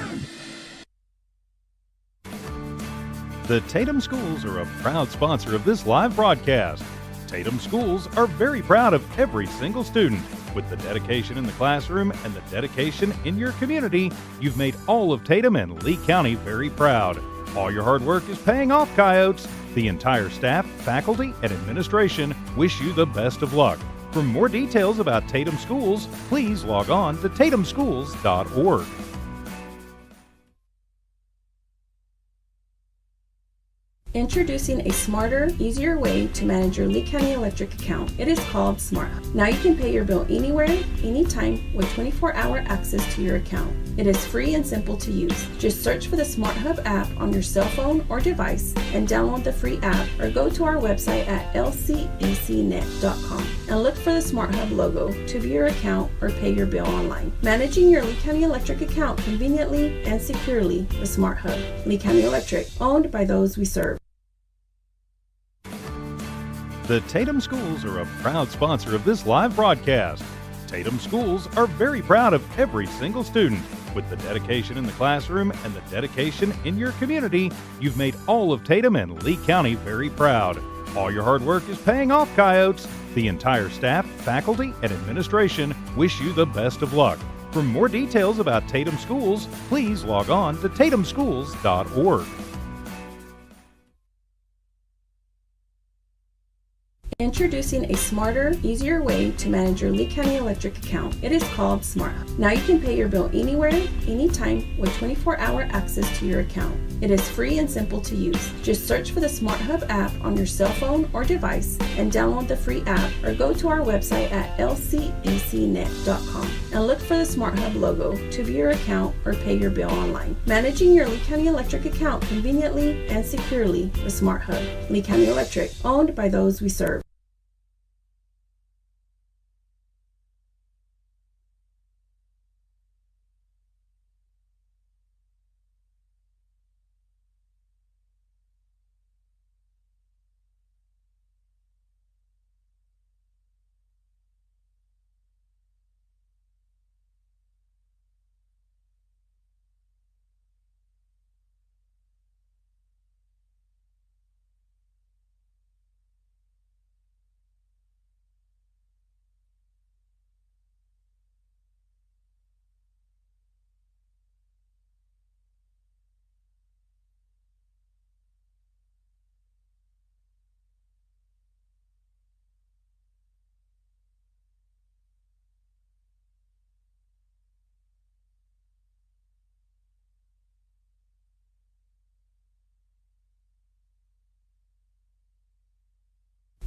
The Tatum Schools are a proud sponsor of this live broadcast. Tatum Schools are very proud of every single student. With the dedication in the classroom and the dedication in your community, you've made all of Tatum and Lee County very proud. All your hard work is paying off, Coyotes. The entire staff, faculty, and administration wish you the best of luck. For more details about Tatum Schools, please log on to tatumschools.org. Introducing a smarter, easier way to manage your Lee County Electric account. It is called Smart Hub. Now you can pay your bill anywhere, anytime, with 24-hour access to your account. It is free and simple to use. Just search for the Smart Hub app on your cell phone or device and download the free app, or go to our website at lcecnet.com and look for the Smart Hub logo to view your account or pay your bill online. Managing your Lee County Electric account conveniently and securely with Smart Hub. Lee County Electric, owned by those we serve. The Tatum Schools are a proud sponsor of this live broadcast. Tatum Schools are very proud of every single student. With the dedication in the classroom and the dedication in your community, you've made all of Tatum and Lee County very proud. All your hard work is paying off, Coyotes. The entire staff, faculty, and administration wish you the best of luck. For more details about Tatum Schools, please log on to tatumschools.org. Introducing a smarter, easier way to manage your Lee County Electric account. It is called Smart Hub. Now you can pay your bill anywhere, anytime, with 24-hour access to your account. It is free and simple to use. Just search for the Smart Hub app on your cell phone or device and download the free app, or go to our website at lcecnet.com and look for the Smart Hub logo to view your account or pay your bill online. Managing your Lee County Electric account conveniently and securely with Smart Hub. Lee County Electric, owned by those we serve.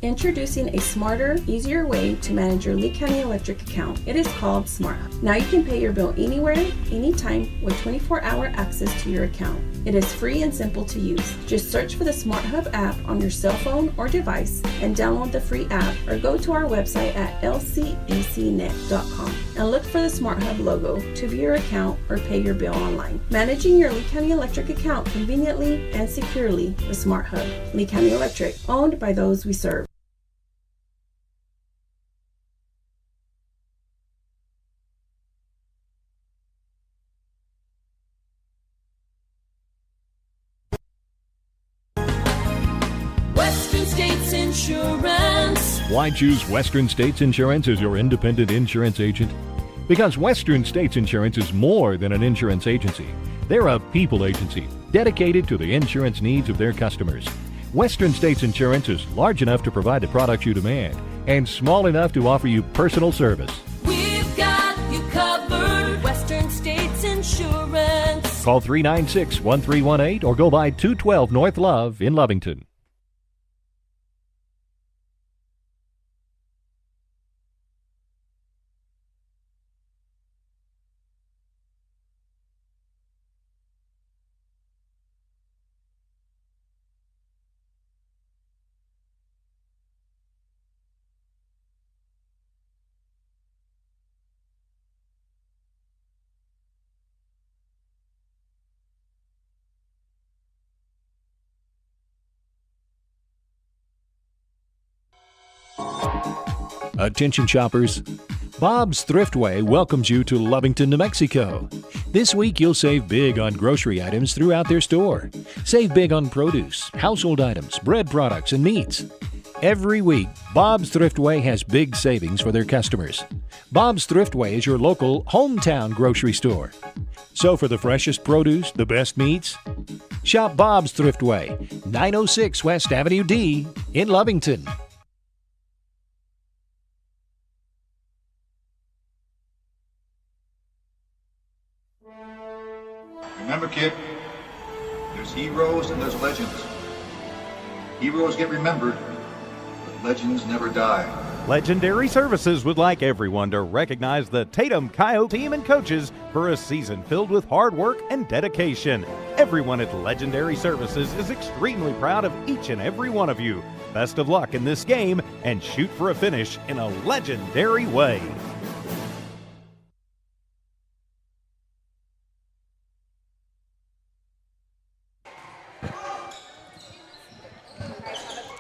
Introducing a smarter, easier way to manage your Lee County Electric account. It is called Smart Hub. Now you can pay your bill anywhere, anytime with 24-hour access to your account. It is free and simple to use. Just search for the Smart Hub app on your cell phone or device and download the free app, or go to our website at lcecnet.com and look for the Smart Hub logo to view your account or pay your bill online. Managing your Lee County Electric account conveniently and securely with Smart Hub. Lee County Electric, owned by those we serve. Western States Insurance. Why choose Western States Insurance as your independent insurance agent? Because Western States Insurance is more than an insurance agency. They're a people agency dedicated to the insurance needs of their customers. Western States Insurance is large enough to provide the products you demand and small enough to offer you personal service. We've got you covered. Western States Insurance. Call 396-1318 or go by 212 North Love in Lovington. Attention shoppers, Bob's Thriftway welcomes you to Lovington, New Mexico. This week you'll save big on grocery items throughout their store. Save big on produce, household items, bread products, and meats. Every week, Bob's Thriftway has big savings for their customers. Bob's Thriftway is your local hometown grocery store. So for the freshest produce, the best meats, shop Bob's Thriftway, 906 West Avenue D in Lovington. Remember, kid, there's heroes and there's legends. Heroes get remembered, but legends never die. Legendary Services would like everyone to recognize the Tatum Coyote team and coaches for a season filled with hard work and dedication. Everyone at Legendary Services is extremely proud of each and every one of you. Best of luck in this game and shoot for a finish in a legendary way.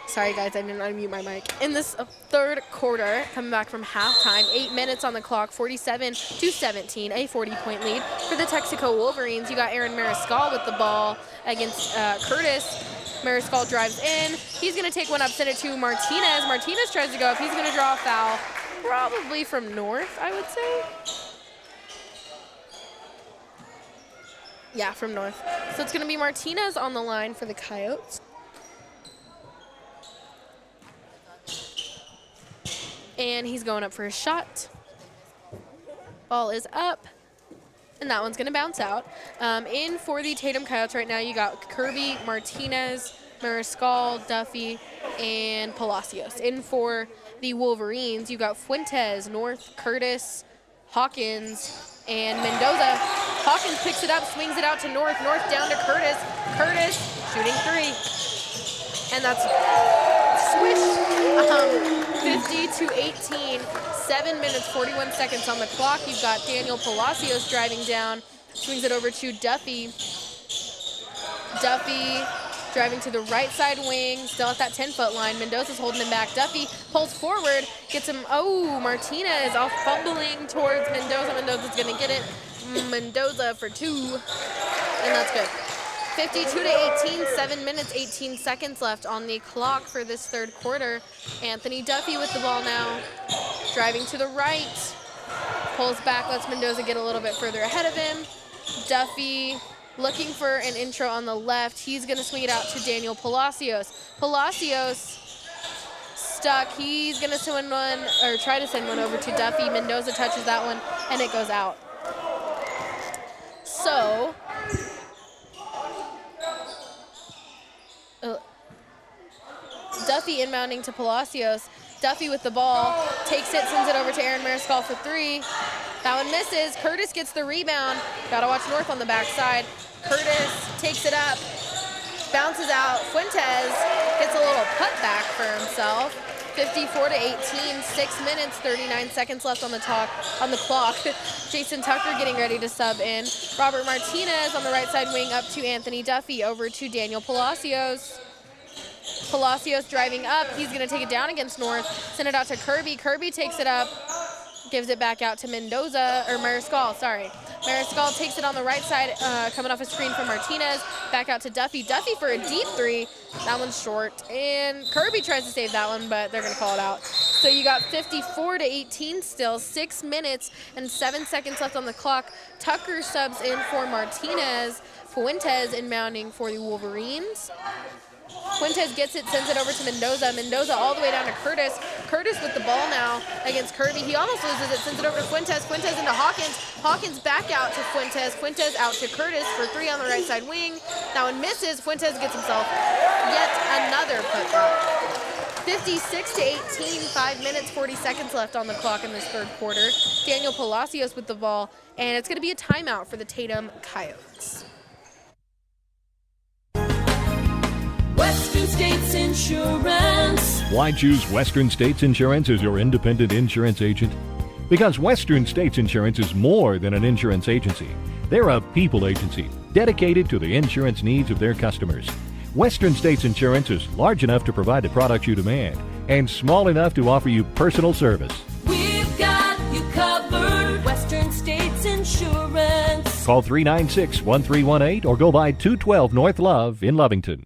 Sorry guys, I didn't unmute my mic. In this third quarter, coming back from halftime, 8 minutes on the clock, 47-17, a 40-point lead for the Texico Wolverines. You got Aaron Mariscal with the ball against Curtis. Mariscal drives in. He's going to take one up, send it to Martinez. Martinez tries to go up. He's going to draw a foul, probably from north, I would say. Yeah, from north. So it's going to be Martinez on the line for the Coyotes. And he's going up for a shot. Ball is up. And that one's going to bounce out. In for the Tatum Coyotes right now, you got Kirby, Martinez, Mariscal, Duffy, and Palacios. In for the Wolverines, you got Fuentes, North, Curtis, Hawkins, and Mendoza. Hawkins picks it up, swings it out to North. North down to Curtis. Curtis shooting three. And that's switched 50-18. 7 minutes, 41 seconds on the clock. You've got Daniel Palacios driving down. Swings it over to Duffy. Duffy driving to the right side wing. Still at that 10-foot line. Mendoza's holding him back. Duffy pulls forward. Gets him. Oh, Martinez off fumbling towards Mendoza. Mendoza's going to get it. Mendoza for two. And that's good. 52-18, 7 minutes, 18 seconds left on the clock for this third quarter. Anthony Duffy with the ball now, driving to the right, pulls back, lets Mendoza get a little bit further ahead of him. Duffy looking for an intro on the left. He's going to swing it out to Daniel Palacios. Palacios stuck. He's going to send one, or try to send one over to Duffy. Mendoza touches that one, and it goes out. So Duffy inbounding to Palacios. Duffy with the ball, takes it, sends it over to Aaron Mariscal for 3. That one misses. Curtis gets the rebound. Gotta watch North on the backside. Curtis takes it up, bounces out. Fuentes gets a little putback for himself. 54-18, 6 minutes, 39 seconds left on the clock. Jason Tucker getting ready to sub in. Robert Martinez on the right side wing up to Anthony Duffy, over to Daniel Palacios. Palacios driving up. He's going to take it down against North. Send it out to Kirby. Kirby takes it up, gives it back out to Mariscal, sorry. Mariscal takes it on the right side, coming off a screen from Martinez. Back out to Duffy. Duffy for a deep 3. That one's short. And Kirby tries to save that one, but they're going to call it out. So you got 54-18 still, 6 minutes and 7 seconds left on the clock. Tucker subs in for Martinez. Fuentes inbounding for the Wolverines. Fuentes gets it, sends it over to Mendoza. Mendoza all the way down to Curtis. Curtis with the ball now against Kirby. He almost loses it, sends it over to Fuentes. Fuentes into Hawkins. Hawkins back out to Fuentes. Fuentes out to Curtis for 3 on the right side wing. That one misses. Fuentes gets himself yet another putback. 56-18, 5 minutes, 40 seconds left on the clock in this third quarter. Daniel Palacios with the ball, and it's going to be a timeout for the Tatum Coyotes. Western States Insurance. Why choose Western States Insurance as your independent insurance agent? Because Western States Insurance is more than an insurance agency. They're a people agency dedicated to the insurance needs of their customers. Western States Insurance is large enough to provide the products you demand and small enough to offer you personal service. We've got you covered. Western States Insurance. Call 396-1318 or go by 212 North Love in Lovington.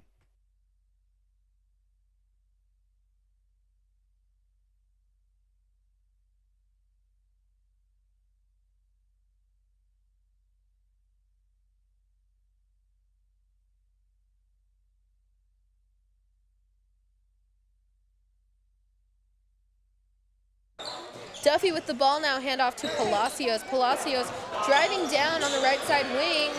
Duffy with the ball now, handoff to Palacios. Palacios driving down on the right side wing.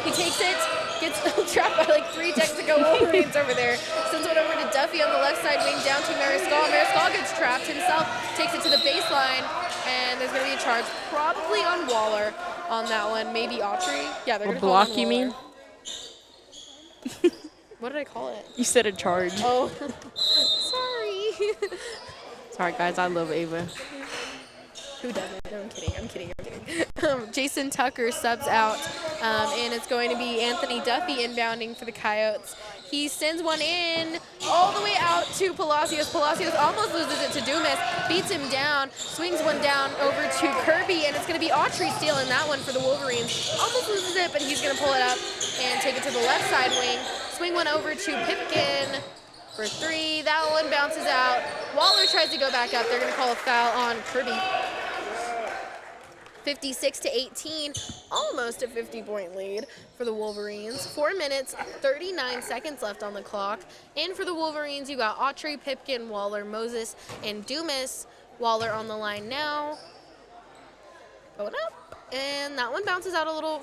He takes it, gets trapped by like 3 Texico Wolverines over there. Sends it over to Duffy on the left side wing, down to Mariscal. Mariscal gets trapped himself, takes it to the baseline, and there's going to be a charge probably on Waller on that one. Maybe Autry. Yeah, they're going to call it block, you mean? What did I call it? You said a charge. Oh, sorry. Sorry, guys. I love Ava. Who doesn't? No, I'm kidding. Jason Tucker subs out, and it's going to be Anthony Duffy inbounding for the Coyotes. He sends one in all the way out to Palacios. Palacios almost loses it to Dumas, beats him down, swings one down over to Kirby, and it's going to be Autry stealing that one for the Wolverines. Almost loses it, but he's going to pull it up and take it to the left side wing. Swing one over to Pipkin for 3. That one bounces out. Waller tries to go back up. They're going to call a foul on Kirby. 56-18, almost a 50-point lead for the Wolverines. 4 minutes, 39 seconds left on the clock. In for the Wolverines, you got Autry, Pipkin, Waller, Moses, and Dumas. Waller on the line now. Going up. And that one bounces out a little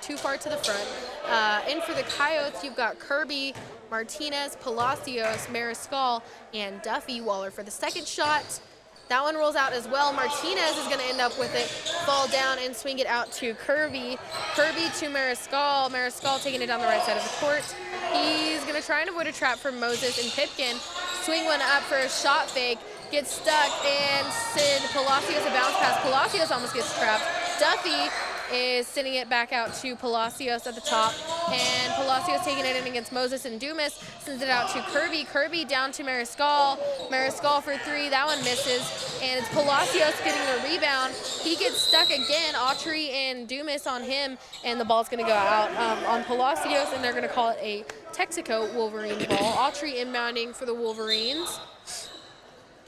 too far to the front. In for the Coyotes, you've got Kirby, Martinez, Palacios, Mariscal, and Duffy. Waller for the second shot. That one rolls out as well. Martinez is going to end up with it, fall down and swing it out to Kirby. Kirby to Mariscal. Mariscal taking it down the right side of the court. He's going to try and avoid a trap from Moses and Pipkin. Swing one up for a shot fake. Gets stuck and send Palacios a bounce pass. Palacios almost gets trapped. Duffy is sending it back out to Palacios at the top. And Palacios taking it in against Moses and Dumas. Sends it out to Kirby. Kirby down to Mariscal. Mariscal for 3. That one misses. And it's Palacios getting the rebound. He gets stuck again. Autry and Dumas on him. And the ball's going to go out on Palacios. And they're going to call it a Texico Wolverine ball. Autry inbounding for the Wolverines.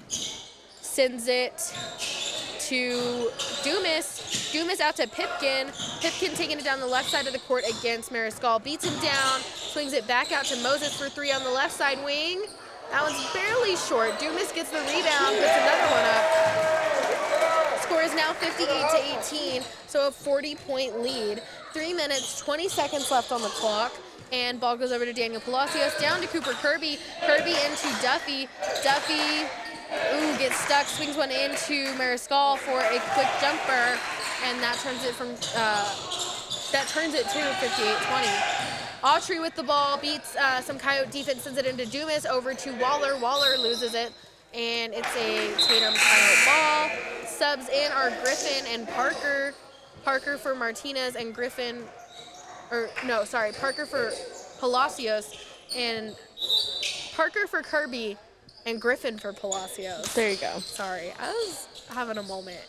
Sends it to Dumas. Dumas out to Pipkin. Pipkin taking it down the left side of the court against Mariscal. Beats him down. Swings it back out to Moses for 3 on the left side wing. That one's barely short. Dumas gets the rebound. Puts another one up. Score is now 58-18. So a 40-point lead. 3 minutes, 20 seconds left on the clock. And ball goes over to Daniel Palacios, down to Cooper Kirby. Kirby into Duffy. Duffy, gets stuck, swings one into Mariscal for a quick jumper, and that turns it to 58-20. Autry with the ball, beats some Coyote defense, sends it into Dumas, over to Waller. Waller loses it, and it's a Tatum Coyote ball. Subs in are Griffin and Parker. Parker for Martinez and Griffin, Parker for Palacios, and Parker for Kirby, and Griffin for Palacios. There you go. Sorry, I was having a moment.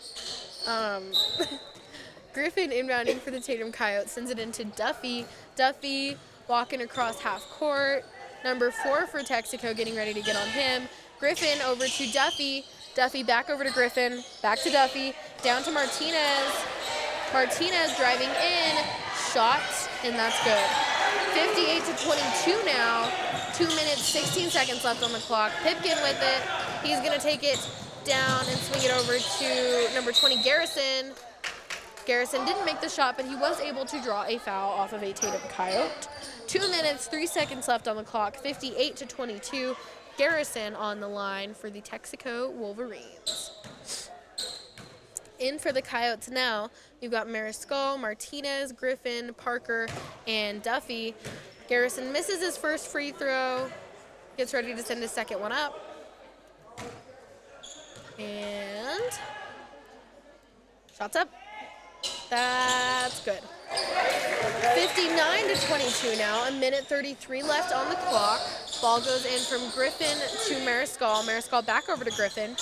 Griffin inbounding for the Tatum Coyotes, sends it into Duffy. Duffy walking across half court. Number 4 for Texico, getting ready to get on him. Griffin over to Duffy. Duffy back over to Griffin. Back to Duffy. Down to Martinez. Martinez driving in. Shot, and that's good. 58-22 now. 2 minutes, 16 seconds left on the clock. Pipkin with it. He's going to take it down and swing it over to number 20, Garrison. Garrison didn't make the shot, but he was able to draw a foul off of a Tatum Coyote. 2 minutes, 3 seconds left on the clock. 58-22. Garrison on the line for the Texico Wolverines. In for the Coyotes now, we've got Mariscal, Martinez, Griffin, Parker, and Duffy. Garrison misses his first free throw, gets ready to send his second one up. And shots up. That's good. 59-22 now, a minute 33 left on the clock. Ball goes in from Griffin to Mariscal. Mariscal back over to Griffin.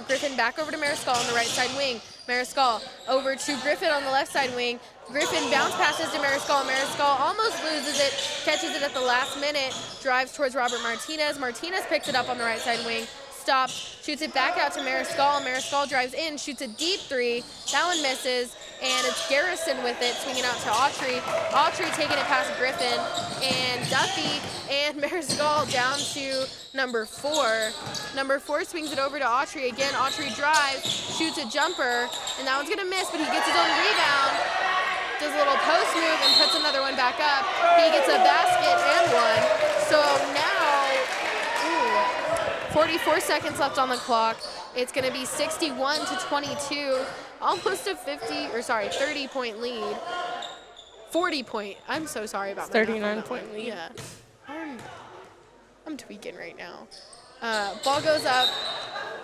Griffin back over to Mariscal on the right side wing. Mariscal over to Griffin on the left side wing. Griffin bounce passes to Mariscal. Mariscal almost loses it, catches it at the last minute, drives towards Robert Martinez. Martinez picks it up on the right side wing, stops, shoots it back out to Mariscal. Mariscal drives in, shoots a deep three. That one misses, and it's Garrison with it, swinging out to Autry. Autry taking it past Griffin, and Duffy and Mariscal down to number 4. Number 4 swings it over to Autry again. Autry drives, shoots a jumper, and that one's going to miss, but he gets his own rebound. Does a little post move and puts another one back up. He gets a basket and one. So now, 44 seconds left on the clock. It's going to be 61-22, almost a 30-point lead. 40-point. I'm so sorry about that. 39-point lead. Yeah. I'm tweaking right now. Ball goes up.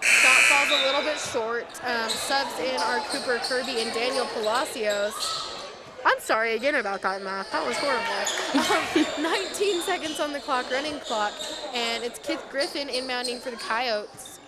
Shot falls a little bit short. Subs in are Cooper Kirby and Daniel Palacios. I'm sorry again about that math. That was horrible. 19 seconds on the clock, running clock, and it's Kith Griffin inbounding for the Coyotes.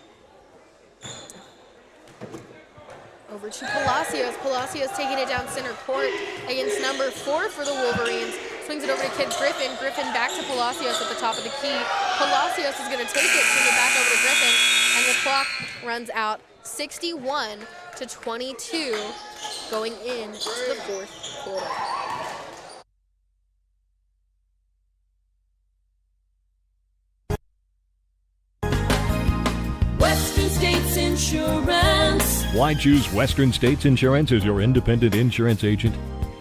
Over to Palacios. Palacios taking it down center court against number 4 for the Wolverines. Swings it over to Kith Griffin. Griffin back to Palacios at the top of the key. Palacios is going to take it, swing it back over to Griffin, and the clock runs out 61-22 going into the fourth quarter. Western States Insurance. Why choose Western States Insurance as your independent insurance agent?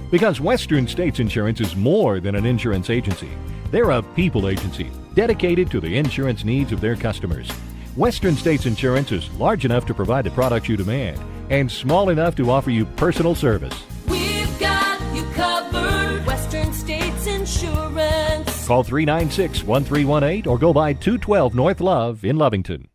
Because Western States Insurance is more than an insurance agency. They're a people agency dedicated to the insurance needs of their customers. Western States Insurance is large enough to provide the products you demand and small enough to offer you personal service. We've got you covered. Western States Insurance. Call 396-1318 or go by 212 North Love in Lovington.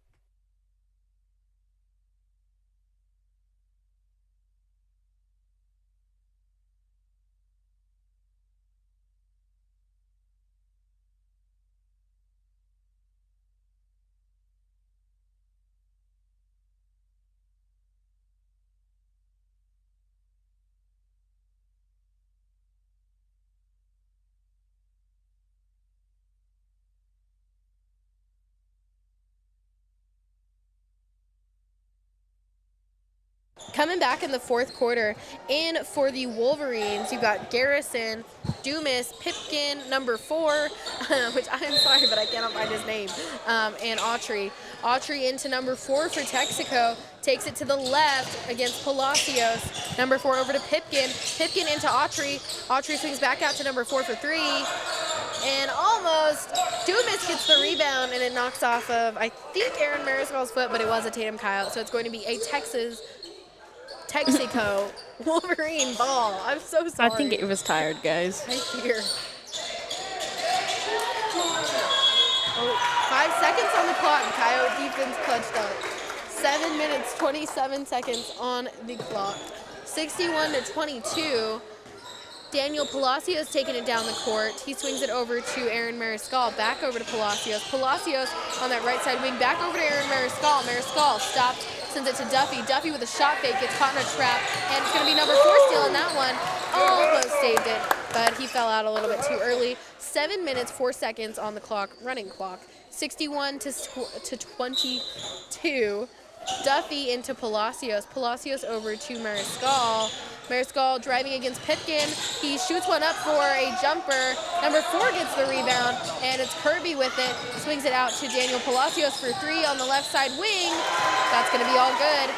Coming back in the fourth quarter, in for the Wolverines, you've got Garrison, Dumas, Pipkin, number 4, which I'm sorry, but I cannot find his name, and Autry. Autry into number 4 for Texico, takes it to the left against Palacios. Number 4 over to Pipkin. Pipkin into Autry. Autry swings back out to number 4 for 3. and almost. Dumas gets the rebound, and it knocks off of, I think, Aaron Mariscal's foot, but it was a Tatum Coyote, so it's going to be a Texico Wolverine ball. I'm so sorry. I think it was tired, guys. I fear. 5 seconds on the clock. Coyote defense clutched up. 7 minutes, 27 seconds on the clock. 61-22. Daniel Palacios taking it down the court. He swings it over to Aaron Mariscal. Back over to Palacios. Palacios on that right side wing. Back over to Aaron Mariscal. Mariscal stopped, sends it to Duffy. Duffy with a shot fake, gets caught in a trap, and it's going to be number 4 stealing that one. Almost saved it, but he fell out a little bit too early. 7 minutes, 4 seconds on the clock, running clock. 61-22. Duffy into Palacios. Palacios over to Mariscal. Mariscal driving against Pipkin. He shoots one up for a jumper. Number 4 gets the rebound, and it's Kirby with it. Swings it out to Daniel Palacios for 3 on the left side wing. That's going to be all good.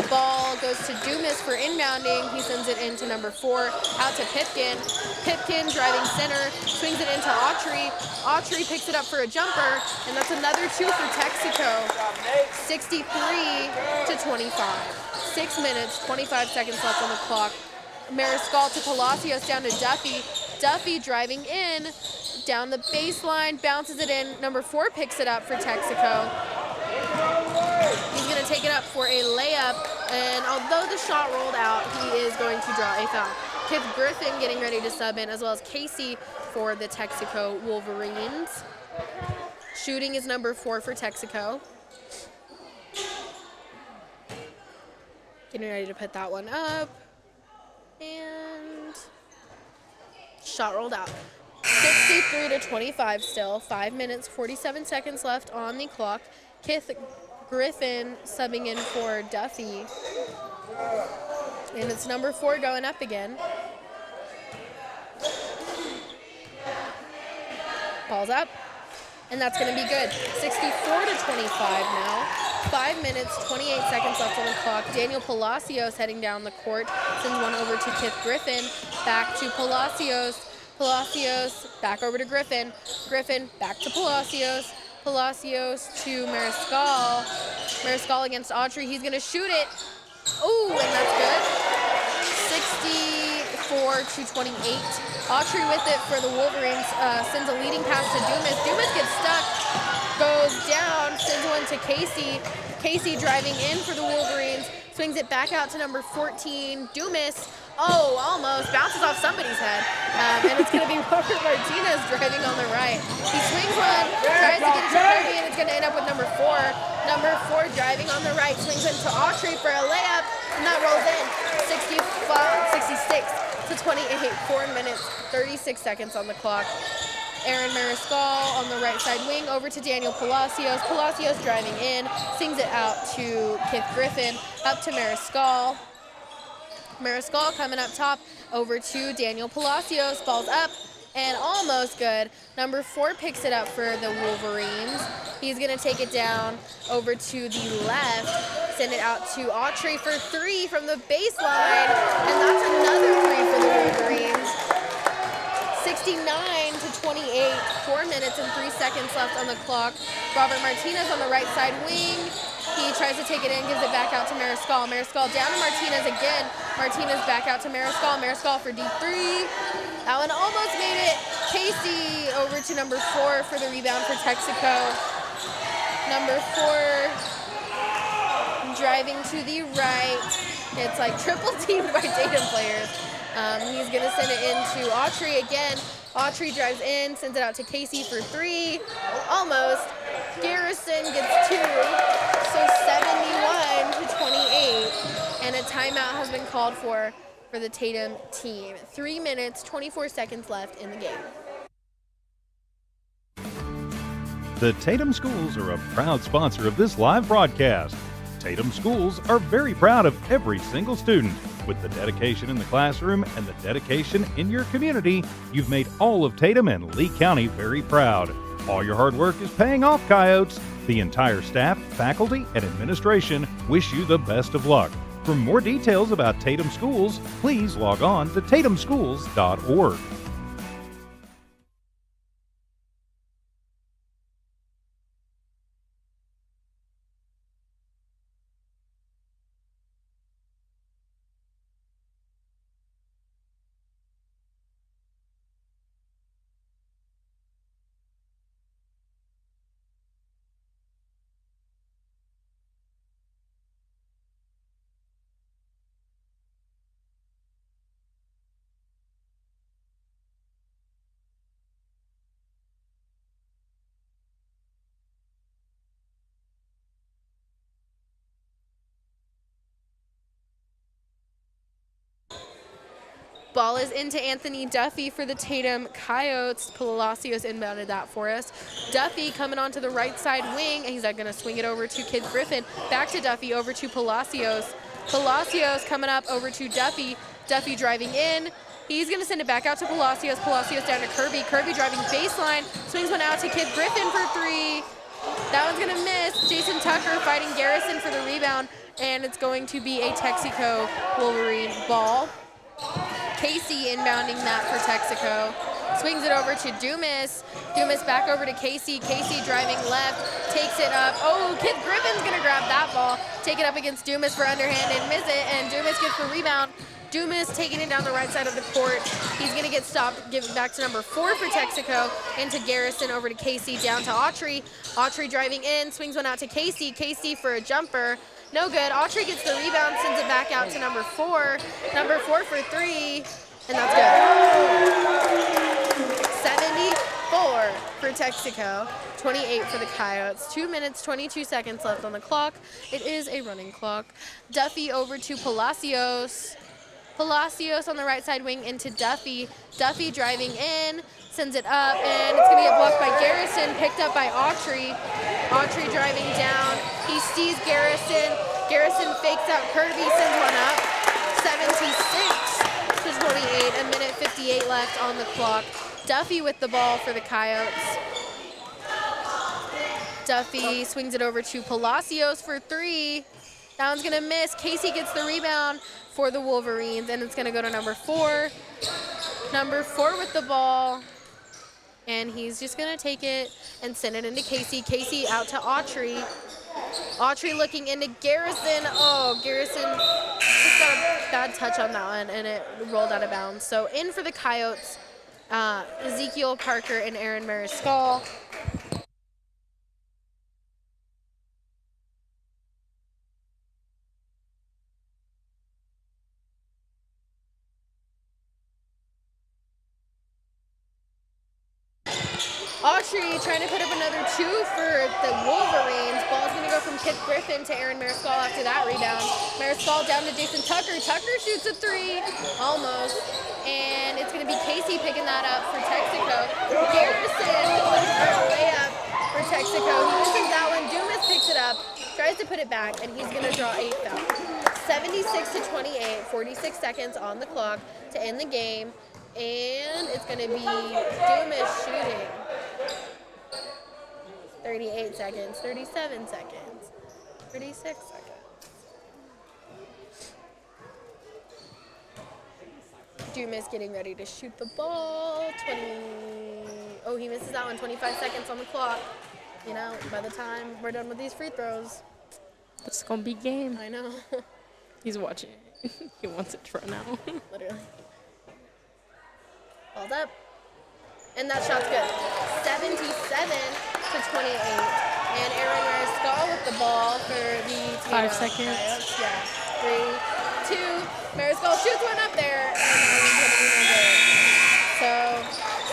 Ball goes to Dumas for inbounding. He sends it into number 4, out to Pipkin. Pipkin driving center, swings it into Autry. Autry picks it up for a jumper, and that's another 2 for Texico. 63-25. 6 minutes, 25 seconds left on the clock. Mariscal to Palacios, down to Duffy. Duffy driving in, down the baseline, bounces it in. Number 4 picks it up for Texico. He's going to take it up for a layup, and although the shot rolled out, he is going to draw a foul. Kith Griffin getting ready to sub in, as well as Casey for the Texico Wolverines. Shooting is number 4 for Texico. Getting ready to put that one up. And shot rolled out. 63-25 still. 5 minutes, 47 seconds left on the clock. Kith Griffin subbing in for Duffy. And it's number 4 going up again. Ball's up. And that's going to be good. 64-25 now. 5 minutes, 28 seconds left on the clock. Daniel Palacios heading down the court. Sends one over to Kith Griffin. Back to Palacios. Palacios back over to Griffin. Griffin back to Palacios. Palacios to Mariscal. Mariscal against Autry. He's going to shoot it. Ooh, and that's good. 64-28. Autry with it for the Wolverines. Sends a leading pass to Dumas. Dumas gets stuck. Goes down. Sends one to Casey. Casey driving in for the Wolverines. Swings it back out to number 14. Dumas. Oh, almost. Bounces off somebody's head. And it's going to be Robert Martinez driving on the right. He swings one, tries to get it to Kirby, and it's going to end up with number 4. Number 4 driving on the right, swings into Autry for a layup, and that rolls in. 66-28. 4 minutes, 36 seconds on the clock. Aaron Mariscal on the right side wing over to Daniel Palacios. Palacios driving in, sings it out to Kith Griffin, up to Mariscal. Mariscal coming up top over to Daniel Palacios. Ball's up and almost good. Number 4 picks it up for the Wolverines. He's going to take it down over to the left, send it out to Autry for 3 from the baseline, and that's another 3 for the Wolverines. 69-28, 4 minutes and 3 seconds left on the clock. Robert Martinez on the right side wing. He tries to take it in, gives it back out to Mariscal. Mariscal down to Martinez again. Martinez back out to Mariscal. Mariscal for D3. That one almost made it. Casey over to number 4 for the rebound for Texico. Number 4 driving to the right. It's like triple teamed by Tatum players. He's going to send it into Autry again. Autry drives in, sends it out to Casey for 3. Almost. Garrison gets 2. So 71-28. And a timeout has been called for the Tatum team. 3 minutes, 24 seconds left in the game. The Tatum Schools are a proud sponsor of this live broadcast. Tatum Schools are very proud of every single student. With the dedication in the classroom and the dedication in your community, you've made all of Tatum and Lee County very proud. All your hard work is paying off, Coyotes. The entire staff, faculty, and administration wish you the best of luck. For more details about Tatum Schools, please log on to tatumschools.org. Ball is into Anthony Duffy for the Tatum Coyotes. Palacios inbounded that for us. Duffy coming onto the right side wing, and he's going to swing it over to Kid Griffin. Back to Duffy, over to Palacios. Palacios coming up over to Duffy. Duffy driving in. He's going to send it back out to Palacios. Palacios down to Kirby. Kirby driving baseline. Swings one out to Kid Griffin for 3. That one's going to miss. Jason Tucker fighting Garrison for the rebound, and it's going to be a Texico Wolverine ball. Casey inbounding that for Texico. Swings it over to Dumas. Dumas back over to Casey. Casey driving left, takes it up. Oh, Kid Griffin's going to grab that ball. Take it up against Dumas for underhand and miss it, and Dumas gets the rebound. Dumas taking it down the right side of the court. He's going to get stopped, give it back to number 4 for Texico, into Garrison, over to Casey, down to Autry. Autry driving in, swings one out to Casey. Casey for a jumper. No good. Autry gets the rebound, sends it back out to number 4. Number 4 for 3, and that's good. 74 for Texico, 28 for the Coyotes. 2 minutes, 22 seconds left on the clock. It is a running clock. Duffy over to Palacios. Palacios on the right side wing into Duffy. Duffy driving in, sends it up, and it's going to get blocked by Garrison, picked up by Autry. Autry driving down. He sees Garrison. Garrison fakes out Kirby, sends one up. 76 to 28, a minute 58 left on the clock. Duffy with the ball for the Coyotes. Duffy swings it over to Palacios for 3. That one's going to miss. Casey gets the rebound for the Wolverines, and it's going to go to number 4. Number 4 with the ball, and he's just going to take it and send it into Casey. Casey out to Autry. Autry looking into Garrison. Oh, Garrison just got a bad touch on that one, and it rolled out of bounds. So in for the Coyotes, Ezekiel Parker and Aaron Mariscal. Autry trying to put up another 2 for the Wolverines. Ball's going to go from Kid Griffin to Aaron Mariscal after that rebound. Mariscal down to Jason Tucker. Tucker shoots a 3, almost. And it's going to be Casey picking that up for Texico. Garrison going for a layup for Texico. He misses that one. Dumas picks it up, tries to put it back, and he's going to draw 8 fouls. 76 to 28, 46 seconds on the clock to end the game. And it's going to be Dumas shooting. 38 seconds, 37 seconds, 36 seconds. Dumas getting ready to shoot the ball. 20. Oh, he misses that one. 25 seconds on the clock. You know, by the time we're done with these free throws, it's going to be game. I know. He's watching it. He wants it to run out. Literally. Ball's up. And that shot's good. 77 to 28. And Aaron Mariscal with the ball for the 5 seconds. Coyotes. Yeah. 3, 2. Mariscal shoots one up there. And so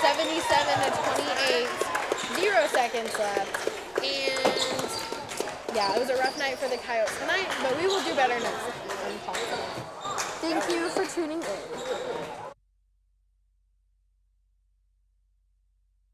77 to 28. 0 seconds left. And yeah, it was a rough night for the Coyotes tonight, but we will do better next time. Thank you for tuning in.